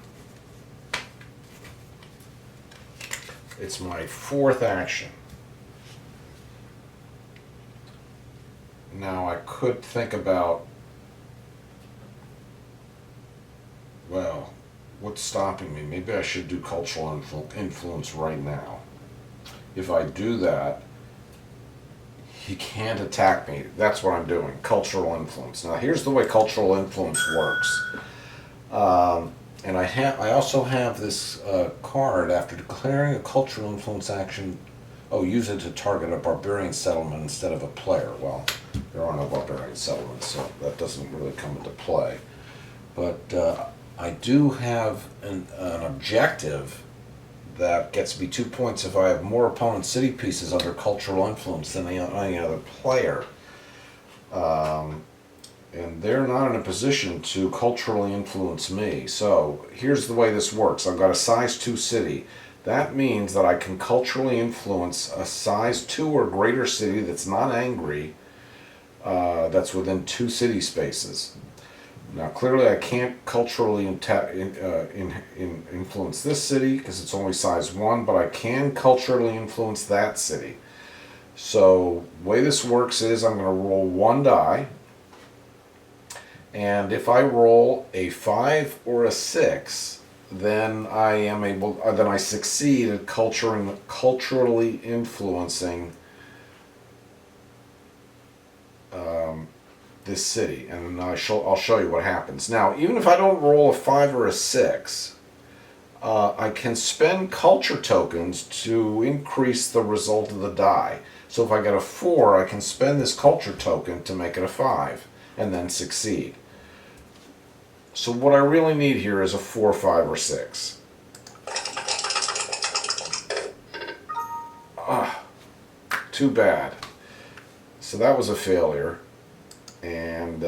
It's my 4th action. Now I could think about, well, what's stopping me? Maybe I should do cultural influence right now. If I do that, he can't attack me. That's what I'm doing, cultural influence. Now here's the way cultural influence works. And I also have this card. After declaring a cultural influence action, use it to target a barbarian settlement instead of a player. Well, there are no barbarian settlements, so that doesn't really come into play. But I do have an objective that gets me 2 points if I have more opponent city pieces under cultural influence than any other player. And they're not in a position to culturally influence me. So here's the way this works. I've got a size 2 city. That means that I can culturally influence a size 2 or greater city that's not angry, that's within 2 city spaces. Now clearly I can't culturally influence this city because it's only size 1, but I can culturally influence that city. So the way this works is I'm going to roll 1 die. And if I roll a 5 or a 6, then I succeed at culturally influencing this city, and I'll show you what happens. Now, even if I don't roll a 5 or a 6, I can spend culture tokens to increase the result of the die. So if I get a 4, I can spend this culture token to make it a 5, and then succeed. So what I really need here is a 4, 5, or 6. Too bad. So that was a failure. And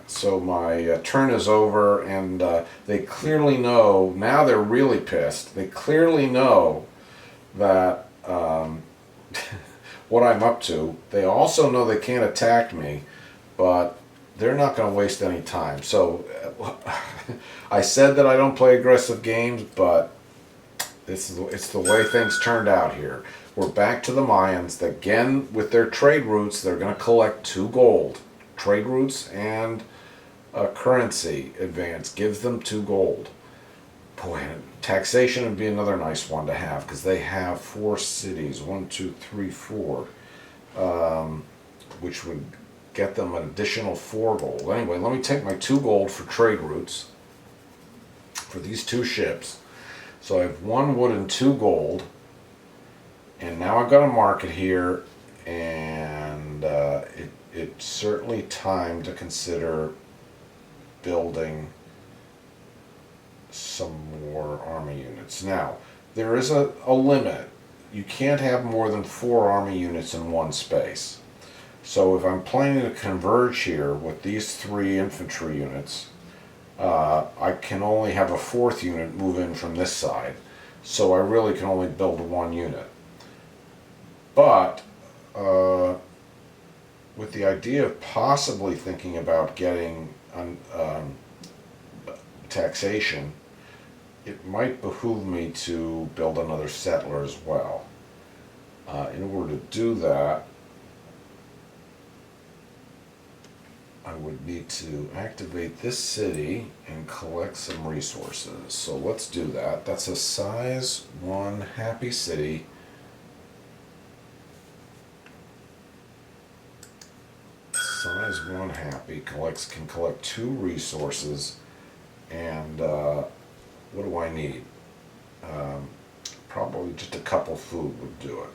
so my turn is over, and they clearly know, now they're really pissed. They clearly know that what I'm up to. They also know they can't attack me, but they're not going to waste any time. So I said that I don't play aggressive games, but it's the way things turned out here. We're back to the Mayans. Again, with their trade routes, they're going to collect 2 gold. Trade routes and a currency advance gives them 2 gold. Boy, taxation would be another nice one to have, because they have 4 cities, 1, 2, 3, 4, which would get them an additional 4 gold. Anyway, let me take my 2 gold for trade routes for these 2 ships. So I have 1 wood and 2 gold, and now I've got a market here, and it's certainly time to consider building some more army units. Now, there is a limit. You can't have more than 4 army units in one space. So if I'm planning to converge here with these 3 infantry units, I can only have a 4th unit move in from this side. So I really can only build 1 unit. But with the idea of possibly thinking about getting taxation, it might behoove me to build another settler as well. In order to do that, I would need to activate this city and collect some resources. So let's do that. That's a size 1 happy city. Size 1 happy can collect 2 resources, and what do I need? Probably just a couple food would do it.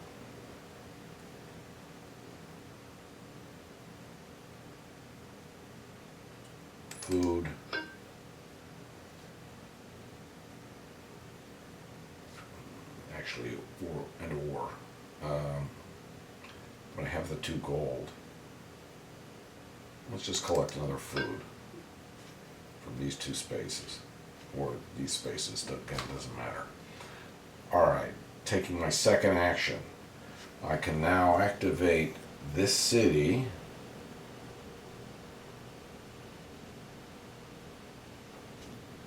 Food. Actually, ore. But I have the 2 gold. Let's just collect another food from these 2 spaces, or these spaces, again, doesn't matter. Alright, taking my second action, I can now activate this city.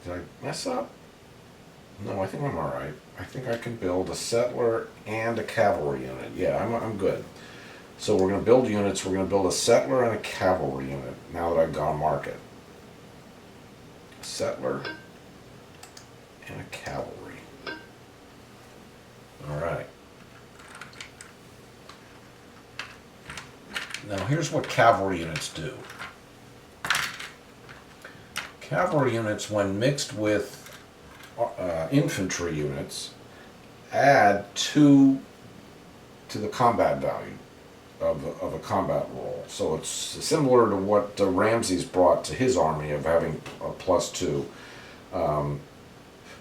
Did I mess up? No, I think I'm alright. I think I can build a settler and a cavalry unit. Yeah, I'm good. So we're going to build units. We're going to build a settler and a cavalry unit now that I've got a market. A settler and a cavalry. Alright. Now here's what cavalry units do. Cavalry units, when mixed with infantry units, add 2 to the combat value of a combat roll. So it's similar to what Ramses brought to his army of having a +2.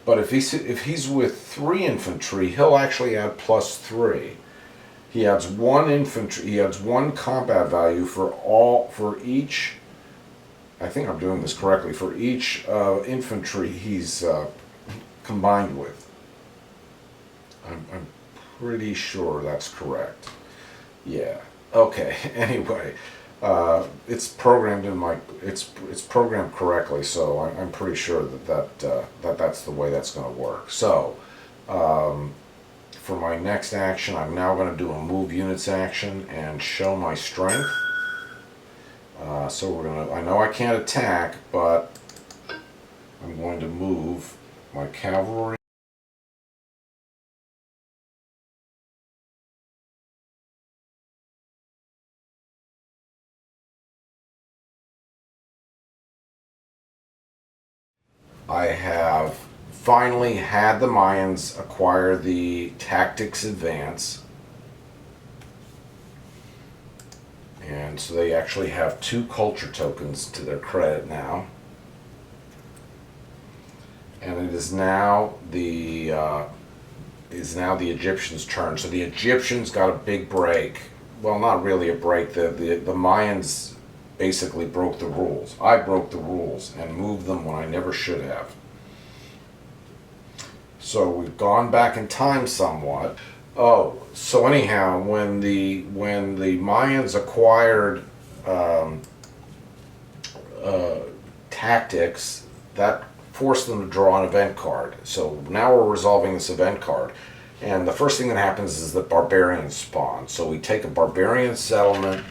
But if he's with 3 infantry, he'll actually add +3. He adds 1 infantry. He adds 1 combat value for each. I think I'm doing this correctly. For each infantry he's combined with. I'm pretty sure that's correct. Yeah. Okay. Anyway, it's programmed in it's programmed correctly, so I'm pretty sure that's the way that's going to work. So, for my next action, I'm now going to do a move units action and show my strength. So I know I can't attack, but I'm going to move my cavalry. I have finally had the Mayans acquire the tactics advance. And so they actually have 2 culture tokens to their credit now. And it is now the Egyptians' turn. So the Egyptians got a big break well, not really a break. The Mayans basically broke the rules. I broke the rules and moved them when I never should have. So we've gone back in time somewhat. Oh, so anyhow, when the Mayans acquired um, tactics, that forced them to draw an event card. So now we're resolving this event card. And the first thing that happens is that barbarians spawn. So we take a barbarian settlement.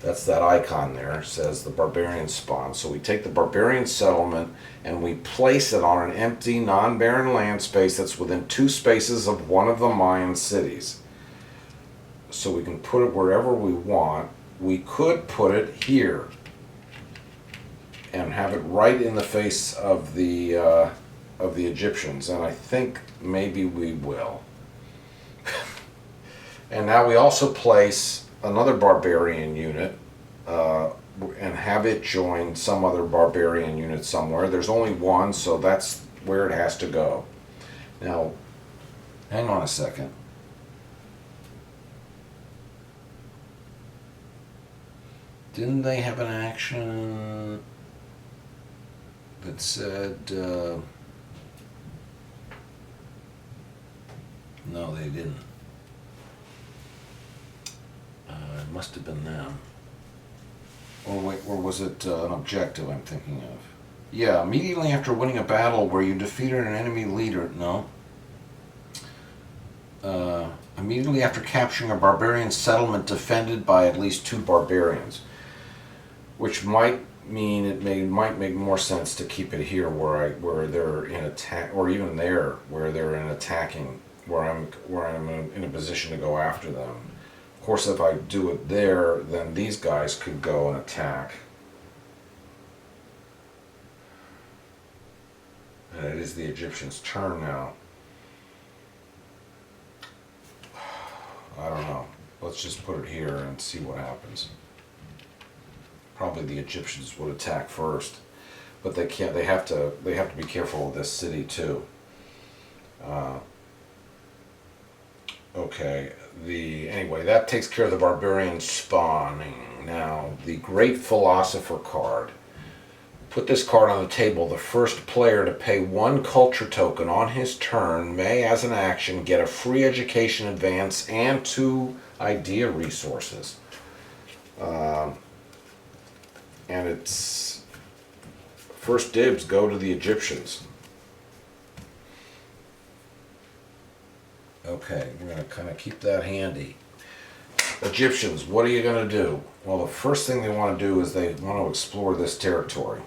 That's that icon there, says the barbarian spawn. So we take the barbarian settlement and we place it on an empty, non-barren land space that's within 2 spaces of one of the Mayan cities. So we can put it wherever we want. We could put it here and have it right in the face of the Egyptians, and I think maybe we will. And now we also place another barbarian unit and have it join some other barbarian unit somewhere. There's only one, so that's where it has to go. Now, hang on a second. Didn't they have an action that said... No, they didn't. It must have been them. Or wait, or was it an objective I'm thinking of? Yeah, immediately after winning a battle where you defeated an enemy leader. No. Immediately after capturing a barbarian settlement defended by at least 2 barbarians. Which might mean might make more sense to keep it here where they're in attack, or even there where they're in attacking, where I'm in a position to go after them. Of course, if I do it there, then these guys could go and attack. And it is the Egyptians' turn now. I don't know. Let's just put it here and see what happens. Probably the Egyptians would attack first, but they can't. They have to be careful of this city too. Okay. Anyway, that takes care of the barbarian spawning. Now, the Great Philosopher card. Put this card on the table. The first player to pay 1 culture token on his turn may, as an action, get a free education advance and 2 idea resources. And it's first dibs go to the Egyptians. Okay, we're going to kind of keep that handy. Egyptians, what are you going to do? Well, the first thing they want to do is they want to explore this territory.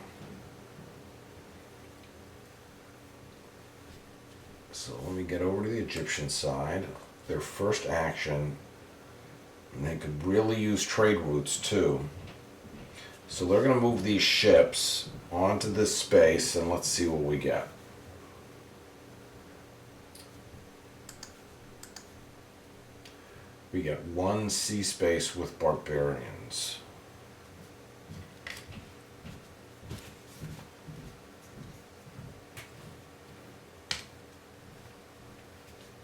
So let me get over to the Egyptian side. Their first action, and they could really use trade routes too. So they're going to move these ships onto this space, and let's see what we get. We get 1 sea space with barbarians.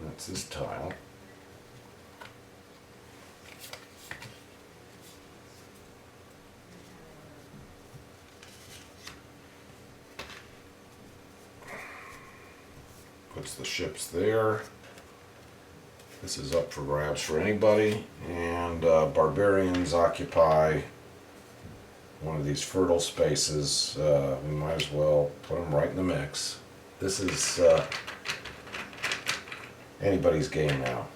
That's this tile. Puts the ships there. This is up for grabs for anybody, and barbarians occupy one of these fertile spaces. We might as well put them right in the mix. This is anybody's game now.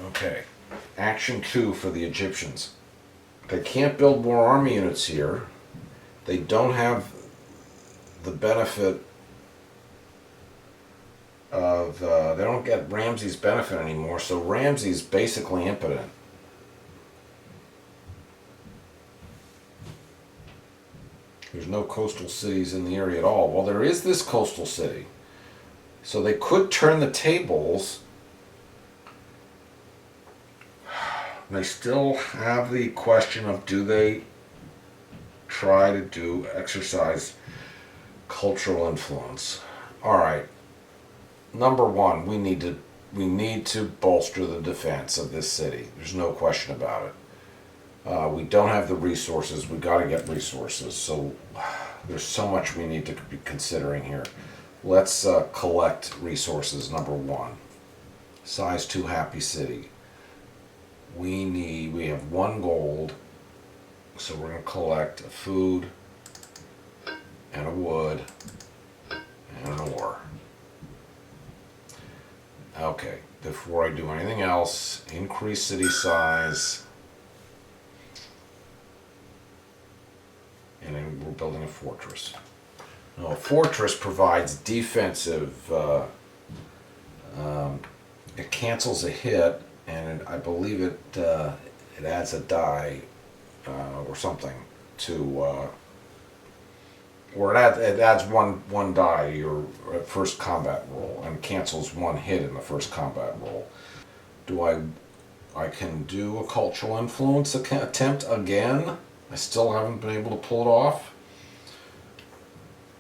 Okay, action 2 for the Egyptians. They can't build more army units here. They don't have the benefit of, they don't get Ramses' benefit anymore, so Ramses basically impotent. There's no coastal cities in the area at all. Well, there is this coastal city. So they could turn the tables. They still have the question of, do they try to exercise cultural influence? All right. Number one, we need to bolster the defense of this city. There's no question about it. We don't have the resources. We got to get resources. So there's so much we need to be considering here. Let's collect resources. Number one, size 2 happy city. We have 1 gold, so we're going to collect a food and a wood and an ore. Okay, before I do anything else, increase city size. And then we're building a fortress. Now, a fortress provides defensive, it cancels a hit, and I believe it adds a die or something to, or it adds one die to your first combat roll and cancels 1 hit in the first combat roll. I can do a cultural influence attempt again. I still haven't been able to pull it off.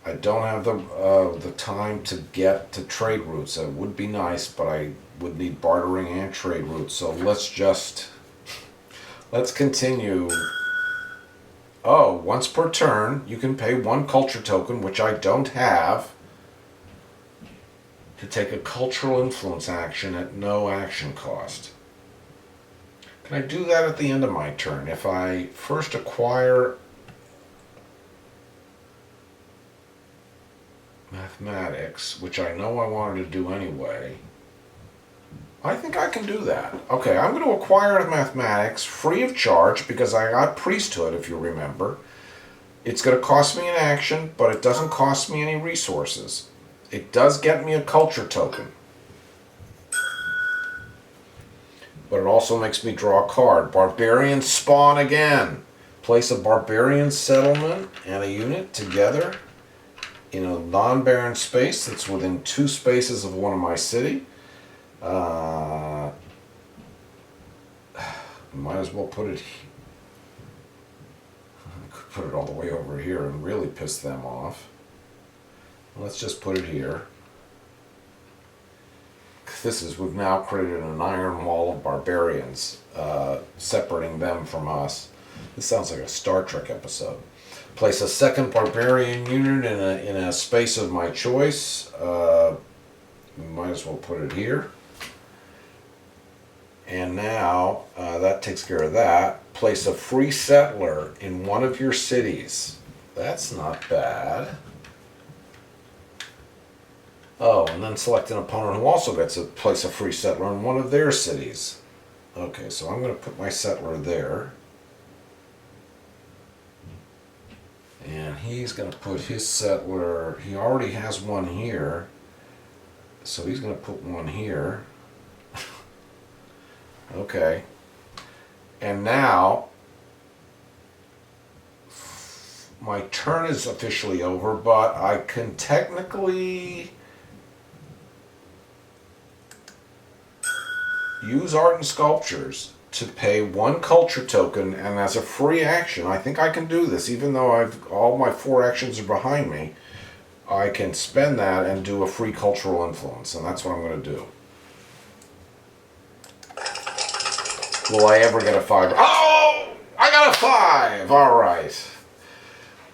I don't have the time to get to trade routes. It would be nice, but I would need bartering and trade routes. So let's continue. Oh, once per turn, you can pay 1 culture token, which I don't have, to take a cultural influence action at no action cost. Can I do that at the end of my turn? If I first acquire mathematics, which I know I wanted to do anyway, I think I can do that. Okay, I'm going to acquire mathematics free of charge because I got priesthood, if you remember. It's going to cost me an action, but it doesn't cost me any resources. It does get me a culture token. But it also makes me draw a card. Barbarians spawn again. Place a barbarian settlement and a unit together in a non-barren space that's within 2 spaces of one of my city. Might as well put it. I could put it all the way over here and really piss them off. Let's just put it here. We've now created an iron wall of barbarians, separating them from us. This sounds like a Star Trek episode. Place a second barbarian unit in a space of my choice. We might as well put it here. And now that takes care of that. Place a free settler in one of your cities. That's not bad. Oh, and then select an opponent who also gets to place a free settler in one of their cities. Okay, so I'm going to put my settler there. And he's going to put his settler, he already has one here, so he's going to put one here. Okay. And now, my turn is officially over, but I can technically use art and sculptures to pay 1 culture token, and as a free action, I think I can do this, even though all my 4 actions are behind me. I can spend that and do a free cultural influence, and that's what I'm going to do. Will I ever get a 5? Oh! I got a 5! Alright.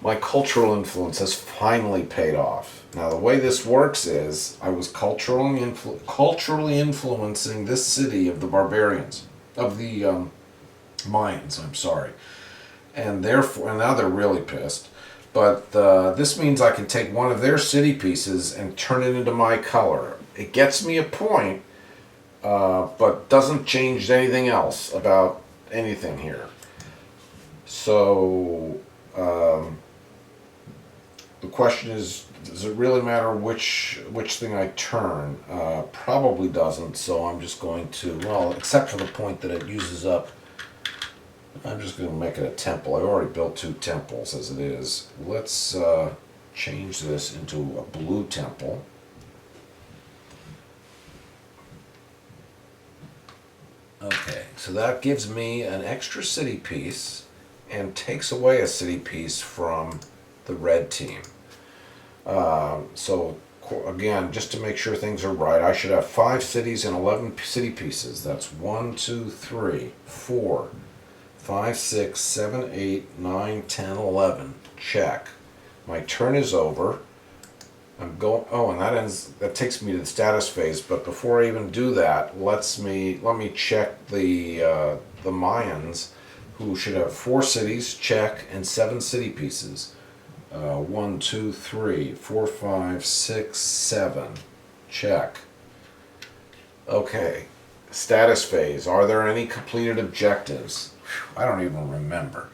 My cultural influence has finally paid off. Now, the way this works is, I was culturally influencing this city of the barbarians, of the Mayans, I'm sorry. And therefore, and now they're really pissed. But this means I can take one of their city pieces and turn it into my color. It gets me a point, but doesn't change anything else about anything here. So, the question is, does it really matter which thing I turn? Probably doesn't, so I'm just going to, well, except for the point that it uses up, I'm just going to make it a temple. I already built 2 temples as it is. Let's change this into a blue temple. Okay, so that gives me an extra city piece and takes away a city piece from the red team. So again, just to make sure things are right, I should have 5 cities and 11 city pieces. That's 1, 2, 3, 4, 5, 6, 7, 8, 9, 10, 11. Check. My turn is over. I'm going. Oh, and that takes me to the status phase. But before I even do that, let me check the Mayans, who should have 4 cities. Check, and 7 city pieces. 1, 2, 3, 4, 5, 6, 7. Check. Okay. Status phase. Are there any completed objectives? I don't even remember.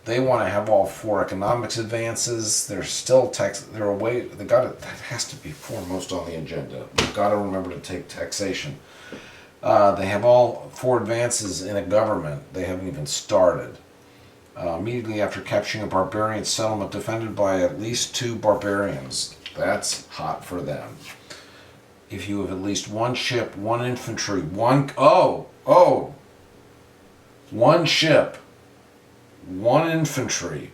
They want to have all 4 economics advances. There's still tax. They're away. That has to be foremost on the agenda. We've got to remember to take taxation. They have all 4 advances in a government. They haven't even started. Immediately after capturing a barbarian settlement defended by at least 2 barbarians. That's hot for them. If you have at least 1 ship, 1 infantry, 1 ship, 1 infantry,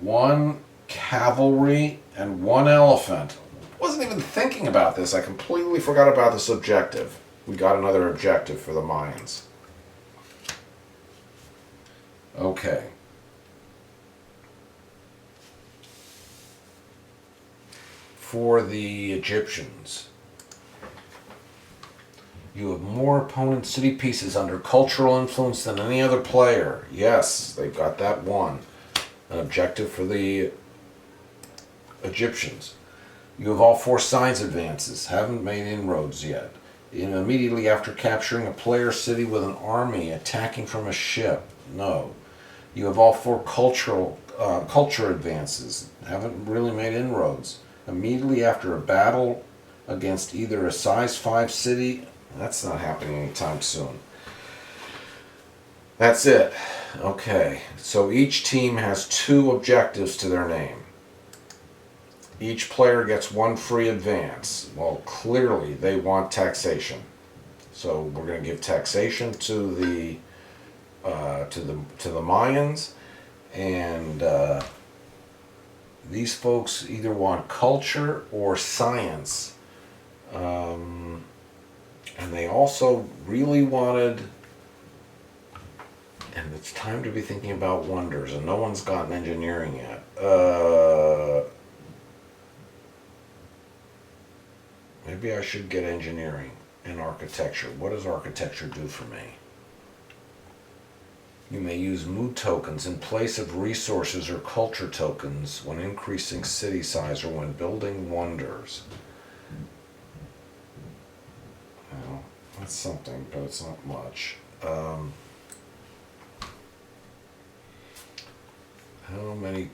1 cavalry, and 1 elephant. Wasn't even thinking about this. I completely forgot about this objective. We got another objective for the Mayans. Okay. For the Egyptians, you have more opponent city pieces under cultural influence than any other player. Yes, they've got that one. An objective for the Egyptians. You have all 4 science advances. Haven't made inroads yet. Immediately after capturing a player city with an army attacking from a ship. No. You have all 4 culture advances. Haven't really made inroads. Immediately after a battle against either a size 5 city. That's not happening anytime soon. That's it. Okay, so each team has 2 objectives to their name. Each player gets 1 free advance. Well, clearly they want taxation, so we're going to give taxation to the Mayans, and these folks either want culture or science. And they also really wanted, and it's time to be thinking about wonders, and no one's gotten engineering yet. Maybe I should get engineering and architecture. What does architecture do for me? You may use mood tokens in place of resources or culture tokens when increasing city size or when building wonders. Well, that's something, but it's not much. How many?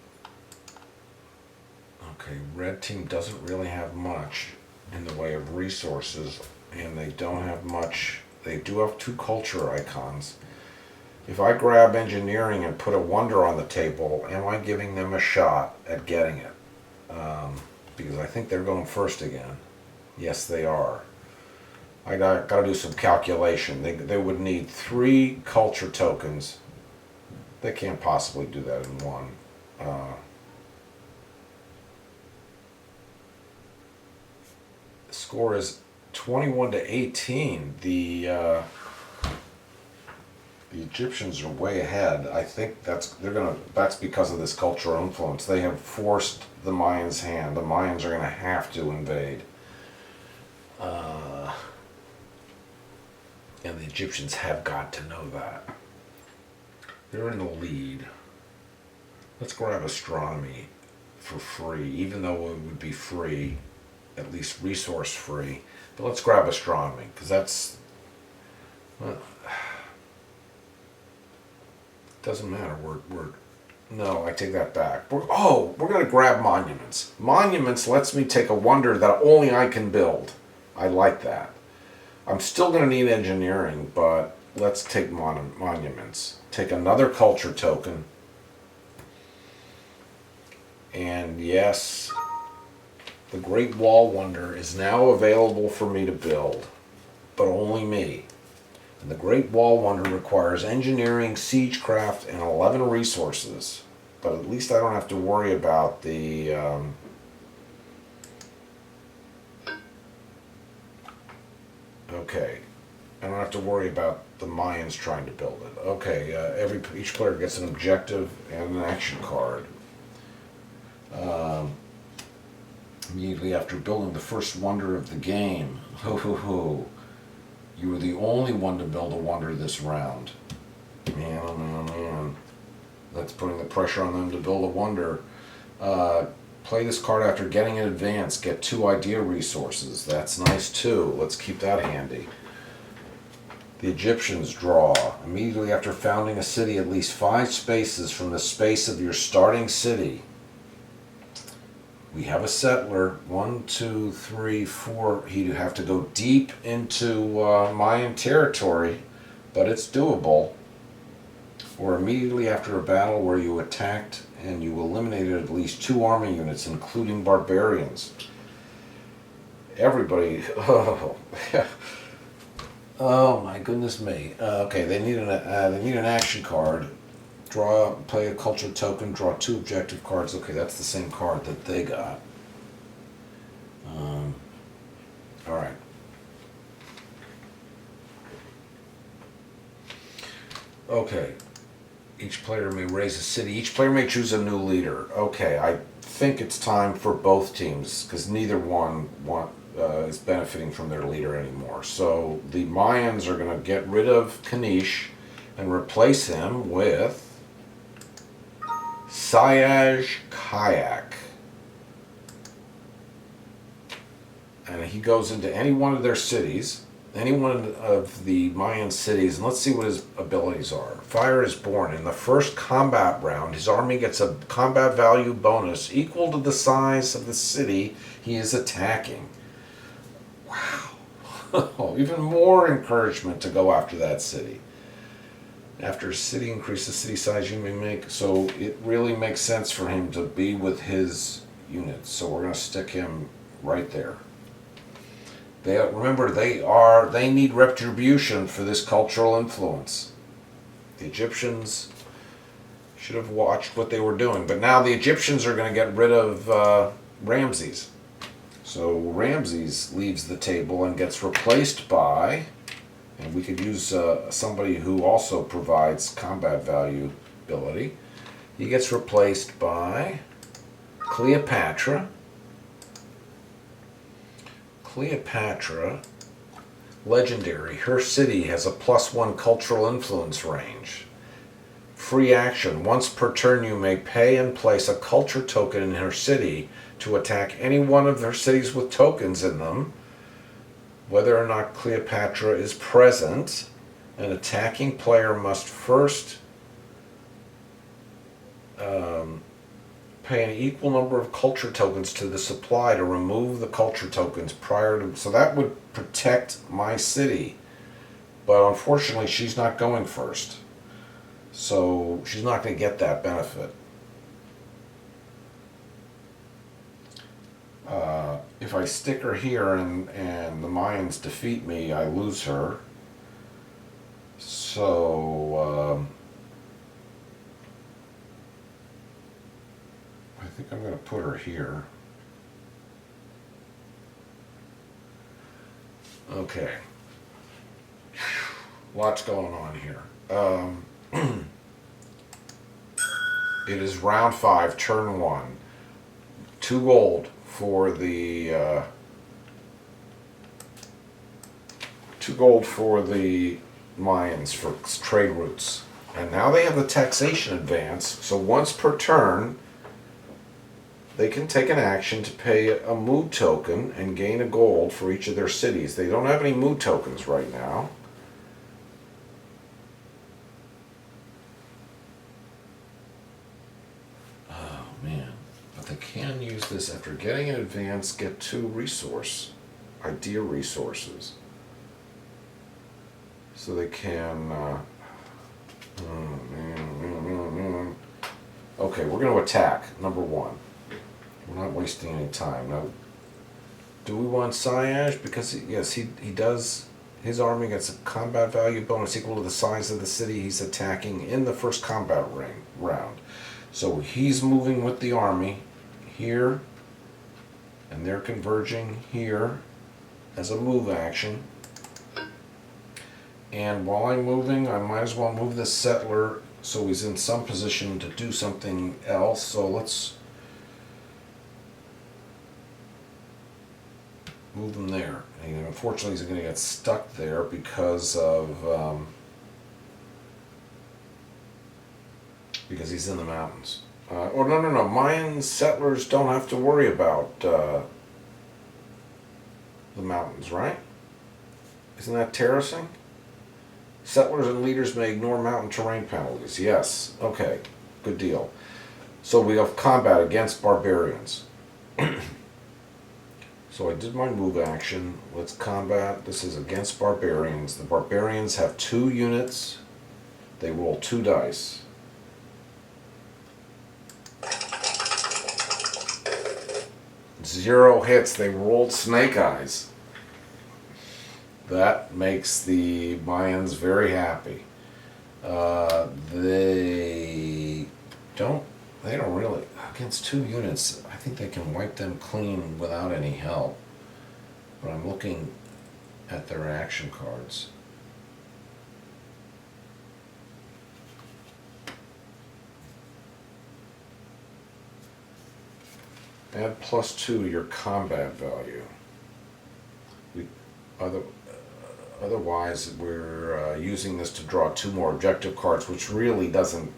Okay, red team doesn't really have much in the way of resources, and they don't have much. They do have 2 culture icons. If I grab engineering and put a wonder on the table, am I giving them a shot at getting it? Because I think they're going first again. Yes, they are. I got to do some calculation. They would need 3 culture tokens. They can't possibly do that in one. The score is 21-18. The Egyptians are way ahead. I think that's because of this cultural influence. They have forced the Mayans' hand. The Mayans are going to have to invade. And the Egyptians have got to know that. They're in the lead. Let's grab astronomy for free, even though it would be free, at least resource free. But let's grab astronomy, because that's... doesn't matter. No, I take that back. We're going to grab monuments. Monuments lets me take a wonder that only I can build. I like that. I'm still going to need engineering, but let's take monuments. Take another culture token. And yes, the Great Wall Wonder is now available for me to build, but only me. And the Great Wall Wonder requires engineering, siegecraft, and 11 resources. but at least I don't have to worry about the okay. I don't have to worry about the Mayans trying to build it. Okay, each player gets an objective and an action card. Immediately after building the first wonder of the game, ho ho ho, you were the only one to build a wonder this round. Man, oh man, oh man. That's putting the pressure on them to build a wonder. Play this card after getting an advance. Get 2 idea resources. That's nice too. Let's keep that handy. The Egyptians draw. Immediately after founding a city, at least 5 spaces from the space of your starting city. We have a settler. 1, 2, 3, 4. He'd have to go deep into Mayan territory, but it's doable. Or immediately after a battle where you attacked and you eliminated at least 2 army units, including barbarians. Everybody, oh my goodness me. Okay, they need an action card. Play a culture token, draw 2 objective cards. Okay, that's the same card that they got. All right. Okay. Each player may raise a city. Each player may choose a new leader. Okay, I think it's time for both teams because neither one is benefiting from their leader anymore. So the Mayans are going to get rid of Kanish and replace him with Sayaj Kayak. And he goes into any one of their cities, any one of the Mayan cities, and let's see what his abilities are. Fire is born. In the first combat round, his army gets a combat value bonus equal to the size of the city he is attacking. Wow. Even more encouragement to go after that city. After a city increases city size, you may make, so it really makes sense for him to be with his units. So we're going to stick him right there. Remember, they need retribution for this cultural influence. The Egyptians should have watched what they were doing, but now the Egyptians are going to get rid of Ramses. So Ramses leaves the table and gets replaced by, and we could use somebody who also provides combat value ability. He gets replaced by Cleopatra. Cleopatra, legendary. Her city has a +1 cultural influence range. Free action. Once per turn you may pay and place a culture token in her city to attack any one of their cities with tokens in them. Whether or not Cleopatra is present, an attacking player must first pay an equal number of culture tokens to the supply to remove the culture tokens prior to... So that would protect my city. But unfortunately, she's not going first. So she's not going to get that benefit. If I stick her here and the Mayans defeat me, I lose her. So... I think I'm going to put her here. Okay. Lots going on here. It is round 5, turn 1. 2 gold for the 2 gold for the Mayans for trade routes. And now they have the taxation advance, so once per turn they can take an action to pay a mood token and gain a gold for each of their cities. They don't have any mood tokens right now. Oh man, but they can use this after getting an advance, get 2 idea resources. So they can, okay, we're going to attack, number 1. We're not wasting any time. Now, do we want Sayaj? Because, yes, he does. His army gets a combat value bonus equal to the size of the city he's attacking in the first combat round. So he's moving with the army here, and they're converging here as a move action. And while I'm moving, I might as well move this settler so he's in some position to do something else. So let's move him there. And unfortunately, he's going to get stuck there because he's in the mountains. Or no. Mayan settlers don't have to worry about the mountains, right? Isn't that terracing? Settlers and leaders may ignore mountain terrain penalties. Yes. Okay. Good deal. So we have combat against barbarians. So I did my move action. Let's combat. This is against barbarians. The barbarians have 2 units. They roll 2 dice. Zero hits. They rolled snake eyes. That makes the Mayans very happy. They don't really, against 2 units, I think they can wipe them clean without any help. But I'm looking at their action cards. Add +2 to your combat value. Otherwise, we're using this to draw 2 more objective cards, which really doesn't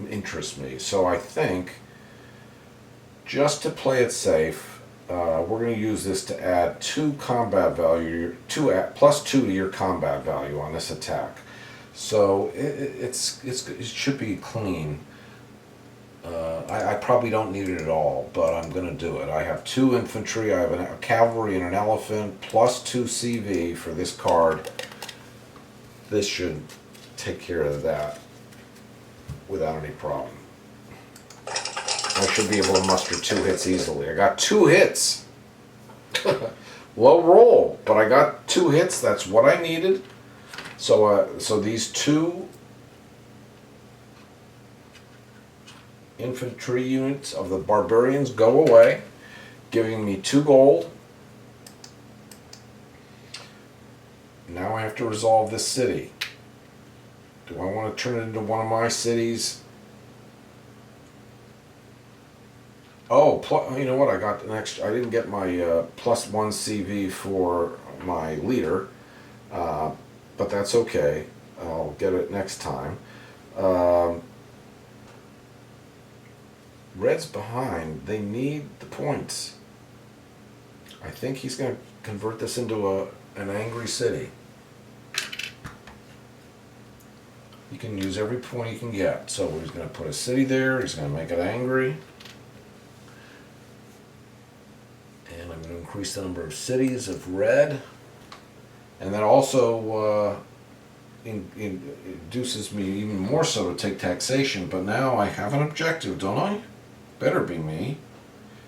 interest me. So I think, just to play it safe, we're going to use this to add 2 combat value, +2 to your combat value on this attack. So it should be clean. I probably don't need it at all, but I'm going to do it. I have 2 infantry, I have a cavalry and an elephant, +2 CV for this card. This should take care of that without any problem. I should be able to muster 2 hits easily. I got 2 hits! Low roll, but I got 2 hits, that's what I needed. So these 2 infantry units of the barbarians go away, giving me 2 gold. Now I have to resolve this city. Do I want to turn it into one of my cities? Oh, you know what? I got an extra. I didn't get my +1 CV for my leader, but that's okay. I'll get it next time. Red's behind. They need the points. I think he's going to convert this into an angry city. You can use every point you can get. So he's going to put a city there. He's going to make it angry. And I'm going to increase the number of cities of red. And that also induces me even more so to take taxation. But now I have an objective, don't I? Better be me.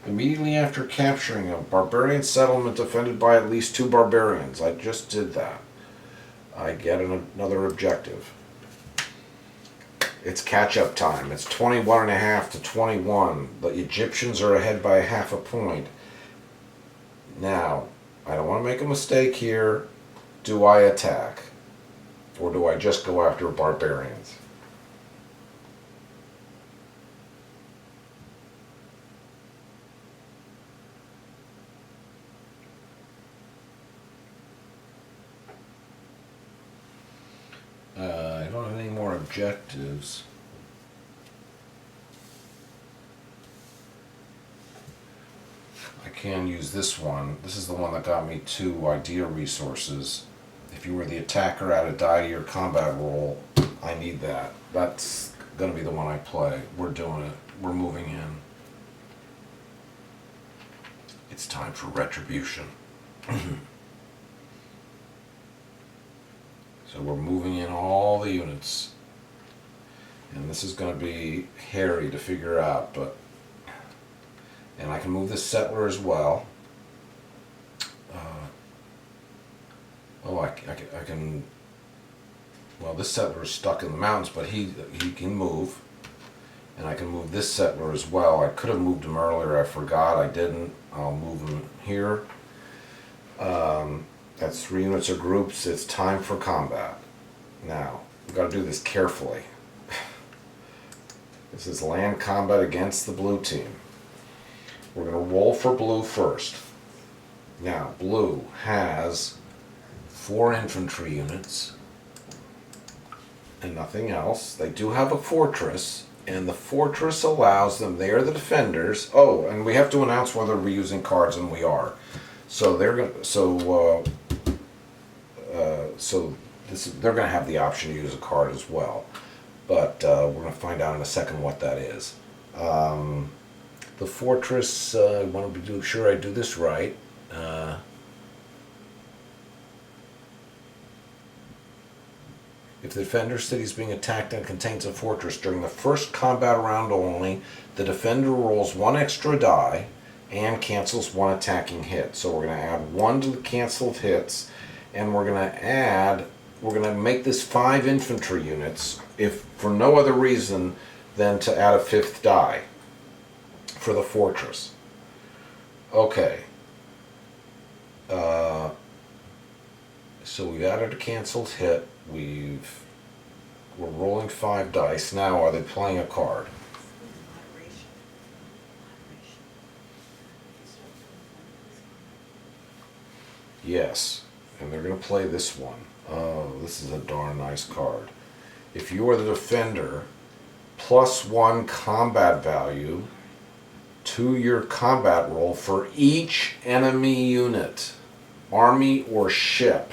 Immediately after capturing a barbarian settlement defended by at least 2 barbarians. I just did that. I get another objective. It's catch-up time. It's 21.5 to 21. The Egyptians are ahead by half a point. Now, I don't want to make a mistake here. Do I attack? Or do I just go after barbarians? I don't have any more objectives. I can use this one. This is the one that got me 2 idea resources. If you were the attacker, add a die to your combat roll. I need that. That's going to be the one I play. We're doing it. We're moving in. It's time for retribution. So we're moving in all the units. And this is going to be hairy to figure out, and I can move this settler as well. I can. Well, this settler is stuck in the mountains, but he can move. And I can move this settler as well. I could have moved him earlier, I forgot, I didn't. I'll move him here. That's 3 units or groups. It's time for combat. Now, we've got to do this carefully. This is land combat against the blue team. We're going to roll for blue first. Now, blue has 4 infantry units and nothing else. They do have a fortress, and the fortress allows them, they are the defenders. Oh, and we have to announce whether we're using cards, and we are. So they're going they're going to have the option to use a card as well. But we're going to find out in a second what that is. The fortress, I want to be sure I do this right. If the defender city is being attacked and contains a fortress during the first combat round only, the defender rolls 1 extra die and cancels 1 attacking hit. So we're going to add 1 to the canceled hits, and we're going to make this 5 infantry units, if for no other reason than to add a 5th die for the fortress. Okay. So we've added a canceled hit. We're rolling 5 dice. Now, are they playing a card? Yes, and they're going to play this one. Oh, this is a darn nice card. If you are the defender, +1 combat value to your combat roll for each enemy unit, army or ship.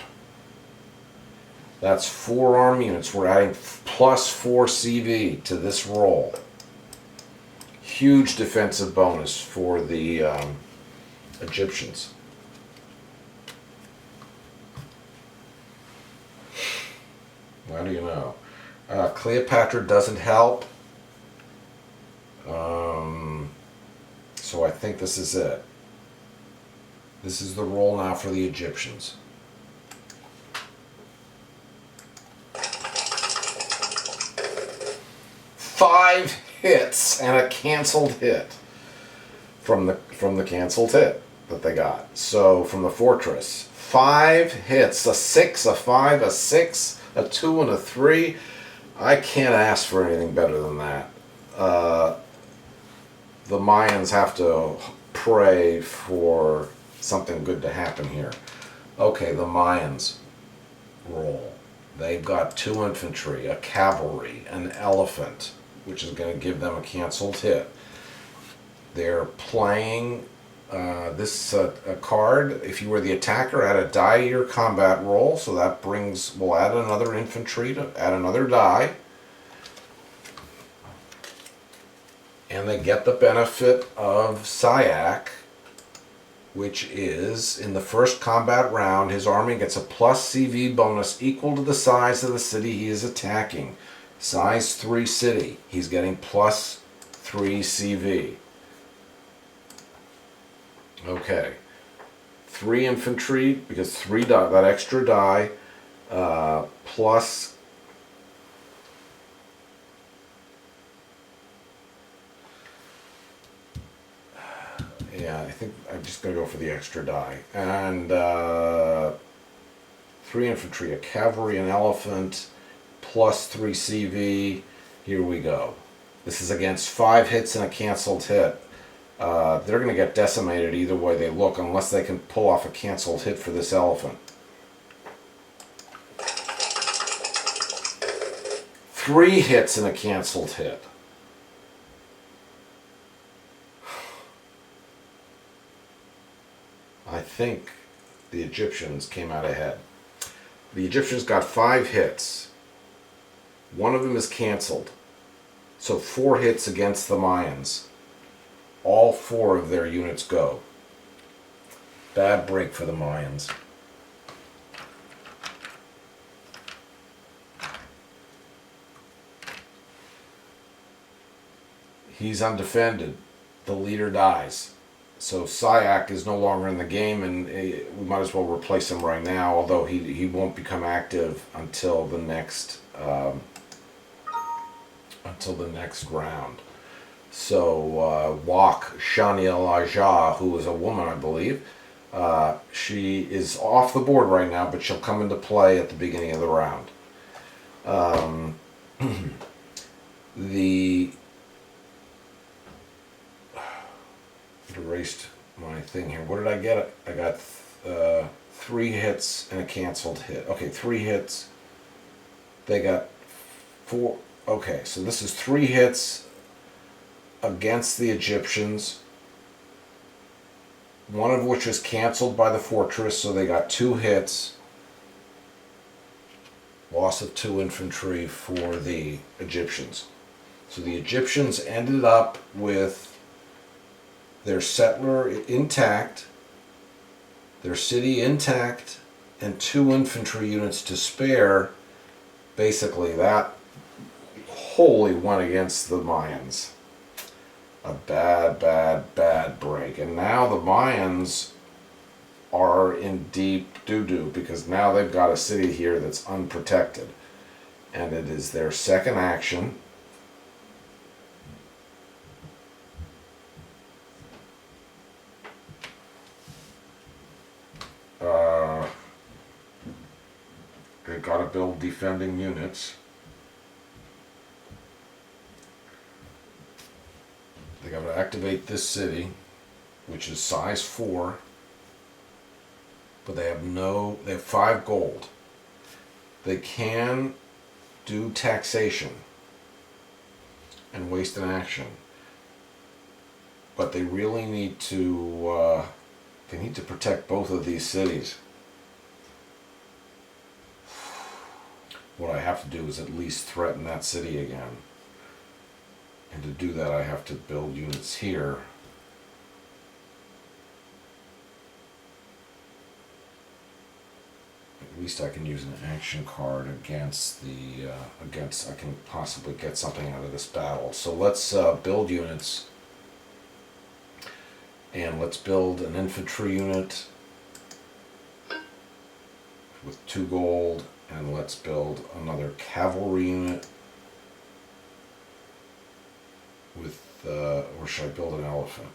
That's 4 army units. We're adding +4 CV to this roll. Huge defensive bonus for the Egyptians. How do you know? Cleopatra doesn't help. So I think this is it. This is the roll now for the Egyptians. Five hits and a canceled hit from the canceled hit that they got. So from the fortress, 5 hits, a 6, a 5, a 6, a 2, and a 3. I can't ask for anything better than that. The Mayans have to pray for something good to happen here. Okay, the Mayans roll. They've got 2 infantry, a cavalry, an elephant, which is going to give them a canceled hit. They're playing this a card. If you were the attacker, add a die to your combat roll. So that brings, we'll add another infantry to add another die. And they get the benefit of Syak, which is, in the first combat round, his army gets a +CV bonus equal to the size of the city he is attacking. Size 3 city. He's getting +3 CV. Okay. 3 infantry, because 3 die, that extra die, plus... Yeah, I think I'm just going to go for the extra die. And 3 infantry, a cavalry, an elephant, +3 CV. Here we go. This is against 5 hits and a canceled hit. They're going to get decimated either way they look, unless they can pull off a canceled hit for this elephant. 3 hits and a canceled hit. I think the Egyptians came out ahead. The Egyptians got 5 hits. 1 of them is canceled. So 4 hits against the Mayans. All 4 of their units go. Bad break for the Mayans. He's undefended. The leader dies. So Syak is no longer in the game, and we might as well replace him right now, although he won't become active until the next round. So Wak Shaniel Aja, who is a woman, I believe, she is off the board right now, but she'll come into play at the beginning of the round. The it erased my thing here. What did I get? I got 3 hits and a canceled hit. Okay, 3 hits. They got 4. Okay, so this is 3 hits against the Egyptians, one of which was canceled by the fortress, so they got 2 hits. Loss of 2 infantry for the Egyptians. So the Egyptians ended up with their settler intact, their city intact, and 2 infantry units to spare. Basically, that wholly went against the Mayans. A bad, bad, bad break. And now the Mayans are in deep doo-doo because now they've got a city here that's unprotected. And it is their second action. They've got to build defending units. They got to activate this city, which is size 4, but they have 5 gold. They can do taxation and waste an action, but they really need to protect both of these cities. What I have to do is at least threaten that city again. And to do that, I have to build units here. At least I can use an action card against I can possibly get something out of this battle. So let's build units. And let's build an infantry unit with 2 gold. And let's build another cavalry unit with, or should I build an elephant?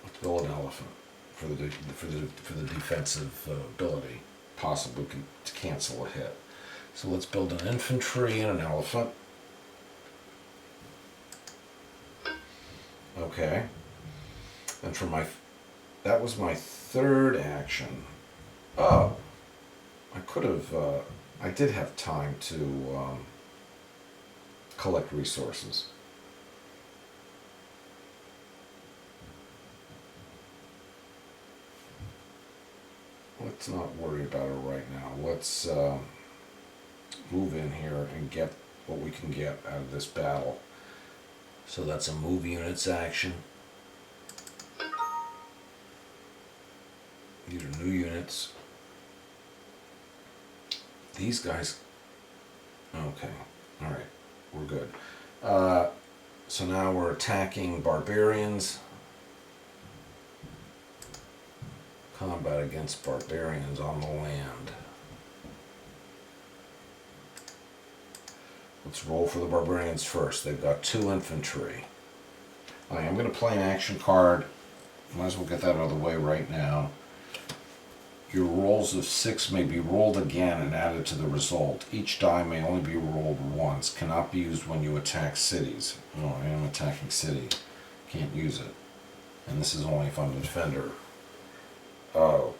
Let's build an elephant for the defensive ability, possibly to cancel a hit. So let's build an infantry and an elephant. Okay. And that was my 3rd action. Oh, I did have time to collect resources. Let's not worry about it right now. Let's move in here and get what we can get out of this battle. So that's a move units action. These are new units. These guys, okay, all right, we're good. So now we're attacking barbarians. Combat against barbarians on the land. Let's roll for the barbarians first. They've got 2 infantry. All right, I'm going to play an action card. Might as well get that out of the way right now. Your rolls of 6 may be rolled again and added to the result. Each die may only be rolled once. Cannot be used when you attack cities. Oh, I am attacking city. Can't use it. And this is only if I'm a defender. Oh.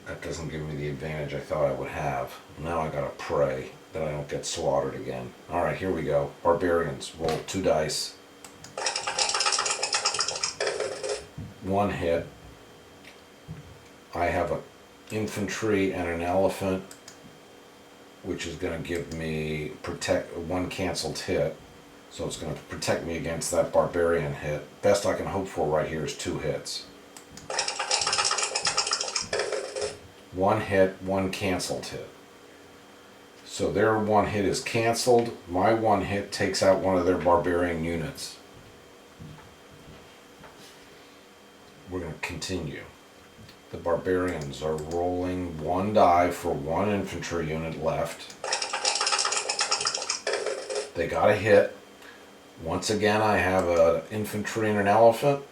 That doesn't give me the advantage I thought I would have. Now I gotta pray that I don't get slaughtered again. Alright, here we go. Barbarians. Roll 2 dice. 1 hit. I have an infantry and an elephant, which is going to give me 1 canceled hit. So it's going to protect me against that barbarian hit. Best I can hope for right here is 2 hits. 1 hit, 1 canceled hit. So their 1 hit is canceled. My 1 hit takes out one of their barbarian units. We're going to continue. The barbarians are rolling 1 die for 1 infantry unit left. They got a hit. Once again, I have an infantry and an elephant.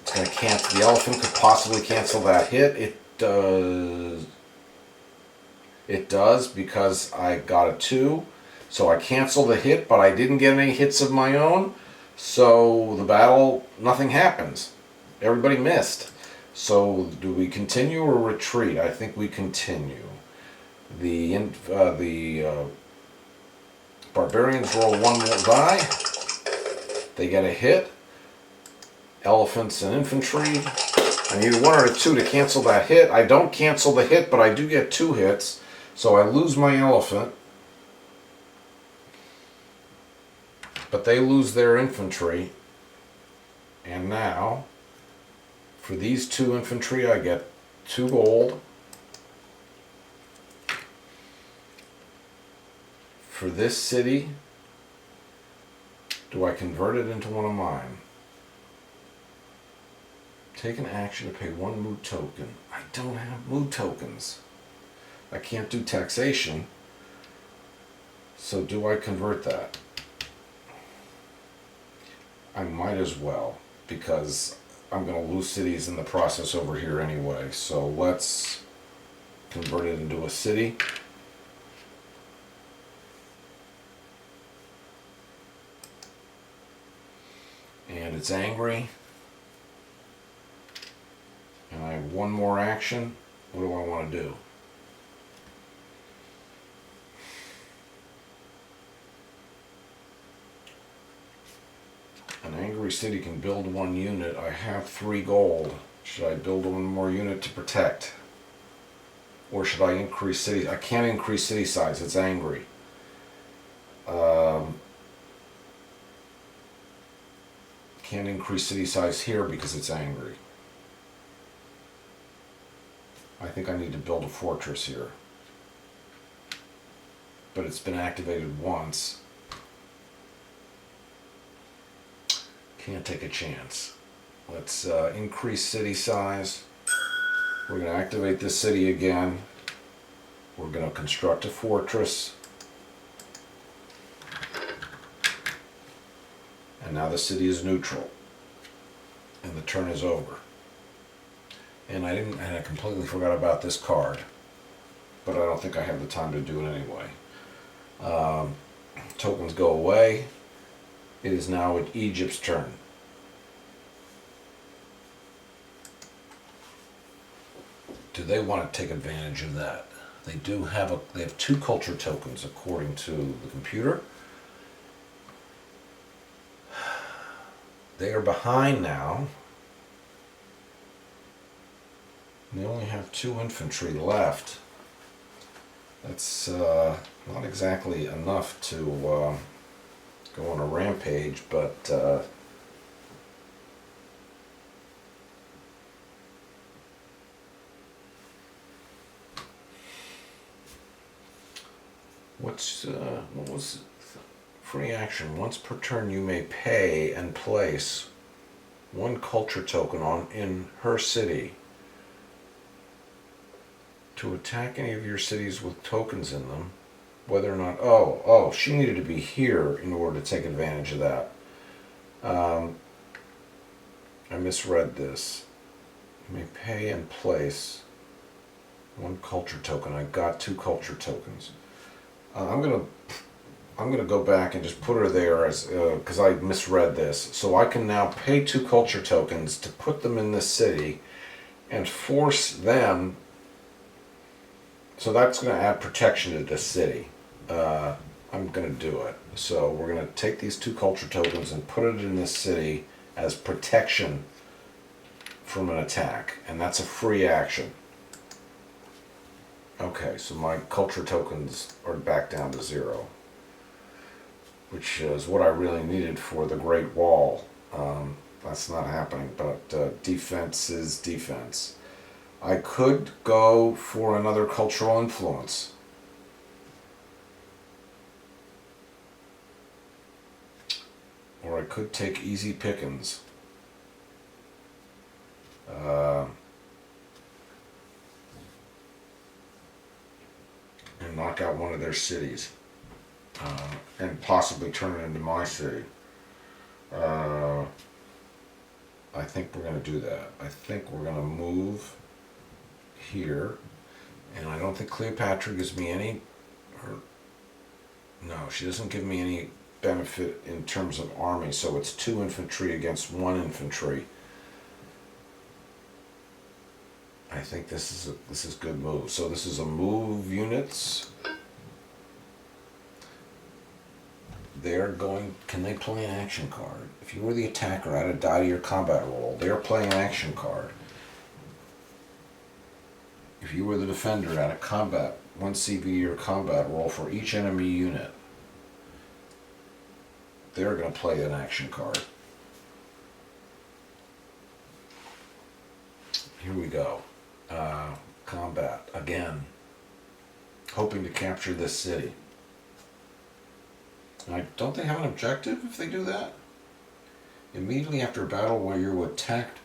It's going to cancel. The elephant could possibly cancel that hit. It does. It does because I got a 2. So I canceled the hit, but I didn't get any hits of my own. So the battle, nothing happens. Everybody missed. So do we continue or retreat? I think we continue. The barbarians roll 1 more die. They get a hit. Elephants and infantry. I need a 1 or a 2 to cancel that hit. I don't cancel the hit, but I do get 2 hits. So I lose my elephant. But they lose their infantry. And now, for these 2 infantry, I get 2 gold. For this city, do I convert it into one of mine? Take an action to pay 1 mood token. I don't have mood tokens. I can't do taxation. So do I convert that? I might as well, because I'm going to lose cities in the process over here anyway. So let's convert it into a city. And it's angry. And I have 1 more action. What do I want to do? An angry city can build 1 unit. I have 3 gold. Should I build 1 more unit to protect? Or should I increase city? I can't increase city size. It's angry. Can't increase city size here because it's angry. I think I need to build a fortress here. But it's been activated once. Can't take a chance. Let's increase city size. We're going to activate this city again. We're going to construct a fortress. And now the city is neutral. And the turn is over. And I completely forgot about this card. But I don't think I have the time to do it anyway. Tokens go away. It is now Egypt's turn. Do they want to take advantage of that? They have 2 culture tokens according to the computer. They are behind now. They only have 2 infantry left. That's not exactly enough to go on a rampage, but what was free action? Once per turn, you may pay and place 1 culture token in her city to attack any of your cities with tokens in them. Whether or not, she needed to be here in order to take advantage of that. I misread this. You may pay and place 1 culture token. I got 2 culture tokens. I'm gonna go back and just put her there as because I misread this. So I can now pay 2 culture tokens to put them in this city and force them. So that's going to add protection to this city. I'm going to do it. So we're going to take these 2 culture tokens and put it in this city as protection from an attack. And that's a free action. Okay, so my culture tokens are back down to 0. Which is what I really needed for the Great Wall. That's not happening, but defense is defense. I could go for another cultural influence. Or I could take easy pickings. And knock out one of their cities. and possibly turn it into my city. I think we're going to do that. I think we're going to move here, and I don't think Cleopatra gives me any, or no, she doesn't give me any benefit in terms of army, so it's 2 infantry against 1 infantry. I think this is good move. So this is a move units. They're going. Can they play an action card? If you were the attacker, add a die to your combat roll. They're playing an action card. If you were the defender, add a combat 1 CV to your combat roll for each enemy unit. They're going to play an action card. Here we go. Combat again. Hoping to capture this city. Don't they have an objective if they do that? Immediately after a battle where you attacked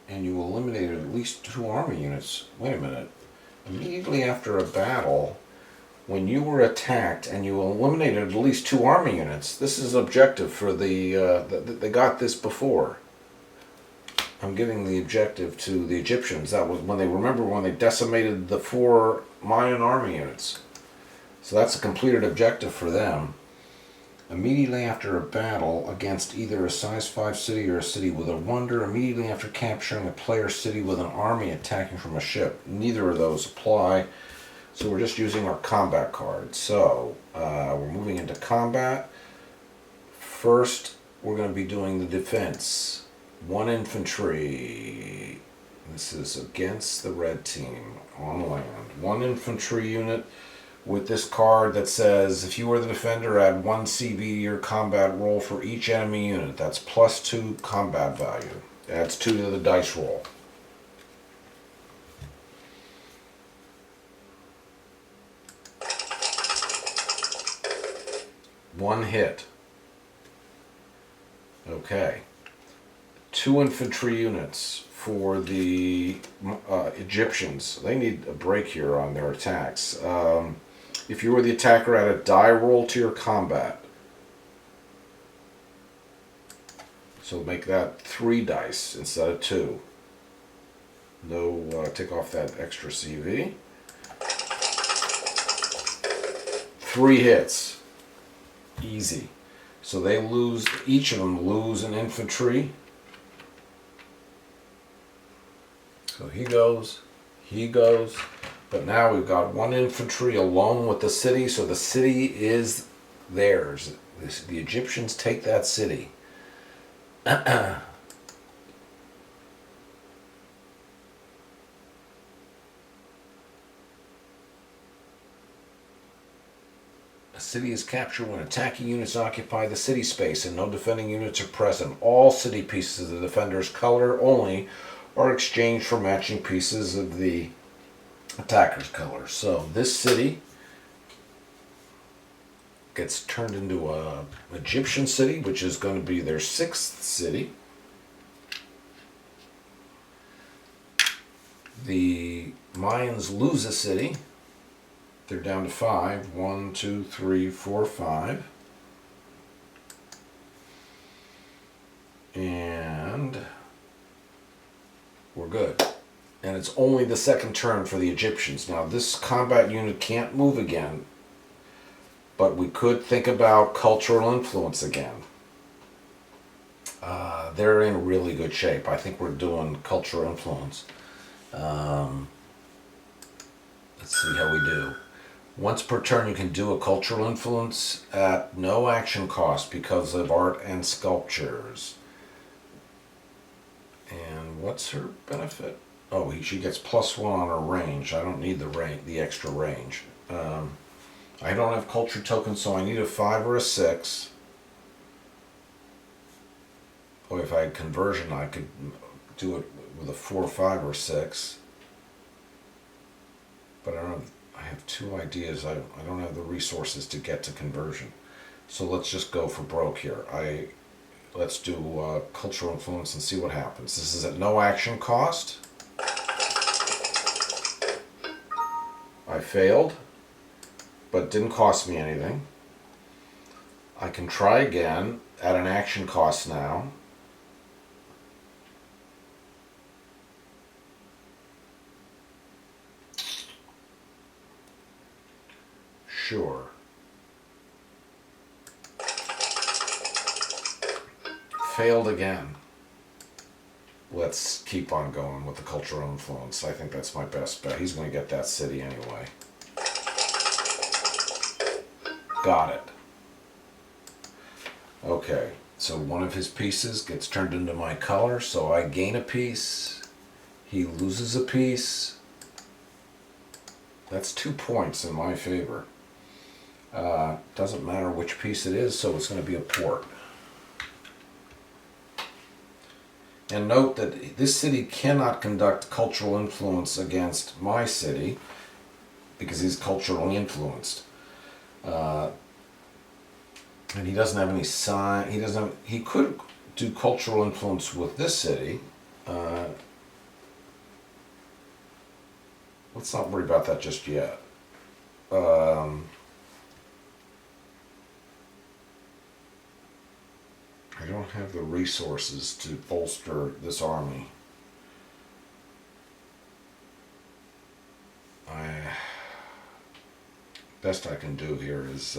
and you eliminated at least 2 army units. Wait a minute. Immediately after a battle, when you were attacked and you eliminated at least 2 army units, this is objective for they got this before. I'm giving the objective to the Egyptians. That was when they decimated the 4 Mayan army units. So that's a completed objective for them. Immediately after a battle against either a size 5 city or a city with a wonder, immediately after capturing a player city with an army attacking from a ship. Neither of those apply, so we're just using our combat card. So we're moving into combat. First, we're going to be doing the defense. 1 infantry. This is against the red team on land. 1 infantry unit with this card that says, if you were the defender, add 1 CV to your combat roll for each enemy unit. That's +2 combat value. Adds 2 to the dice roll. One hit. Okay. 2 infantry units for the Egyptians. They need a break here on their attacks. If you were the attacker, add a die roll to your combat. So make that 3 dice instead of 2. No, take off that extra CV. 3 hits. Easy. So they lose, each of them lose an infantry. So he goes. But now we've got 1 infantry alone with the city, so the city is theirs. The Egyptians take that city. A city is captured when attacking units occupy the city space and no defending units are present. All city pieces of the defender's color only are exchanged for matching pieces of the attacker's color. So this city gets turned into a Egyptian city, which is going to be their 6th city. The Mayans lose a city. They're down to 5. 1, 2, 3, 4, 5. And we're good. And it's only the 2nd turn for the Egyptians. Now this combat unit can't move again, but we could think about cultural influence again. They're in really good shape. I think we're doing cultural influence. Let's see how we do. Once per turn you can do a cultural influence at no action cost because of art and sculptures. And what's her benefit? Oh, she gets +1 on her range. I don't need the extra range. I don't have culture tokens, so I need a 5 or a 6. Or if I had conversion, I could do it with a 4, 5, or 6. But I don't have, I have 2 ideas. I don't have the resources to get to conversion. So let's just go for broke here. Let's do cultural influence and see what happens. This is at no action cost. I failed, but didn't cost me anything. I can try again at an action cost now. Sure. Failed again. Let's keep on going with the cultural influence. I think that's my best bet. He's going to get that city anyway. Got it. Okay, so one of his pieces gets turned into my color, so I gain a piece. He loses a piece. That's 2 points in my favor. Doesn't matter which piece it is, so it's going to be a port. And note that this city cannot conduct cultural influence against my city because he's culturally influenced. And he doesn't have any sign. He could do cultural influence with this city. Let's not worry about that just yet. I don't have the resources to bolster this army. Best I can do here is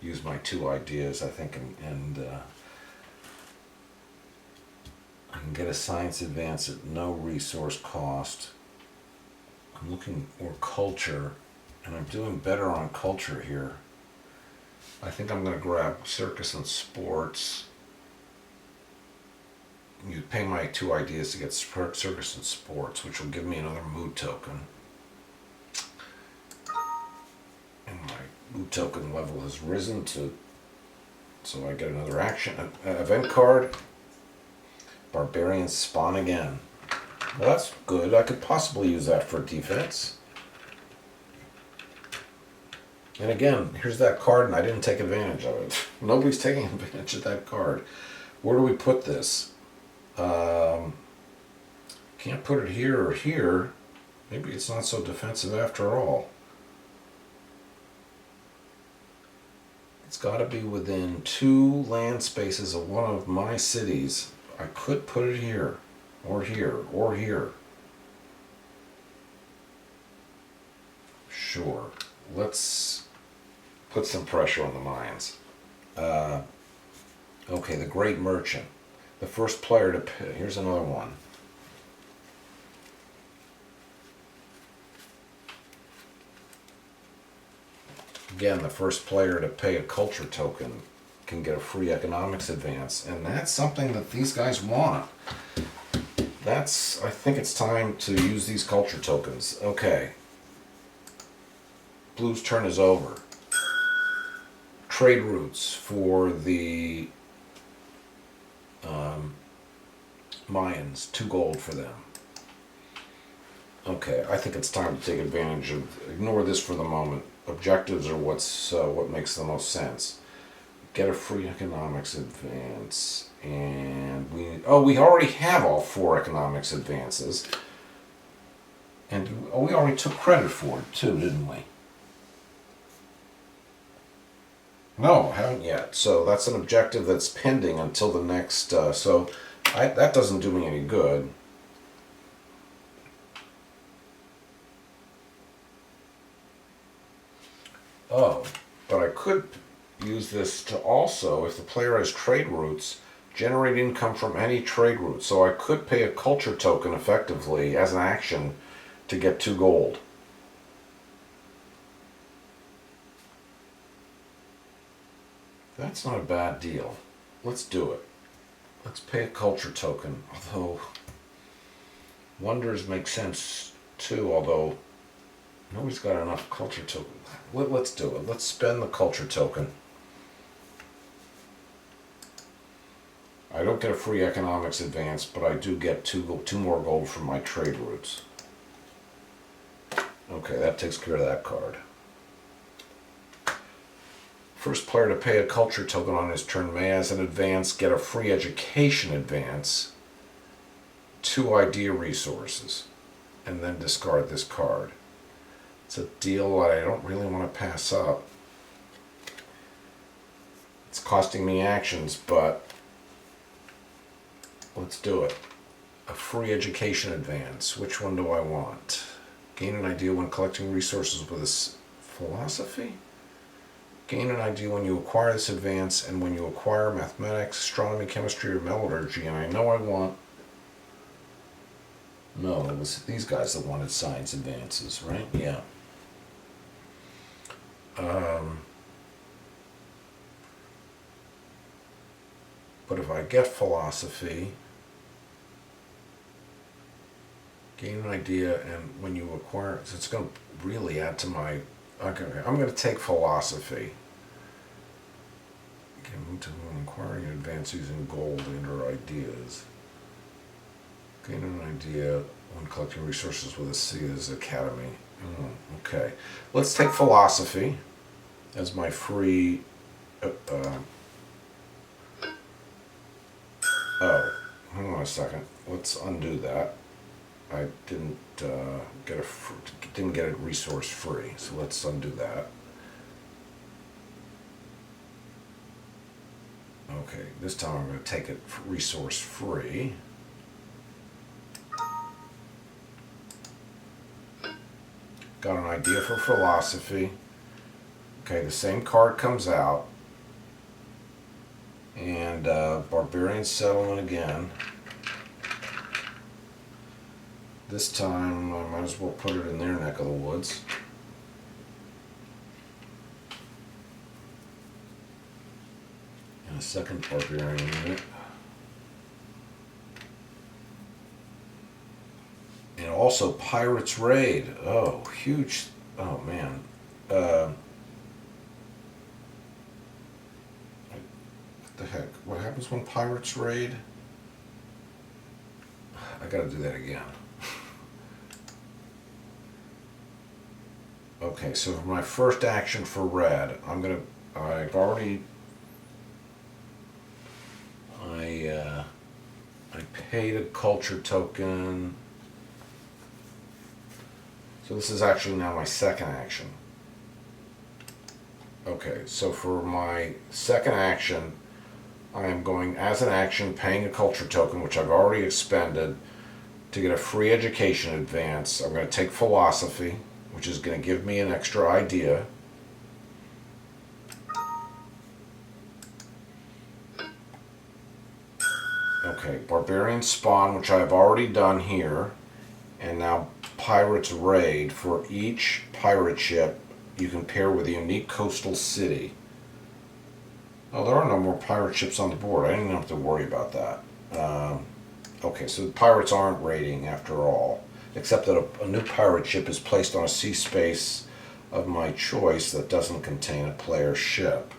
use my 2 ideas, I think, and I can get a science advance at no resource cost. I'm looking for culture, and I'm doing better on culture here. I think I'm going to grab circus and sports. You pay my 2 ideas to get circus and sports, which will give me another mood token. And my mood token level has risen so I get another action event card. Barbarians spawn again. Well, that's good. I could possibly use that for defense. And again, here's that card, and I didn't take advantage of it. Nobody's taking advantage of that card. Where do we put this? Can't put it here or here. Maybe it's not so defensive after all. It's got to be within 2 land spaces of one of my cities. I could put it here, or here, or here. Sure. Let's put some pressure on the Mayans. Okay, the Great Merchant. The first player to pay. Here's another one. Again, the first player to pay a culture token can get a free economics advance, and that's something that these guys want. I think it's time to use these culture tokens. Okay. Blue's turn is over. Trade routes for the Mayans, 2 gold for them. Okay, I think it's time to take advantage of. Ignore this for the moment. Objectives are what makes the most sense. Get a free economics advance, and we already have all 4 economics advances, and we already took credit for it too, didn't we? No, haven't yet. So that's an objective that's pending until the next. That doesn't do me any good. Oh, but I could use this to also, if the player has trade routes, generate income from any trade route. So I could pay a culture token effectively as an action to get 2 gold. That's not a bad deal. Let's do it. Let's pay a culture token, although wonders make sense too, although nobody's got enough culture token. Let's do it. Let's spend the culture token. I don't get a free economics advance, but I do get 2 more gold from my trade routes. Okay, that takes care of that card. First player to pay a culture token on his turn may, as an advance, get a free education advance, 2 idea resources, and then discard this card. It's a deal that I don't really want to pass up. costing me actions, but let's do it. A free education advance. Which one do I want? Gain an idea when collecting resources with a philosophy? Gain an idea when you acquire this advance and when you acquire mathematics, astronomy, chemistry, or metallurgy. And I know I want... No, it was these guys that wanted science advances, right? Yeah. But if I get philosophy, gain an idea, and when you acquire it, it's going to really add to my... Okay, I'm going to take philosophy. Gain to acquiring an advance using gold and/or ideas. Gain an idea when collecting resources with a Cia's Academy. Okay, let's take philosophy as my free... Oh, hang on a second. Let's undo that. I didn't get it resource free, so let's undo that. Okay, this time I'm going to take it resource free. Got an idea for philosophy. Okay, the same card comes out. And Barbarian Settlement again. This time I might as well put it in their neck of the woods. And a second Barbarian unit. And also Pirates Raid. Oh, huge. Oh, man. What the heck? What happens when Pirates Raid? I gotta do that again. Okay, so for my first action for red, I've already, I paid a culture token. So this is actually now my second action. Okay, so for my second action, I am going, as an action, paying a culture token, which I've already expended, to get a free education advance. I'm going to take philosophy, which is going to give me an extra idea. Okay, Barbarian Spawn, which I've already done here. And now Pirates Raid. For each pirate ship, you can pair with a unique coastal city. Oh, there are no more pirate ships on the board. I didn't have to worry about that. Okay, so the pirates aren't raiding after all, except that a new pirate ship is placed on a sea space of my choice that doesn't contain a player ship.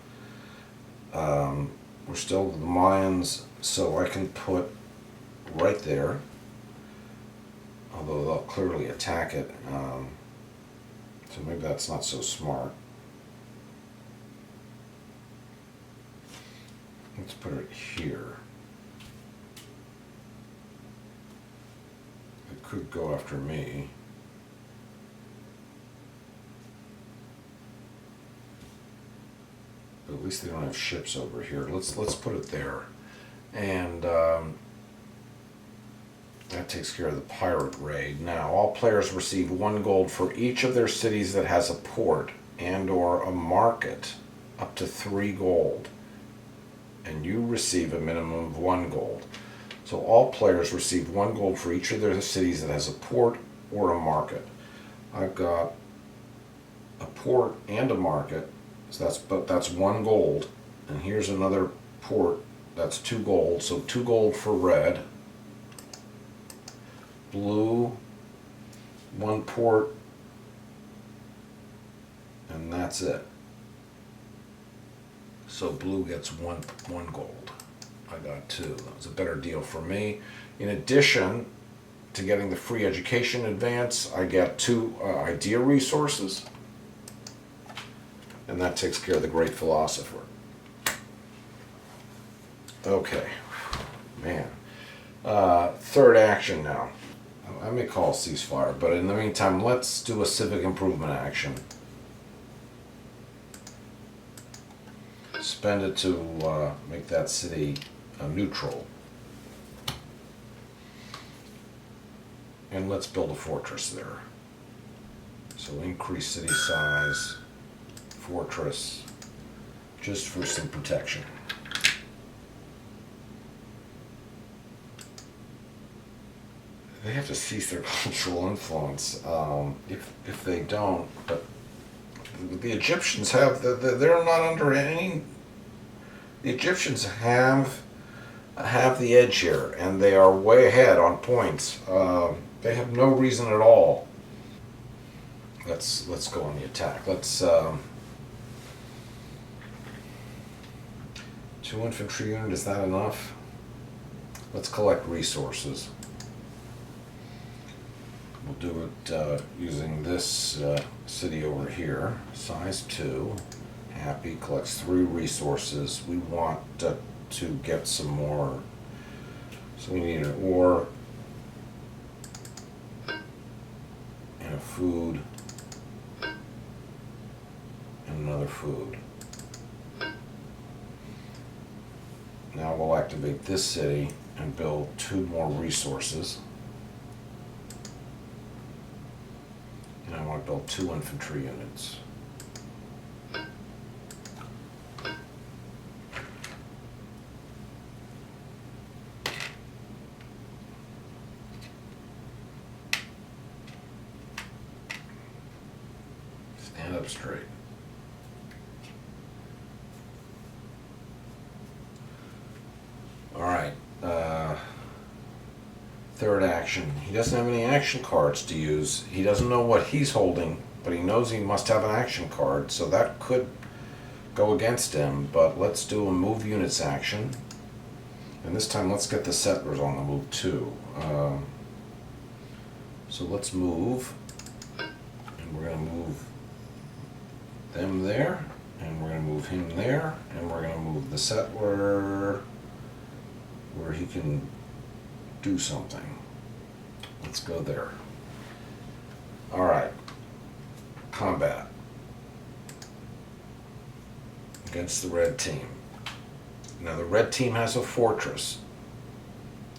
We're still the Mayans, so I can put right there, although they'll clearly attack it, so maybe that's not so smart. Let's put it here. It could go after me. But at least they don't have ships over here. Let's put it there. And that takes care of the pirate raid. Now, all players receive 1 gold for each of their cities that has a port and or a market, up to 3 gold. And you receive a minimum of 1 gold. So all players receive 1 gold for each of their cities that has a port or a market. I've got a port and a market, so that's 1 gold. And here's another port, that's 2 gold. So 2 gold for red. Blue, 1 port, and that's it. So blue gets one gold. I got 2. That was a better deal for me. In addition to getting the free education advance, I get 2 idea resources, and that takes care of the great philosopher. Okay, man. Third action now. I may call ceasefire, but in the meantime, let's do a civic improvement action. spend it to make that city neutral. And let's build a fortress there. So increase city size, fortress, just for some protection. They have to cease their cultural influence if they don't. But the Egyptians have they're not under any. The Egyptians have the edge here, and they are way ahead on points. They have no reason at all. Let's go on the attack. Let's 2 infantry unit. Is that enough? Let's collect resources. We'll do it using this city over here. Size 2. Happy. Collects 3 resources. We want to get some more. So we need an ore and a food and another food. Now we'll activate this city and build 2 more resources. And I want to build 2 infantry units. Stand up straight. All right. Third action. He doesn't have any action cards to use. He doesn't know what he's holding, but he knows he must have an action card, so that could go against him. But let's do a move units action. And this time let's get the settlers on the move too. So let's move. And we're going to move them there. And we're going to move him there. And we're going to move the settler where he can do something. Let's go there. Alright. Combat. Against the red team. Now the red team has a fortress.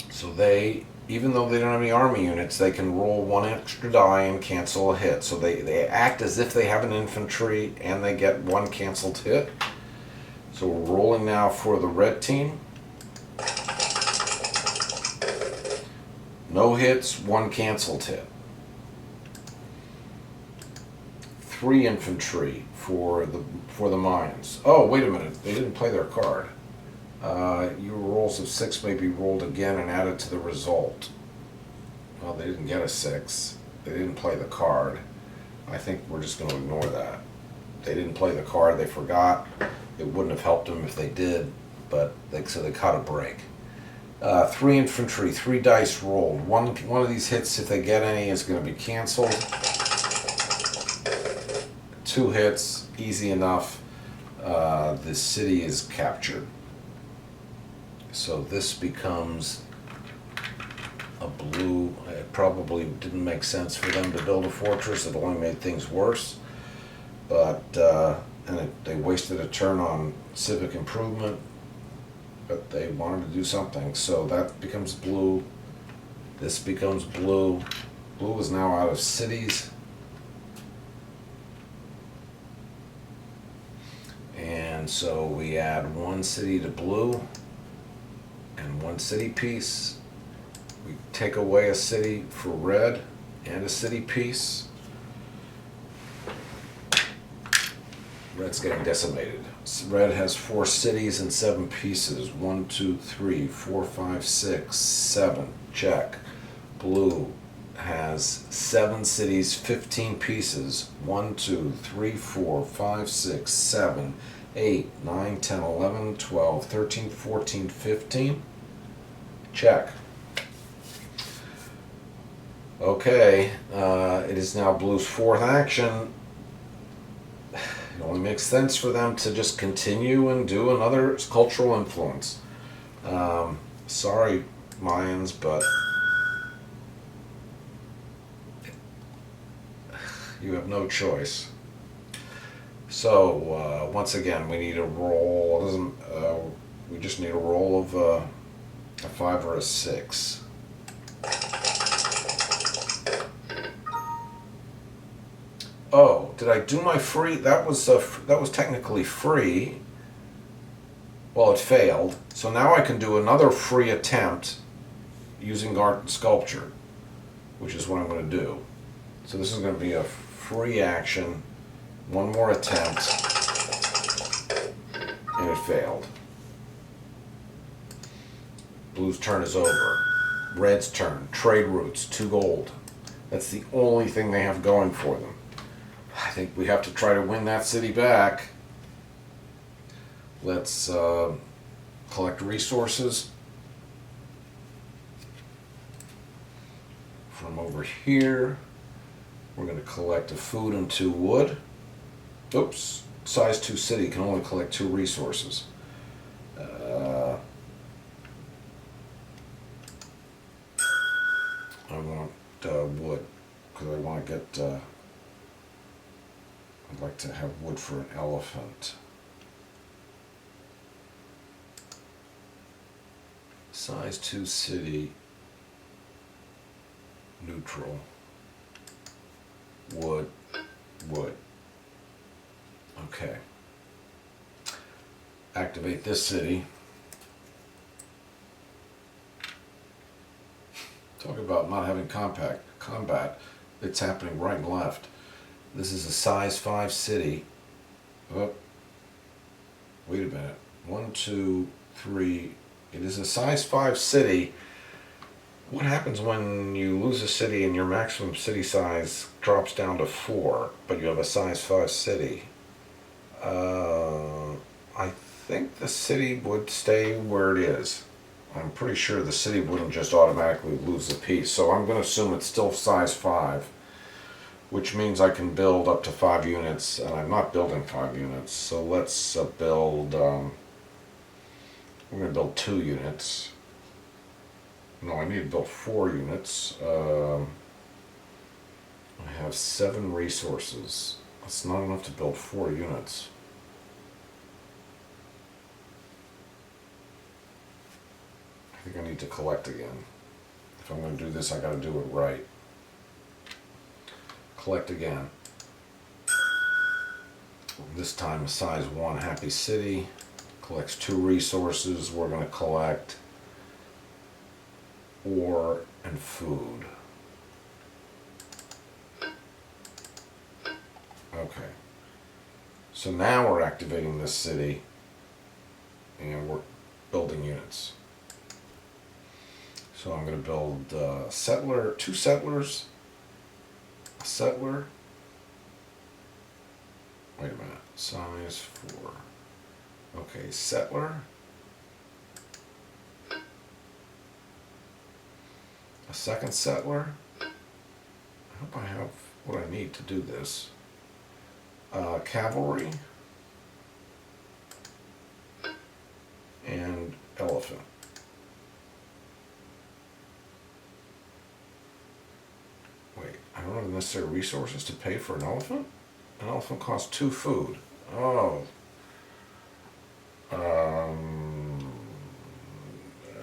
So they, even though they don't have any army units, they can roll 1 extra die and cancel a hit. So they act as if they have an infantry and they get 1 canceled hit. So we're rolling now for the red team. No hits, 1 canceled hit. 3 infantry for the mines. Oh, wait a minute, they didn't play their card. Your rolls of 6 may be rolled again and added to the result. Well, they didn't get a 6. They didn't play the card. I think we're just going to ignore that. They didn't play the card, they forgot. It wouldn't have helped them if they did, but so they caught a break. 3 infantry, 3 dice rolled. One of these hits, if they get any, is going to be canceled. 2 hits, easy enough. The city is captured. So this becomes a blue. It probably didn't make sense for them to build a fortress. It only made things worse. But they wasted a turn on civic improvement. But they wanted to do something, so that becomes blue. This becomes blue. Blue is now out of cities. And so we add 1 city to blue and 1 city piece. We take away a city for red and a city piece. Red's getting decimated. Red has 4 cities and 7 pieces. 1, 2, 3, 4, 5, 6, 7. Check. Blue has 7 cities, 15 pieces. 1, 2, 3, 4, 5, 6, 7, 8, 9, 10, 11, 12, 13, 14, 15. Check. Okay, it is now Blue's 4th action. It only makes sense for them to just continue and do another cultural influence. Sorry, Mayans, but you have no choice. So once again, we need a roll. It doesn't. We just need a roll of a 5 or a 6. Oh, did I do my free? That was technically free. Well, it failed. So now I can do another free attempt using art and sculpture, which is what I'm going to do. So this is going to be a free action. One more attempt, and it failed. Blue's turn is over. Red's turn. Trade routes, 2 gold. That's the only thing they have going for them. I think we have to try to win that city back. Let's collect resources from over here. We're going to collect a food and 2 wood. Oops, size 2 city can only collect 2 resources. I want wood because I want to get. I'd like to have wood for an elephant. Size 2 city. Neutral. Wood. Wood. Okay. Activate this city. Talk about not having combat. It's happening right and left. This is a size 5 city. Oh, wait a minute. 1, 2, 3. It is a size 5 city. What happens when you lose a city and your maximum city size drops down to 4, but you have a size 5 city? I think the city would stay where it is. I'm pretty sure the city wouldn't just automatically lose the piece. So I'm going to assume it's still size 5, which means I can build up to 5 units, and I'm not building 5 units. So let's build, we're going to build 2 units. No, I need to build 4 units. I have 7 resources. That's not enough to build 4 units. I think I need to collect again. If I'm going to do this, I got to do it right. Collect again. This time, size 1 happy city. Collects 2 resources. We're going to collect ore and food. Okay. So now we're activating this city and we're building units. So I'm going to build settler, 2 settlers, a settler. Wait a minute. Size 4. Okay, settler. A second settler. I hope I have what I need to do this. Cavalry. And elephant. Wait, I don't have the necessary resources to pay for an elephant? An elephant costs 2 food. Oh.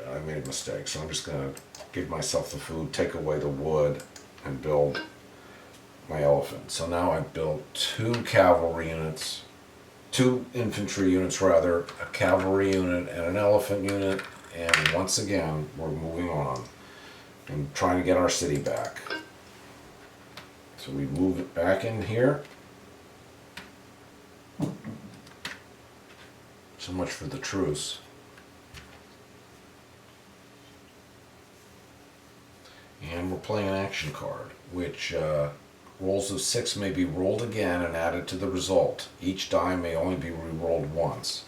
I made a mistake, so I'm just going to give myself the food, take away the wood, and build my elephant. So now I've built 2 cavalry units, 2 infantry units rather, a cavalry unit and an elephant unit, and once again we're moving on and trying to get our city back. So we move it back in here. So much for the truce. And we're playing an action card, which rolls of 6 may be rolled again and added to the result. Each die may only be re-rolled once.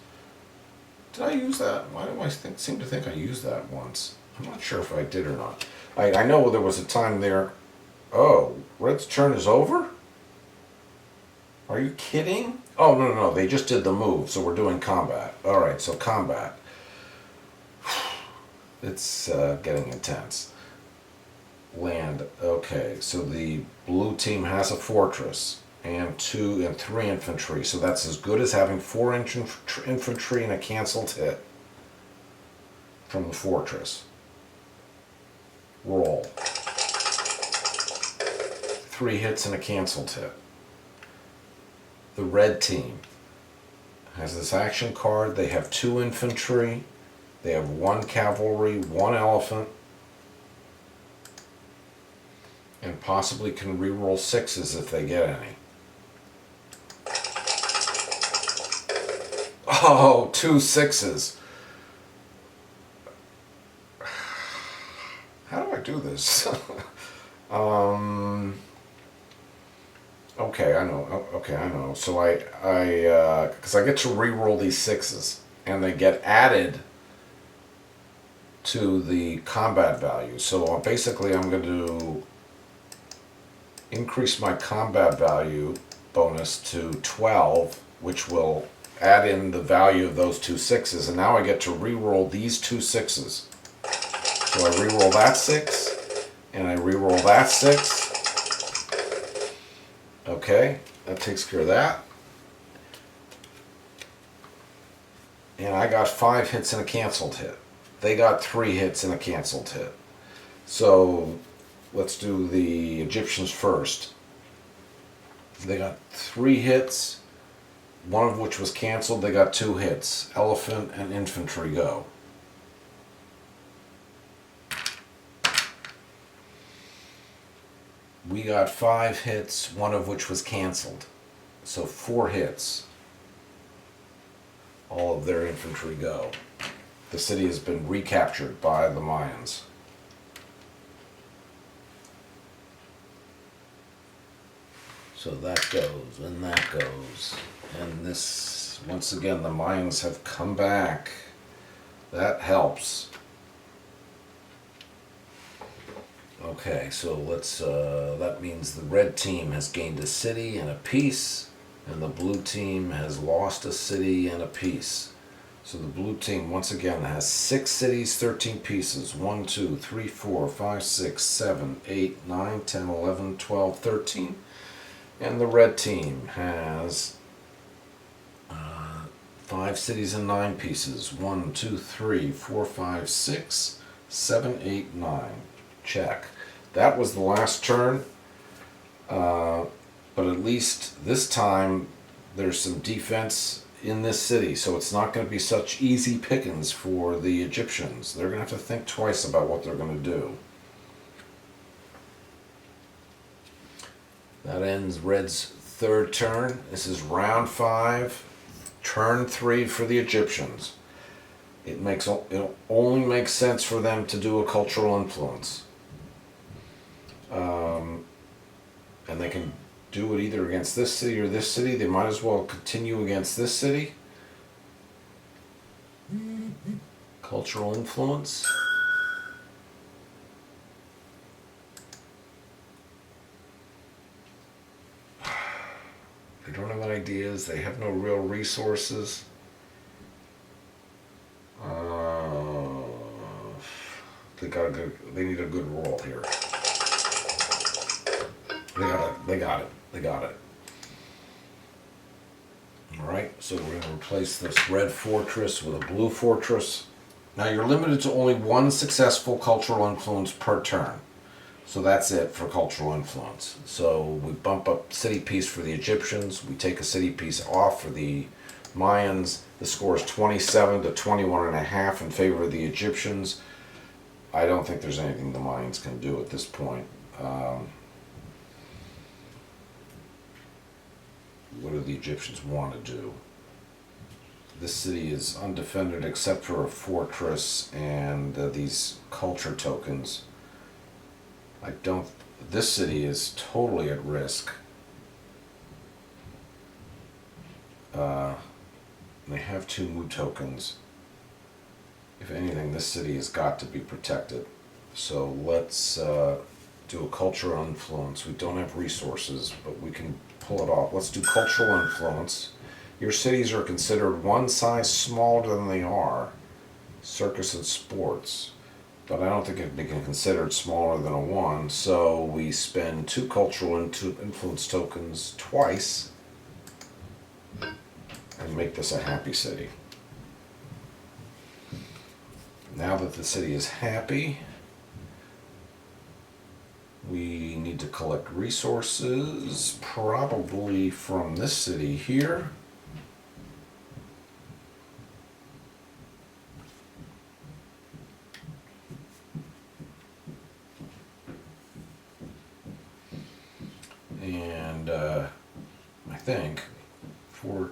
Did I use that? Why do I seem to think I used that once? I'm not sure if I did or not. I know there was a time there. Oh, Red's turn is over? Are you kidding? Oh, no, they just did the move, so we're doing combat. Alright, so combat. It's getting intense. Land. Okay, so the blue team has a fortress, and 2 and 3 infantry. So that's as good as having 4 infantry and a canceled hit from the fortress. Roll. 3 hits and a canceled hit. The red team has this action card. They have 2 infantry. They have 1 cavalry, 1 elephant, and possibly can reroll 6s if they get any. Oh, 2 6s. How do I do this? Okay, I know. Okay, I know. So because I get to re-roll these 6s, and they get added to the combat value. So basically, I'm going to increase my combat value bonus to 12, which will add in the value of those 2 6s, and now I get to re-roll these 2 6s. So I re-roll that 6, and I re-roll that 6. Okay, that takes care of that. And I got 5 hits and a canceled hit. They got 3 hits and a canceled hit. So let's do the Egyptians first. They got 3 hits, one of which was canceled. They got 2 hits. Elephant and infantry go. We got 5 hits, one of which was canceled. So 4 hits. All of their infantry go. The city has been recaptured by the Mayans. So that goes, and that goes. And this, once again, the Mayans have come back. That helps. Okay, so let's, that means the red team has gained a city and a piece, and the blue team has lost a city and a piece. So the blue team, once again, has 6 cities, 13 pieces. 1, 2, 3, 4, 5, 6, 7, 8, 9, 10, 11, 12, 13. And the red team has 5 cities and 9 pieces. 1, 2, 3, 4, 5, 6, 7, 8, 9. Check. That was the last turn, but at least this time there's some defense in this city, so it's not going to be such easy pickings for the Egyptians. They're going to have to think twice about what they're going to do. That ends Red's 3rd turn. This is round 5, turn 3 for the Egyptians. It only makes sense for them to do a cultural influence. And they can do it either against this city or this city. They might as well continue against this city. Cultural influence. They don't have any ideas. They have no real resources. They need a good roll here. They got it. Alright, so we're going to replace this red fortress with a blue fortress. Now you're limited to only 1 successful cultural influence per turn. So that's it for cultural influence. So we bump up city piece for the Egyptians. We take a city piece off for the Mayans. The score is 27 to 21.5 in favor of the Egyptians. I don't think there's anything the Mayans can do at this point. What do the Egyptians want to do? This city is undefended except for a fortress and these culture tokens. This city is totally at risk. They have 2 mood tokens. If anything, this city has got to be protected. So let's do a cultural influence. We don't have resources, but we can pull it off. Let's do cultural influence. Your cities are considered 1 size smaller than they are. Circus and sports. but I don't think it can be considered smaller than a 1, so we spend 2 cultural influence tokens twice and make this a happy city. Now that the city is happy, we need to collect resources, probably from this city here. And I think 4, 1,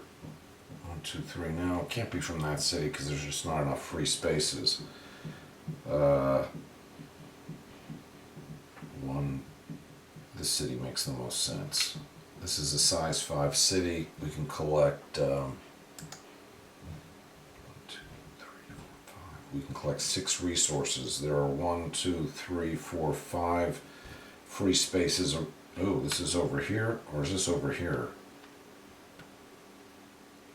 2, 3. No, it can't be from that city because there's just not enough free spaces. This city makes the most sense. This is a size 5 city. We can collect 1, 2, 3, 4, 5. We can collect 6 resources. There are 1, 2, 3, 4, 5 free spaces. Oh, this is over here, or is this over here?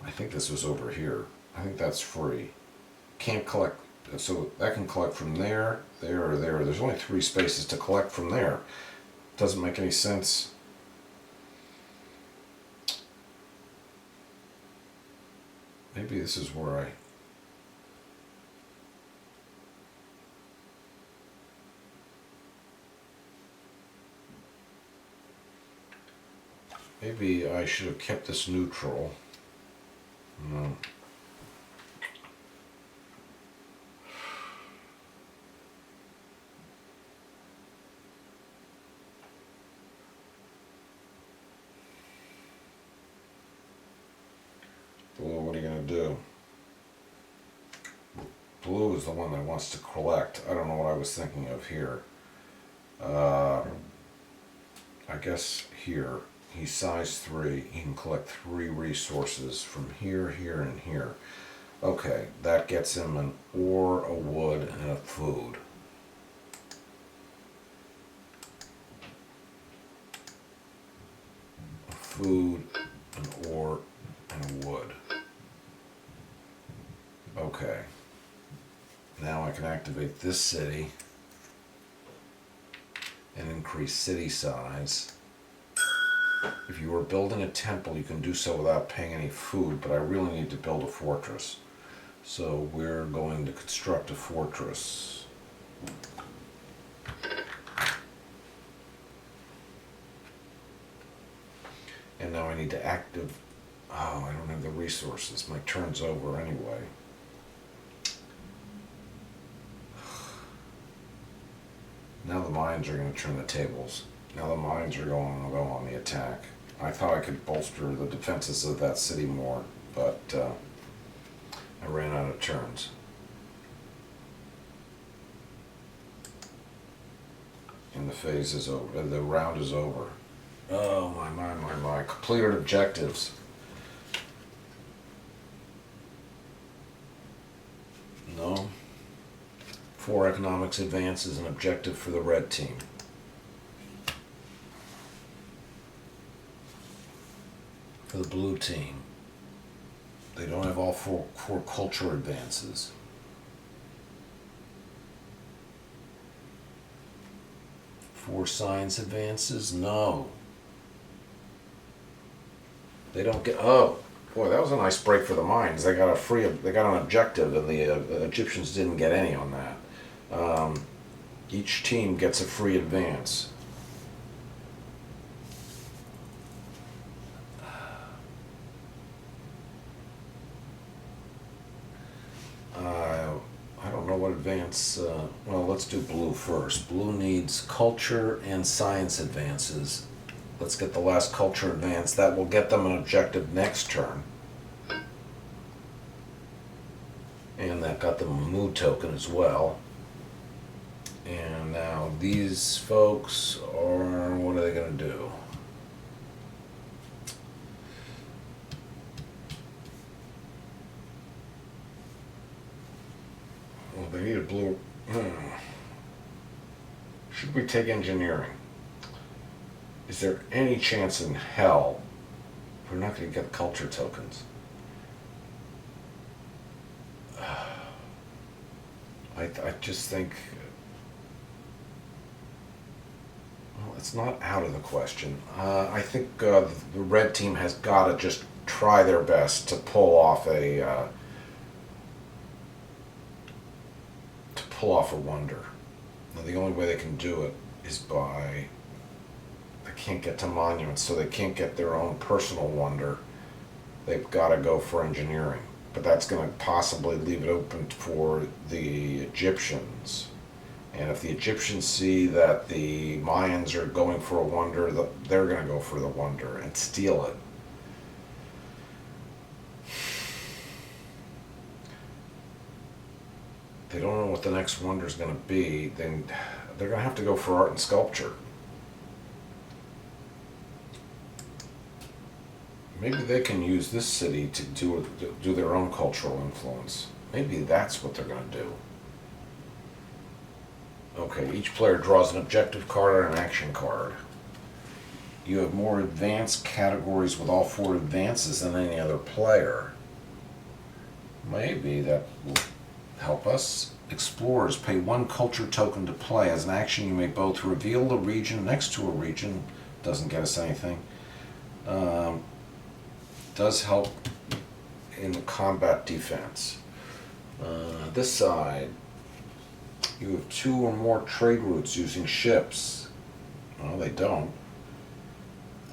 I think this was over here. I think that's free. Can't collect, so that can collect from there, there, or there. There's only 3 spaces to collect from there. Doesn't make any sense. Maybe this is where maybe I should have kept this neutral. No. Blue, what are you going to do? Blue is the one that wants to collect. I don't know what I was thinking of here. I guess here. He's size 3. He can collect 3 resources from here, here, and here. Okay, that gets him an ore, a wood, and a food. A food, an ore, and a wood. Okay. Now I can activate this city and increase city size. If you were building a temple, you can do so without paying any food, but I really need to build a fortress. So we're going to construct a fortress. And now I need to active... Oh, I don't have the resources. My turn's over anyway. Now the mines are going to turn the tables. Now the mines are going to go on the attack. I thought I could bolster the defenses of that city more, but I ran out of turns. And the phase is over. The round is over. Oh my. Completed objectives. No. 4 economics advances, an objective for the red team. For the blue team, they don't have all four culture advances. Four science advances? No. They don't get... Oh, boy, that was a nice break for the mines. They got an objective, and the Egyptians didn't get any on that. Each team gets a free advance. I don't know what advance... well, let's do blue first. Blue needs culture and science advances. Let's get the last culture advance. That will get them an objective next turn. And that got them a mood token as well. And now these folks are... what are they going to do? Well, they need a blue... Should we take engineering? Is there any chance in hell we're not going to get culture tokens? I just think Well, it's not out of the question. I think the red team has got to just try their best to pull off a wonder. Now, the only way they can do it is by they can't get to monuments, so they can't get their own personal wonder. They've got to go for engineering, but that's going to possibly leave it open for the Egyptians. And if the Egyptians see that the Mayans are going for a wonder, they're going to go for the wonder and steal it. They don't know what the next wonder is going to be, then they're going to have to go for art and sculpture. Maybe they can use this city to do their own cultural influence. Maybe that's what they're going to do. Okay, each player draws an objective card and an action card. You have more advanced categories with all 4 advances than any other player. Maybe that will help us. Explorers pay 1 culture token to play. As an action, you may both reveal the region next to a region. Doesn't get us anything. Does help in the combat defense. This side, you have 2 or more trade routes using ships. Well, they don't.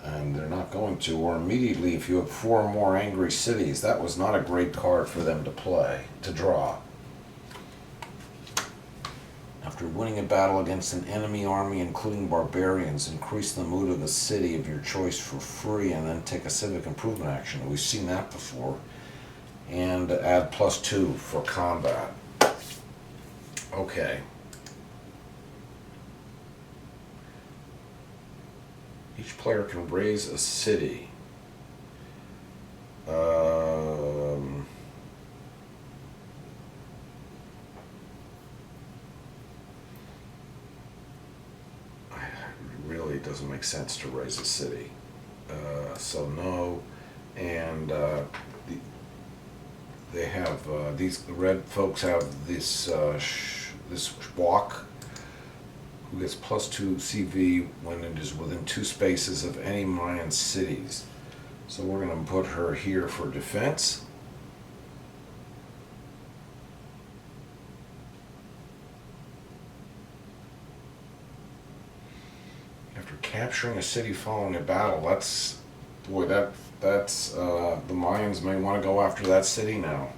And they're not going to. Or immediately, if you have 4 or more angry cities. That was not a great card for them to draw. After winning a battle against an enemy army, including barbarians, increase the mood of a city of your choice for free and then take a civic improvement action. We've seen that before. And add +2 for combat. Okay. Each player can raise a city. Really doesn't make sense to raise a city. So no, and they have the red folks have this walk who gets +2 CV when it is within 2 spaces of any Mayan cities. So we're going to put her here for defense. After capturing a city following a battle, that's the Mayans may want to go after that city now.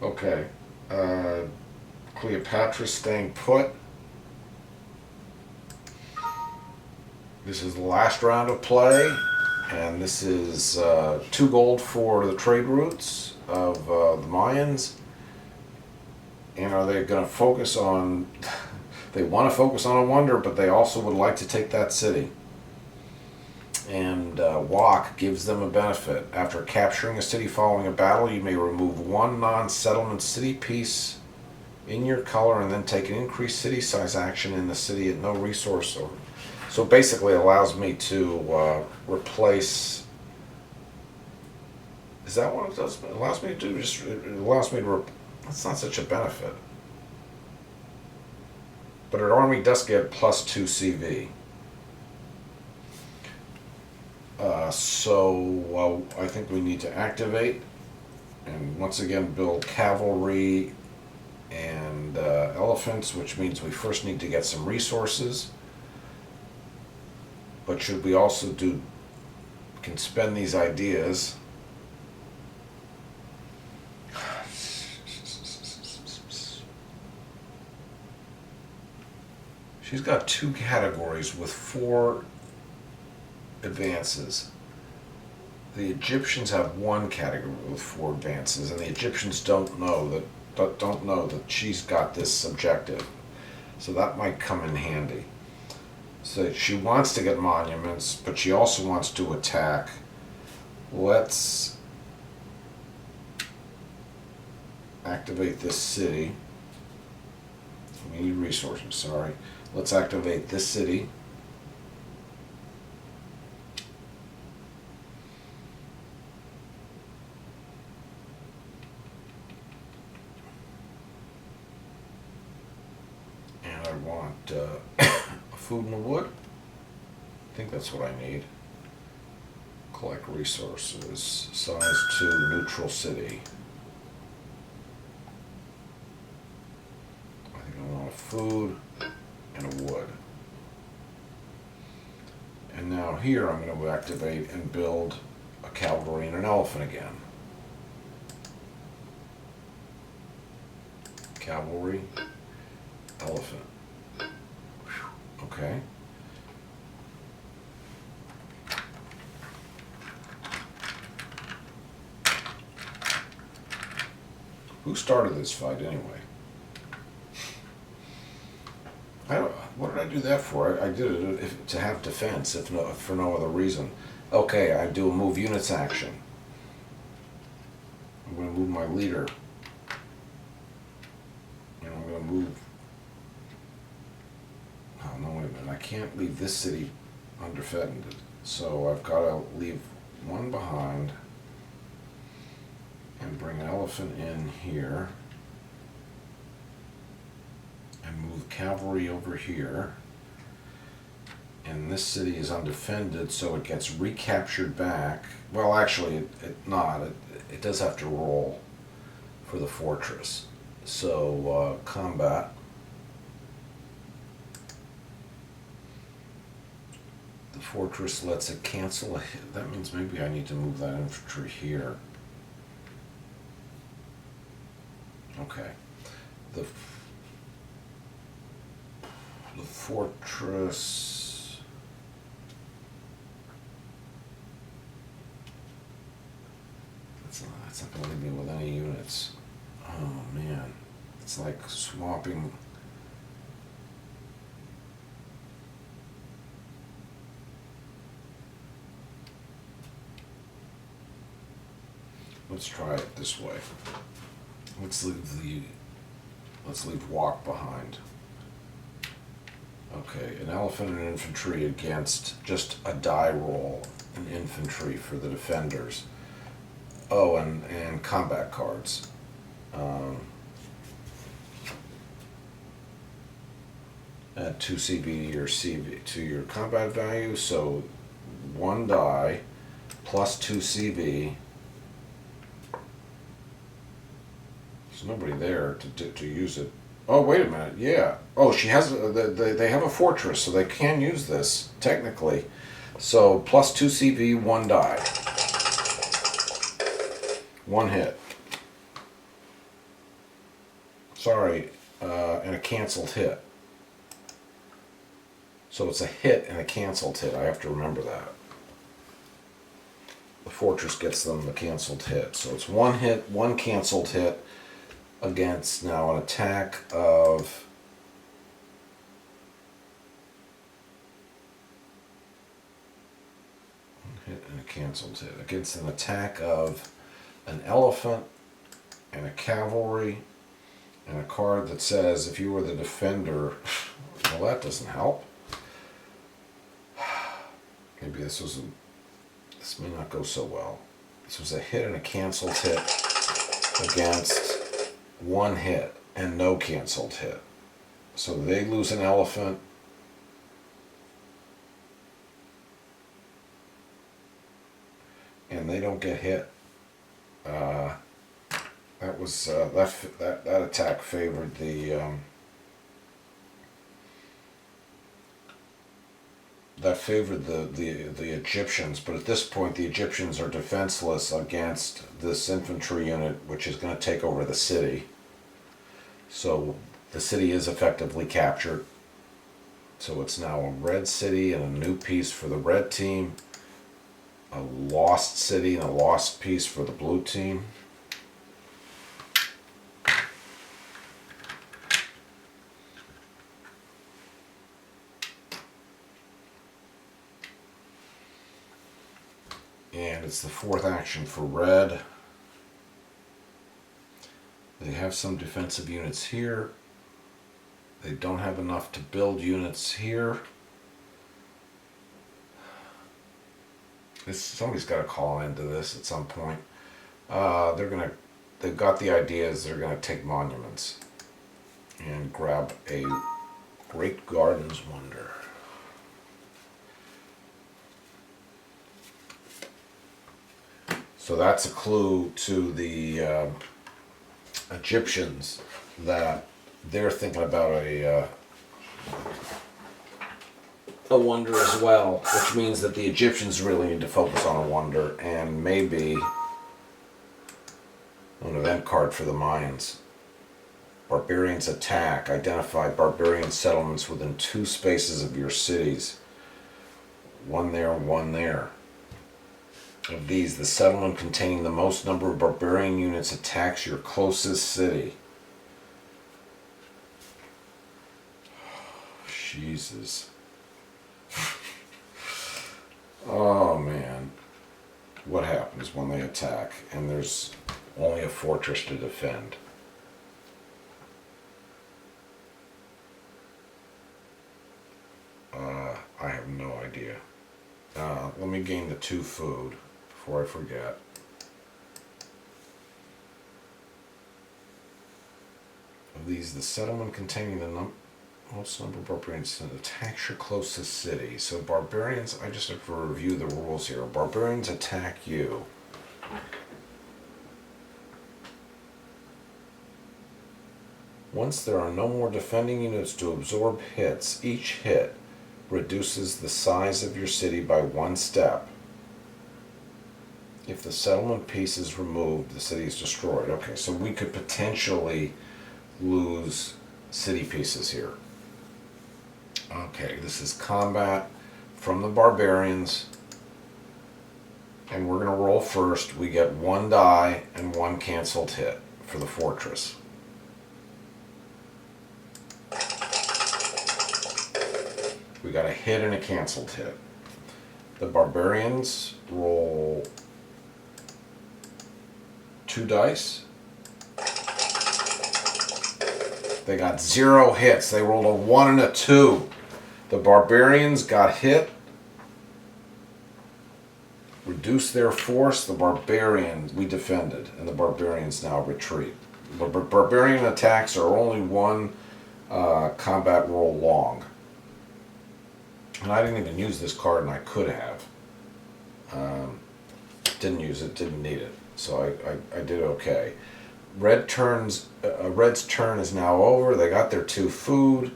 Okay. Cleopatra's staying put. This is the last round of play, and this is 2 gold for the trade routes of the Mayans. And are they going to focus on... They want to focus on a wonder, but they also would like to take that city. And Walk gives them a benefit. After capturing a city following a battle, you may remove 1 non-settlement city piece in your color and then take an increased city size action in the city at no resource. So basically it allows me to replace... Is that what it does? It allows me to do? It allows me to... That's not such a benefit. But an army does get +2 CV. So I think we need to activate and once again build cavalry and elephants, which means we first need to get some resources. But should we also can spend these ideas. She's got 2 categories with 4 advances. The Egyptians have 1 category with 4 advances, and the Egyptians don't know that she's got this objective. So that might come in handy. So she wants to get monuments, but she also wants to attack. Let's activate this city. We need resources, sorry. Let's activate this city. I want food and wood. I think that's what I need. Collect resources. Size 2, neutral city. I think I want a food and a wood. And now here I'm going to activate and build a cavalry and an elephant again. Cavalry, elephant. Okay. Who started this fight anyway? What did I do that for? I did it to have defense, if for no other reason. Okay, I do a move units action. I'm going to move my leader. And I'm going to move. Oh, no, wait a minute. I can't leave this city undefended. So I've got to leave one behind and bring an elephant in here. And move cavalry over here. And this city is undefended, so it gets recaptured back. Well, actually, it does have to roll for the fortress. So, combat. The fortress lets it cancel a hit. That means maybe I need to move that infantry here. Okay. The fortress. That's not going to leave me with any units. Oh man, it's like swapping. Let's try it this way. Let's leave walk behind. Okay, an elephant and infantry against just a die roll, an infantry for the defenders. Oh, and combat cards. Add 2 CV or CV to your combat value, so 1 die plus 2 CV. There's nobody there to use it. Oh, wait a minute, yeah. Oh, she has, they have a fortress, so they can use this, technically. So, plus 2 CV, 1 die. 1 hit. Sorry, and a canceled hit. So it's a hit and a canceled hit. I have to remember that. The fortress gets them the canceled hit. So it's 1 hit, 1 canceled hit against now an attack of hit and a canceled hit against an attack of an elephant and a cavalry and a card that says if you were the defender. Well, that doesn't help. Maybe this may not go so well. This was a hit and a canceled hit against 1 hit and no canceled hit. So they lose an elephant. And they don't get hit. That attack favored the the Egyptians, but at this point the Egyptians are defenseless against this infantry unit, which is going to take over the city. So the city is effectively captured. So it's now a red city and a new piece for the red team, a lost city and a lost piece for the blue team. And it's the 4th action for red. They have some defensive units here. They don't have enough to build units here. Somebody's got to call into this at some point. They've got the idea is they're gonna take monuments and grab Great Gardens Wonder. So that's a clue to the Egyptians that they're thinking about a wonder as well, which means that the Egyptians really need to focus on a wonder, and maybe an event card for the Mayans. Barbarians attack. Identify barbarian settlements within 2 spaces of your cities. One there, one there. Of these, the settlement containing the most number of barbarian units attacks your closest city. Jesus. Oh man. What happens when they attack and there's only a fortress to defend? I have no idea. Let me gain the 2 food before I forget. Of these, the settlement containing the most number of barbarians attacks your closest city. So barbarians, I just have to review the rules here. Barbarians attack you. Once there are no more defending units to absorb hits, each hit reduces the size of your city by 1 step. If the settlement piece is removed, the city is destroyed. Okay, so we could potentially lose city pieces here. Okay, this is combat from the barbarians. And we're going to roll first. We get 1 die and 1 canceled hit for the fortress. We got a hit and a canceled hit. The barbarians roll 2 dice. They got 0 hits. They rolled a 1 and a 2. The barbarians got hit. Reduced their force. The barbarians, we defended, and the barbarians now retreat. The barbarian attacks are only 1 combat roll long. And I didn't even use this card, and I could have. Didn't use it, didn't need it. So I did okay. Red's turn is now over. They got their 2 food.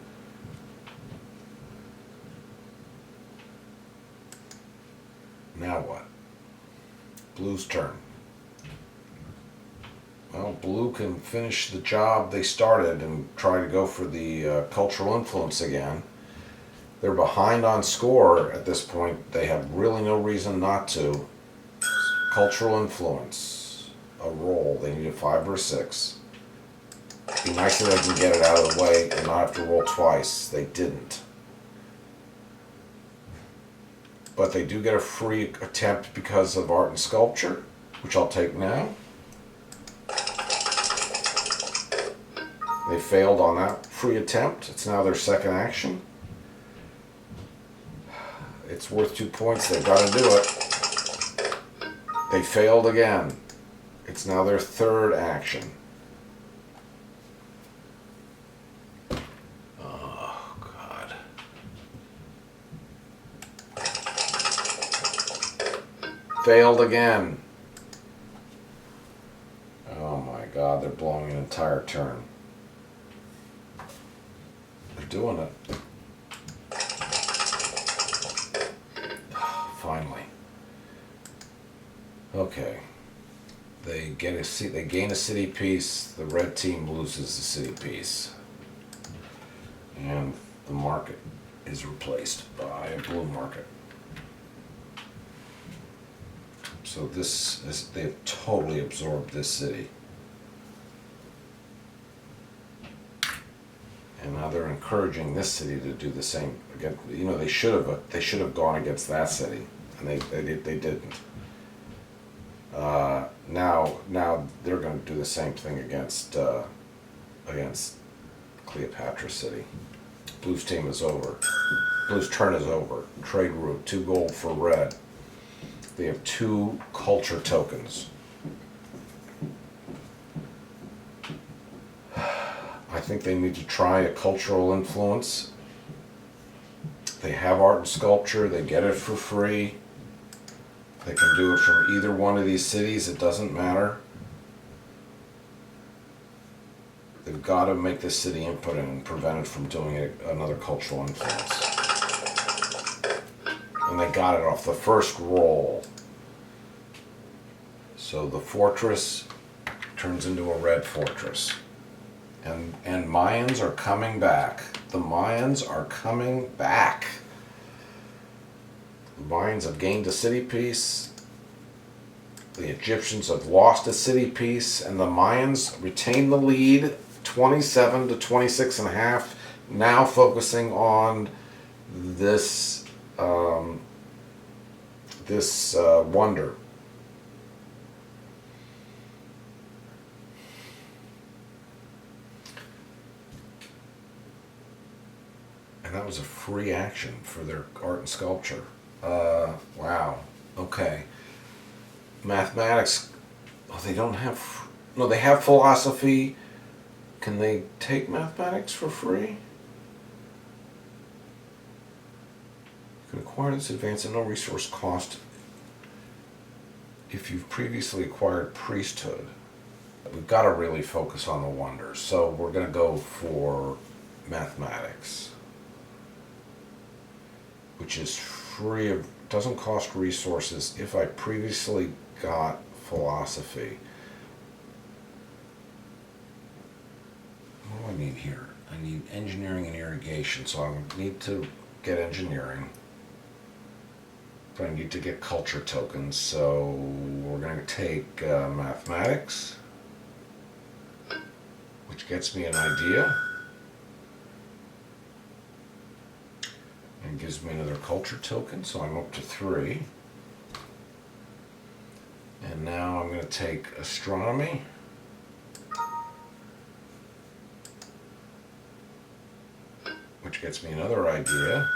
Now what? Blue's turn. Well, Blue can finish the job they started and try to go for the cultural influence again. They're behind on score at this point. They have really no reason not to. Cultural influence. A roll. They need a 5 or a 6. It'd be nice if they can get it out of the way and not have to roll twice. They didn't. But they do get a free attempt because of art and sculpture, which I'll take now. They failed on that free attempt. It's now their 2nd action. It's worth 2 points. They've got to do it. They failed again. It's now their 3rd action. Oh, God. Failed again. Oh, my God. They're blowing an entire turn. They're doing it. Finally. Okay. They gain a city piece. The red team loses the city piece. And the market is replaced by a blue market. So they've totally absorbed this city. And now they're encouraging this city to do the same. Again, you know, they should have gone against that city, and they didn't. Now they're going to do the same thing against Cleopatra City. Blue's team is over. Blue's turn is over. Trade route, 2 gold for red. They have 2 culture tokens. I think they need to try a cultural influence They have art and sculpture. They get it for free. They can do it from either one of these cities. It doesn't matter. They've got to make this city input and prevent it from doing another cultural influence. And they got it off the first roll. So the fortress turns into a red fortress. And Mayans are coming back. The Mayans are coming back. The Mayans have gained a city piece. The Egyptians have lost a city piece. And the Mayans retain the lead, 27 to 26 and a half. Now focusing on this wonder. And that was a free action for their art and sculpture. Wow. Okay. Mathematics. Oh, they don't have. No, they have philosophy. Can they take mathematics for free? You can acquire this advance at no resource cost if you've previously acquired priesthood. We've got to really focus on the wonders. So we're going to go for mathematics, which is free of, doesn't cost resources if I previously got philosophy. What do I need here? I need engineering and irrigation, so I need to get engineering. But I need to get culture tokens, so we're going to take mathematics, which gets me an idea. And gives me another culture token, so I'm up to 3. And now I'm going to take astronomy. Which gets me another idea.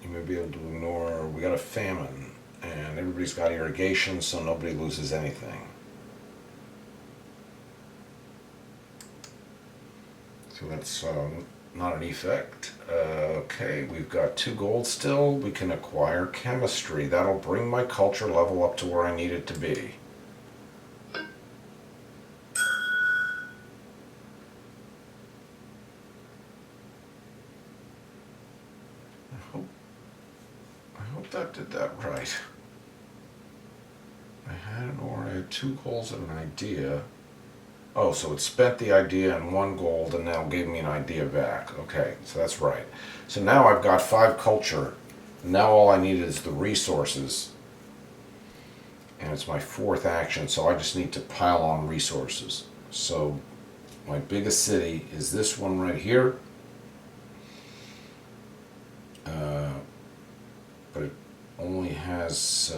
You may be able to ignore, we got a famine, and everybody's got irrigation, so nobody loses anything. So that's not an effect. Okay, we've got 2 gold still. We can acquire chemistry. That'll bring my culture level up to where I need it to be. I hope that did that right. I had 2 golds and an idea. Oh, so it spent the idea and 1 gold and now gave me an idea back. Okay, so that's right. So now I've got 5 culture. Now all I need is the resources. And it's my 4th action, so I just need to pile on resources. So my biggest city is this one right here. But it only has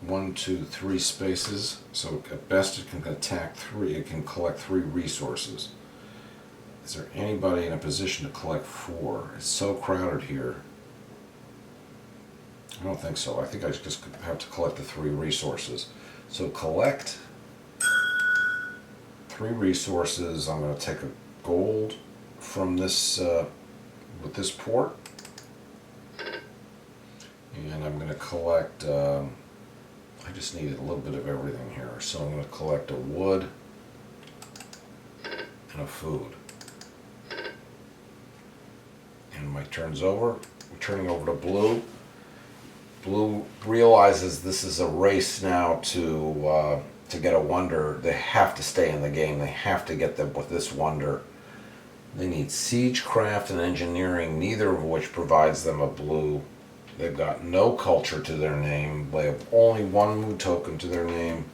1, 2, 3 spaces, so at best it can attack 3, it can collect 3 resources. Is there anybody in a position to collect 4? It's so crowded here. I don't think so. I think I just have to collect the 3 resources. So collect 3 resources. I'm going to take a gold from this, with this port. And I'm going to collect, I just needed a little bit of everything here. So I'm going to collect a wood and a food. And my turn's over. We're turning over to blue. Blue realizes this is a race now to get a wonder. They have to stay in the game. They have to get them with this wonder. They need siegecraft and engineering, neither of which provides them a blue. They've got no culture to their name. They have only 1 mood token to their name.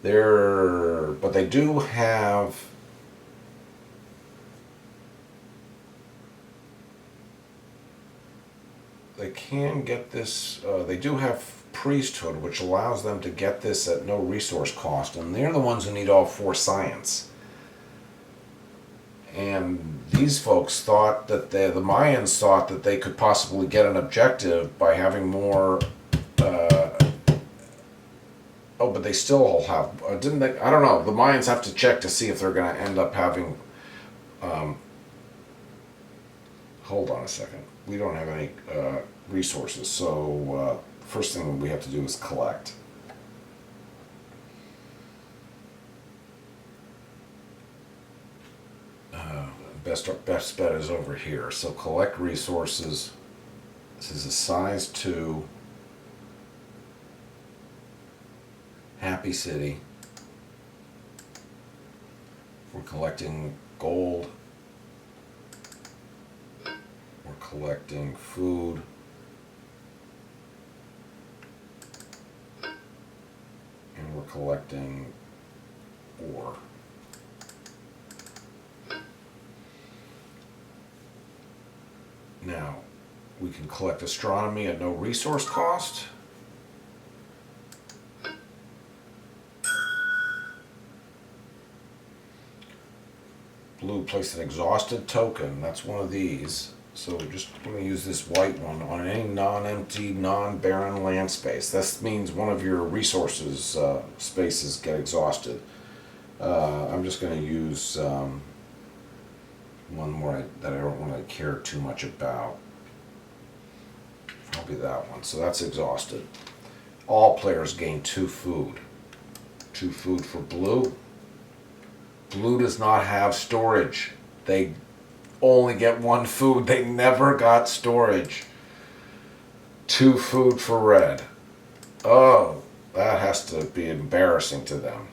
But they do have they can get this, they do have priesthood, which allows them to get this at no resource cost, and they're the ones who need all 4 science. And these folks thought that the Mayans thought that they could possibly get an objective by having more. But they still all have. Didn't they? I don't know. The Mayans have to check to see if they're going to end up having hold on a second. We don't have any resources, so first thing we have to do is collect. Best bet is over here. So collect resources. This is a size 2. Happy City. We're collecting gold. We're collecting food. And we're collecting ore. Now, we can collect astronomy at no resource cost. Blue placed an exhausted token. That's one of these. So we're just going to use this white one on any non-empty, non-barren land space. This means one of your resources spaces get exhausted. I'm just going to use one more that I don't really care too much about. Probably that one. So that's exhausted. All players gain 2 food. 2 food for blue. Blue does not have storage. They only get 1 food. They never got storage. 2 food for red. Oh, that has to be embarrassing to them.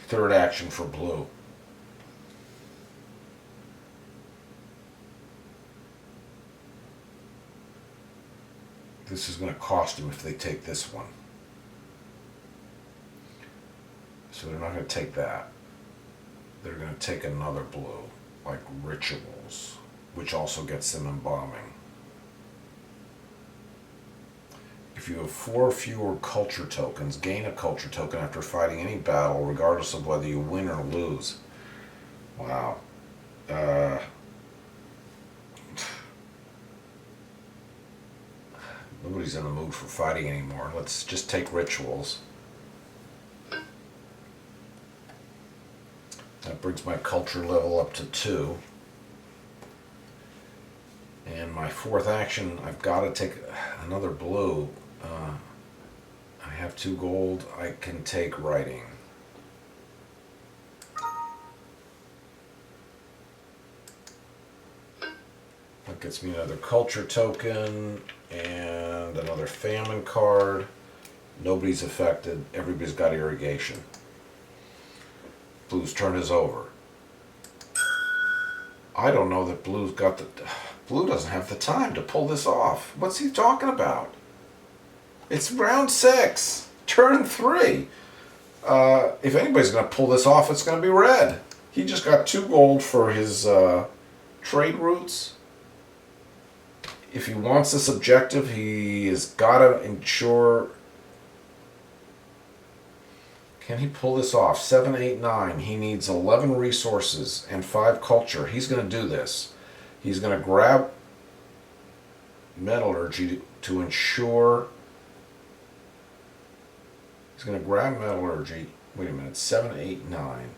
Third action for blue. This is going to cost them if they take this one. So they're not going to take that. They're going to take another blue, like rituals, which also gets them embalming. If you have 4 fewer culture tokens, gain a culture token after fighting any battle, regardless of whether you win or lose. Wow. Nobody's in the mood for fighting anymore. Let's just take rituals. That brings my culture level up to 2. And my 4th action, I've got to take another blue. I have 2 gold. I can take writing. That gets me another culture token and another famine card. Nobody's affected. Everybody's got irrigation. Blue's turn is over. I don't know that Blue's got the... Blue doesn't have the time to pull this off. What's he talking about? It's round 6. Turn 3. If anybody's going to pull this off, it's going to be red. He just got 2 gold for his trade routes. If he wants this objective, he has got to ensure... Can he pull this off? 7, 8, 9. He needs 11 resources and 5 culture. He's going to do this. He's going to grab metallurgy to ensure... He's going to grab metallurgy. Wait a minute. 7, 8, 9.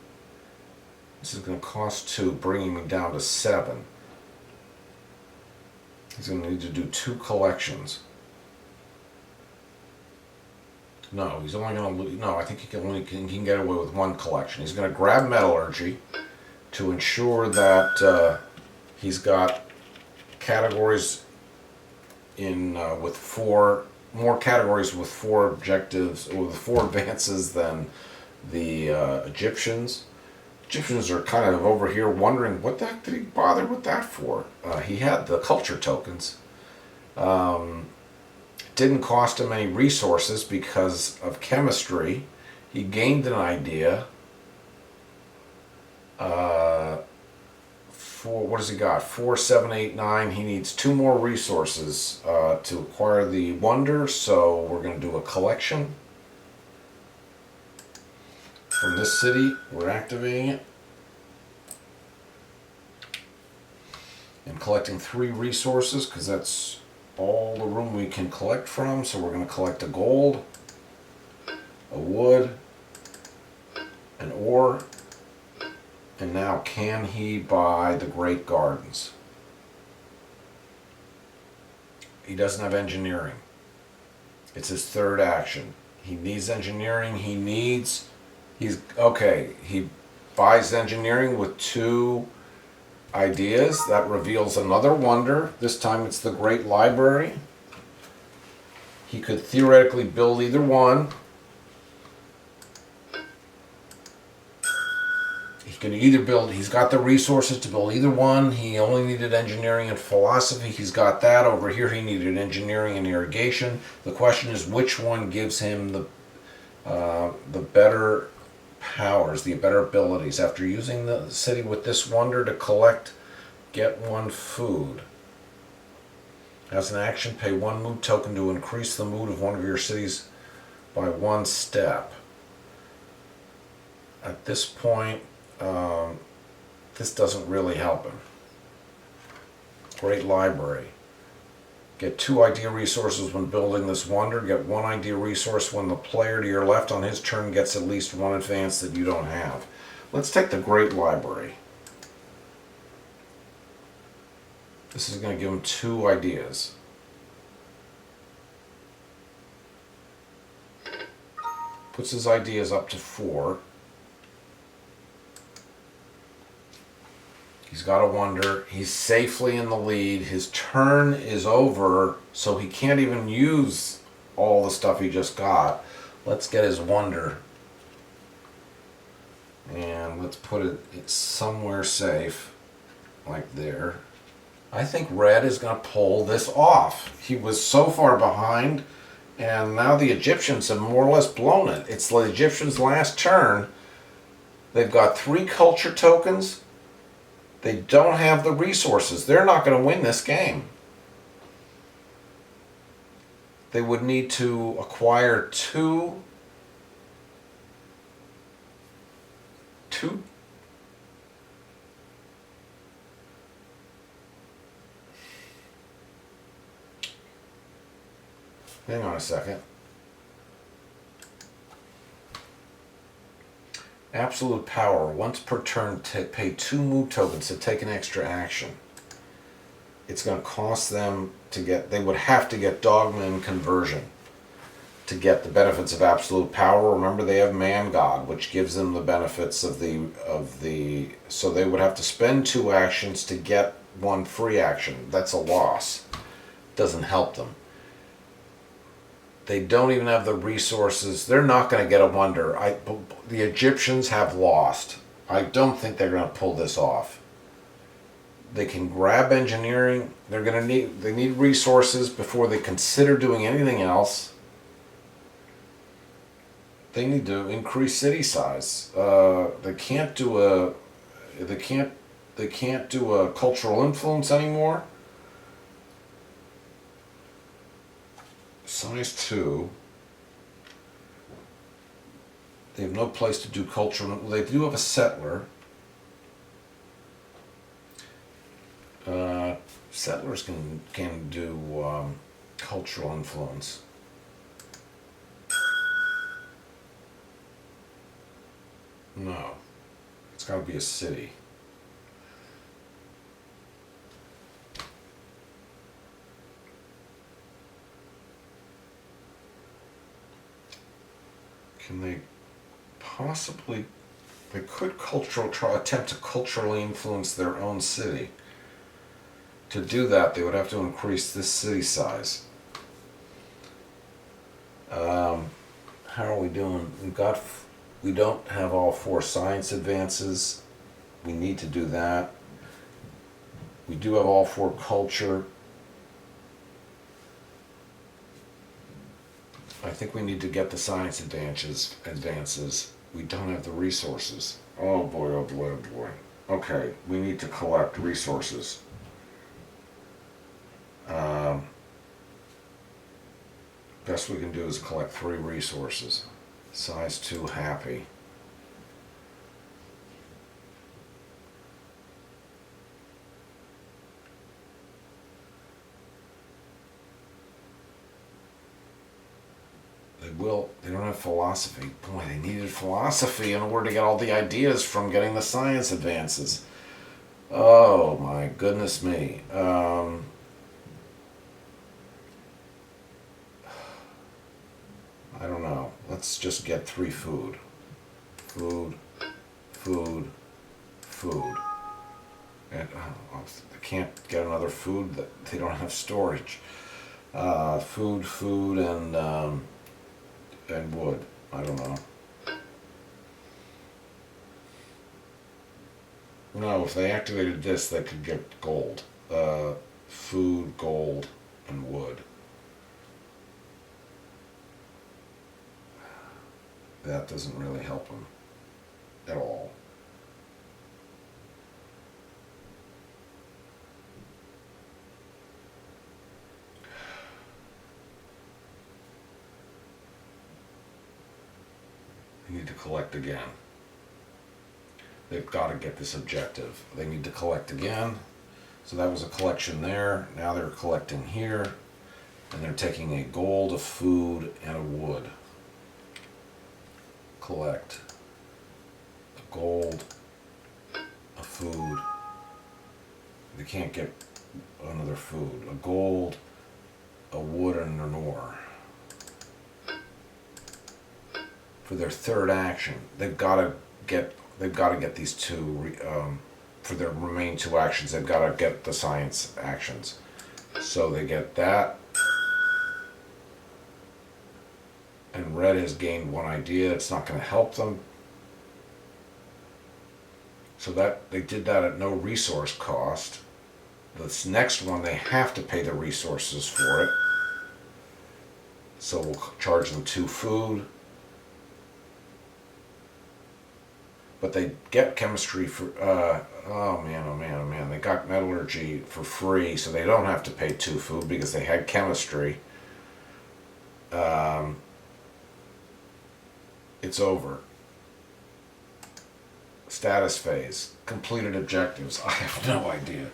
This is going to cost 2, bringing me down to 7. He's going to need to do 2 collections. No, he's only going to... No, I think he can get away with 1 collection. He's going to grab metallurgy to ensure that he's got categories in with 4... more categories with 4 objectives, or with 4 advances than the Egyptians. Egyptians are kind of over here wondering, what the heck did he bother with that for? He had the culture tokens. Didn't cost him any resources because of chemistry. He gained an idea. What has he got? 4, 7, 8, 9. He needs 2 more resources to acquire the wonder, so we're going to do a collection. From this city, we're activating it. And collecting 3 resources, because that's all the room we can collect from. So we're going to collect a gold, a wood, an ore, And now, can he buy the Great Gardens? He doesn't have engineering. It's his third action. He needs engineering. He buys engineering with 2 ideas. That reveals another wonder. This time it's the Great Library. He could theoretically build either one. He's got the resources to build either one. He only needed engineering and philosophy. He's got that. Over here he needed engineering and irrigation. The question is, which one gives him the better powers, the better abilities? After using the city with this wonder to get 1 food. As an action, pay 1 mood token to increase the mood of one of your cities by 1 step. At this point, this doesn't really help him. Great Library. Get 2 idea resources when building this wonder. Get 1 idea resource when the player to your left on his turn gets at least 1 advance that you don't have. Let's take the Great Library. This is going to give him 2 ideas. Puts his ideas up to 4. He's got a wonder. He's safely in the lead. His turn is over, so he can't even use all the stuff he just got. Let's get his wonder. And let's put it somewhere safe, like there. I think red is going to pull this off. He was so far behind, and now the Egyptians have more or less blown it. It's the Egyptians' last turn. They've got 3 culture tokens. They don't have the resources. They're not going to win this game. They would need to acquire two. Hang on a second. Absolute power. Once per turn, pay 2 move tokens to take an extra action. It's going to cost them to get. They would have to get Dogma and Conversion to get the benefits of absolute power. Remember, they have Man God, which gives them the benefits of the. So they would have to spend 2 actions to get 1 free action. That's a loss. Doesn't help them. They don't even have the resources. They're not going to get a wonder. The Egyptians have lost. I don't think they're going to pull this off. They can grab engineering. They need resources before they consider doing anything else. They need to increase city size. They can't do a cultural influence anymore. Size 2. They have no place to do cultural. They do have a settler. Settlers can do cultural influence. No, it's got to be a city. Can they possibly? They could attempt to culturally influence their own city. To do that, they would have to increase this city size. How are we doing? We don't have all 4 science advances. We need to do that. We do have all 4 culture. I think we need to get the science advances. We don't have the resources. Oh boy, oh boy, oh boy. Okay, we need to collect resources. Best we can do is collect 3 resources. Size 2 happy. They Goodwill, they don't have philosophy. Boy, they needed philosophy in order to get all the ideas from getting the science advances. Oh my goodness me. I don't know. Let's just get 3 food. Food, food, food. And they can't get another food, that they don't have storage. Food, food, and wood. I don't know. No, if they activated this, they could get gold. Food, gold, and wood. That doesn't really help them at all. They need to collect again. They've got to get this objective. They need to collect again. So that was a collection there. Now they're collecting here. And they're taking a gold, a food, and a wood. Collect a gold, a food. They can't get another food. A gold, a wood, and an ore. For their third action, they've got to get these two. For their remaining 2 actions, they've got to get the science actions. So they get that. And red has gained 1 idea. It's not going to help them. So that they did that at no resource cost. This next one, they have to pay the resources for it. So we'll charge them 2 food. But they get chemistry for, oh man, they got metallurgy for free, so they don't have to pay 2 food because they had chemistry. It's over. Status phase. Completed objectives. I have no idea.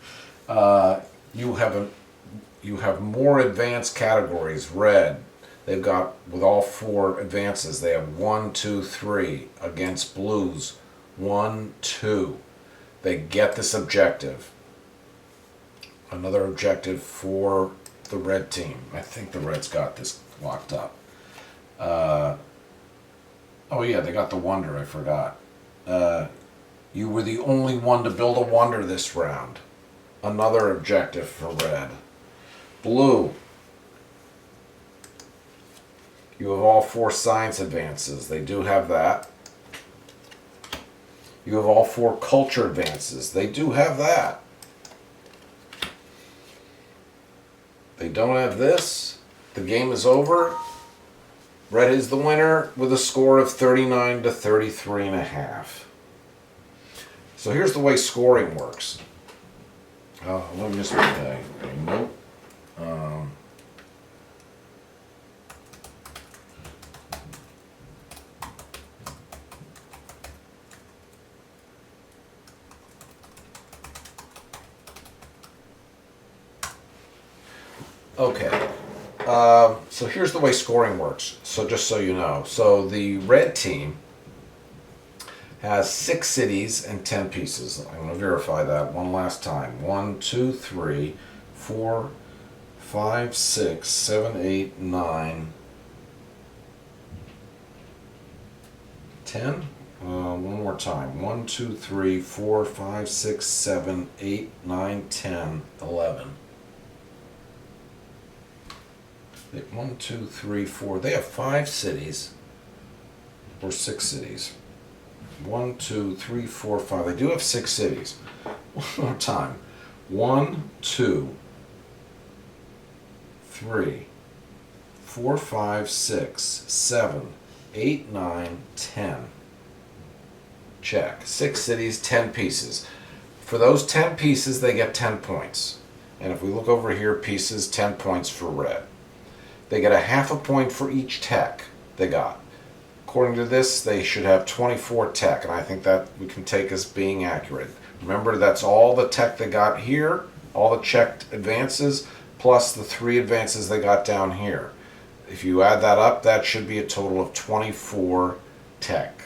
You have more advanced categories. Red. They've got, with all 4 advances, they have 1, 2, 3 against blues. 1, 2. They get this objective. Another objective for the red team. I think the Reds got this locked up. Oh yeah, they got the wonder, I forgot. You were the only one to build a wonder this round. Another objective for red. Blue. You have all 4 science advances. They do have that. You have all 4 culture advances. They do have that. They don't have this. The game is over. Red is the winner with a score of 39 to 33.5. So here's the way scoring works. Let me just make a note. Okay, so here's the way scoring works, so just so you know. So the red team has 6 cities and 10 pieces. I'm going to verify that one last time. 1, 2, 3, 4, 5, 6, 7, 8, 9, 10. One more time. 1, 2, 3, 4, 5, 6, 7, 8, 9, 10, 11. 1, 2, 3, 4. They have 5 cities or 6 cities. 1, 2, 3, 4, 5. They do have 6 cities. One more time. 1, 2, 3, 4, 5, 6, 7, 8, 9, 10. Check. 6 cities, 10 pieces. For those 10 pieces, they get 10 points. And if we look over here, pieces, 10 points for red. They get a half a point for each tech they got. According to this, they should have 24 tech, and I think that we can take as being accurate. Remember, that's all the tech they got here, all the checked advances, plus the 3 advances they got down here. If you add that up, that should be a total of 24 tech.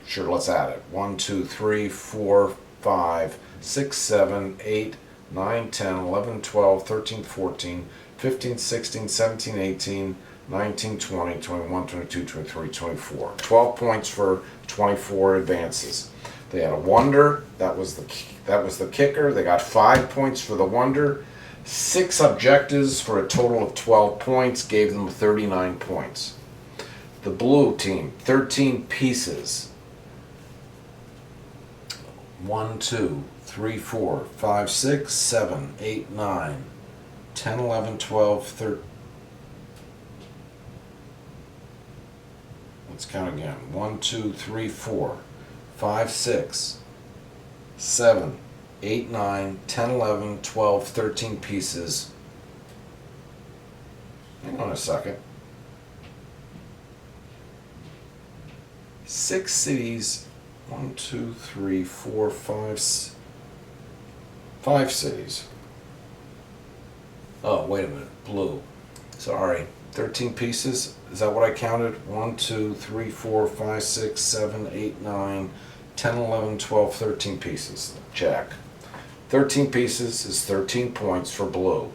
Sure, let's add it. 1, 2, 3, 4, 5, 6, 7, 8, 9, 10, 11, 12, 13, 14, 15, 16, 17, 18, 19, 20, 21, 22, 23, 24. 12 points for 24 advances. They had a wonder. That was the kicker. They got 5 points for the wonder. 6 objectives for a total of 12 points. Gave them 39 points. The blue team, 13 pieces. 1, 2, 3, 4, 5, 6, 7, 8, 9, 10, 11, 12, 13. Let's count again. 1, 2, 3, 4, 5, 6, 7, 8, 9, 10, 11, 12, 13 pieces. Hang on a second. 6 cities. 1, 2, 3, 4, 5, 5 cities. Oh, wait a minute. Blue. Sorry. 13 pieces. Is that what I counted? 1, 2, 3, 4, 5, 6, 7, 8, 9, 10, 11, 12, 13 pieces. Check. 13 pieces is 13 points for blue.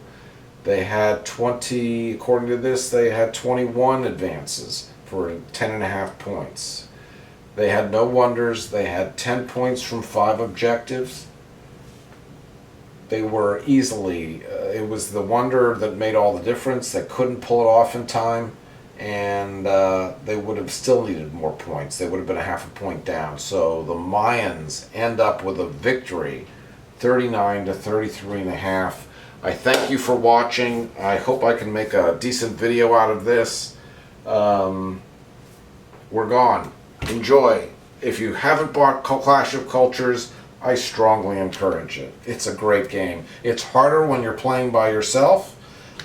They had 20, according to this, they had 21 advances for 10.5 points. They had no wonders. They had 10 points from 5 objectives. They were easily, it was the wonder that made all the difference. They couldn't pull it off in time, and they would have still needed more points. They would have been a half a point down. So the Mayans end up with a victory, 39 to 33.5. I thank you for watching. I hope I can make a decent video out of this. We're gone. Enjoy. If you haven't bought Clash of Cultures, I strongly encourage it. It's a great game. It's harder when you're playing by yourself,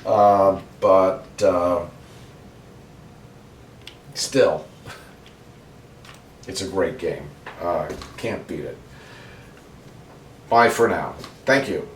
but still, it's a great game. Can't beat it. Bye for now. Thank you.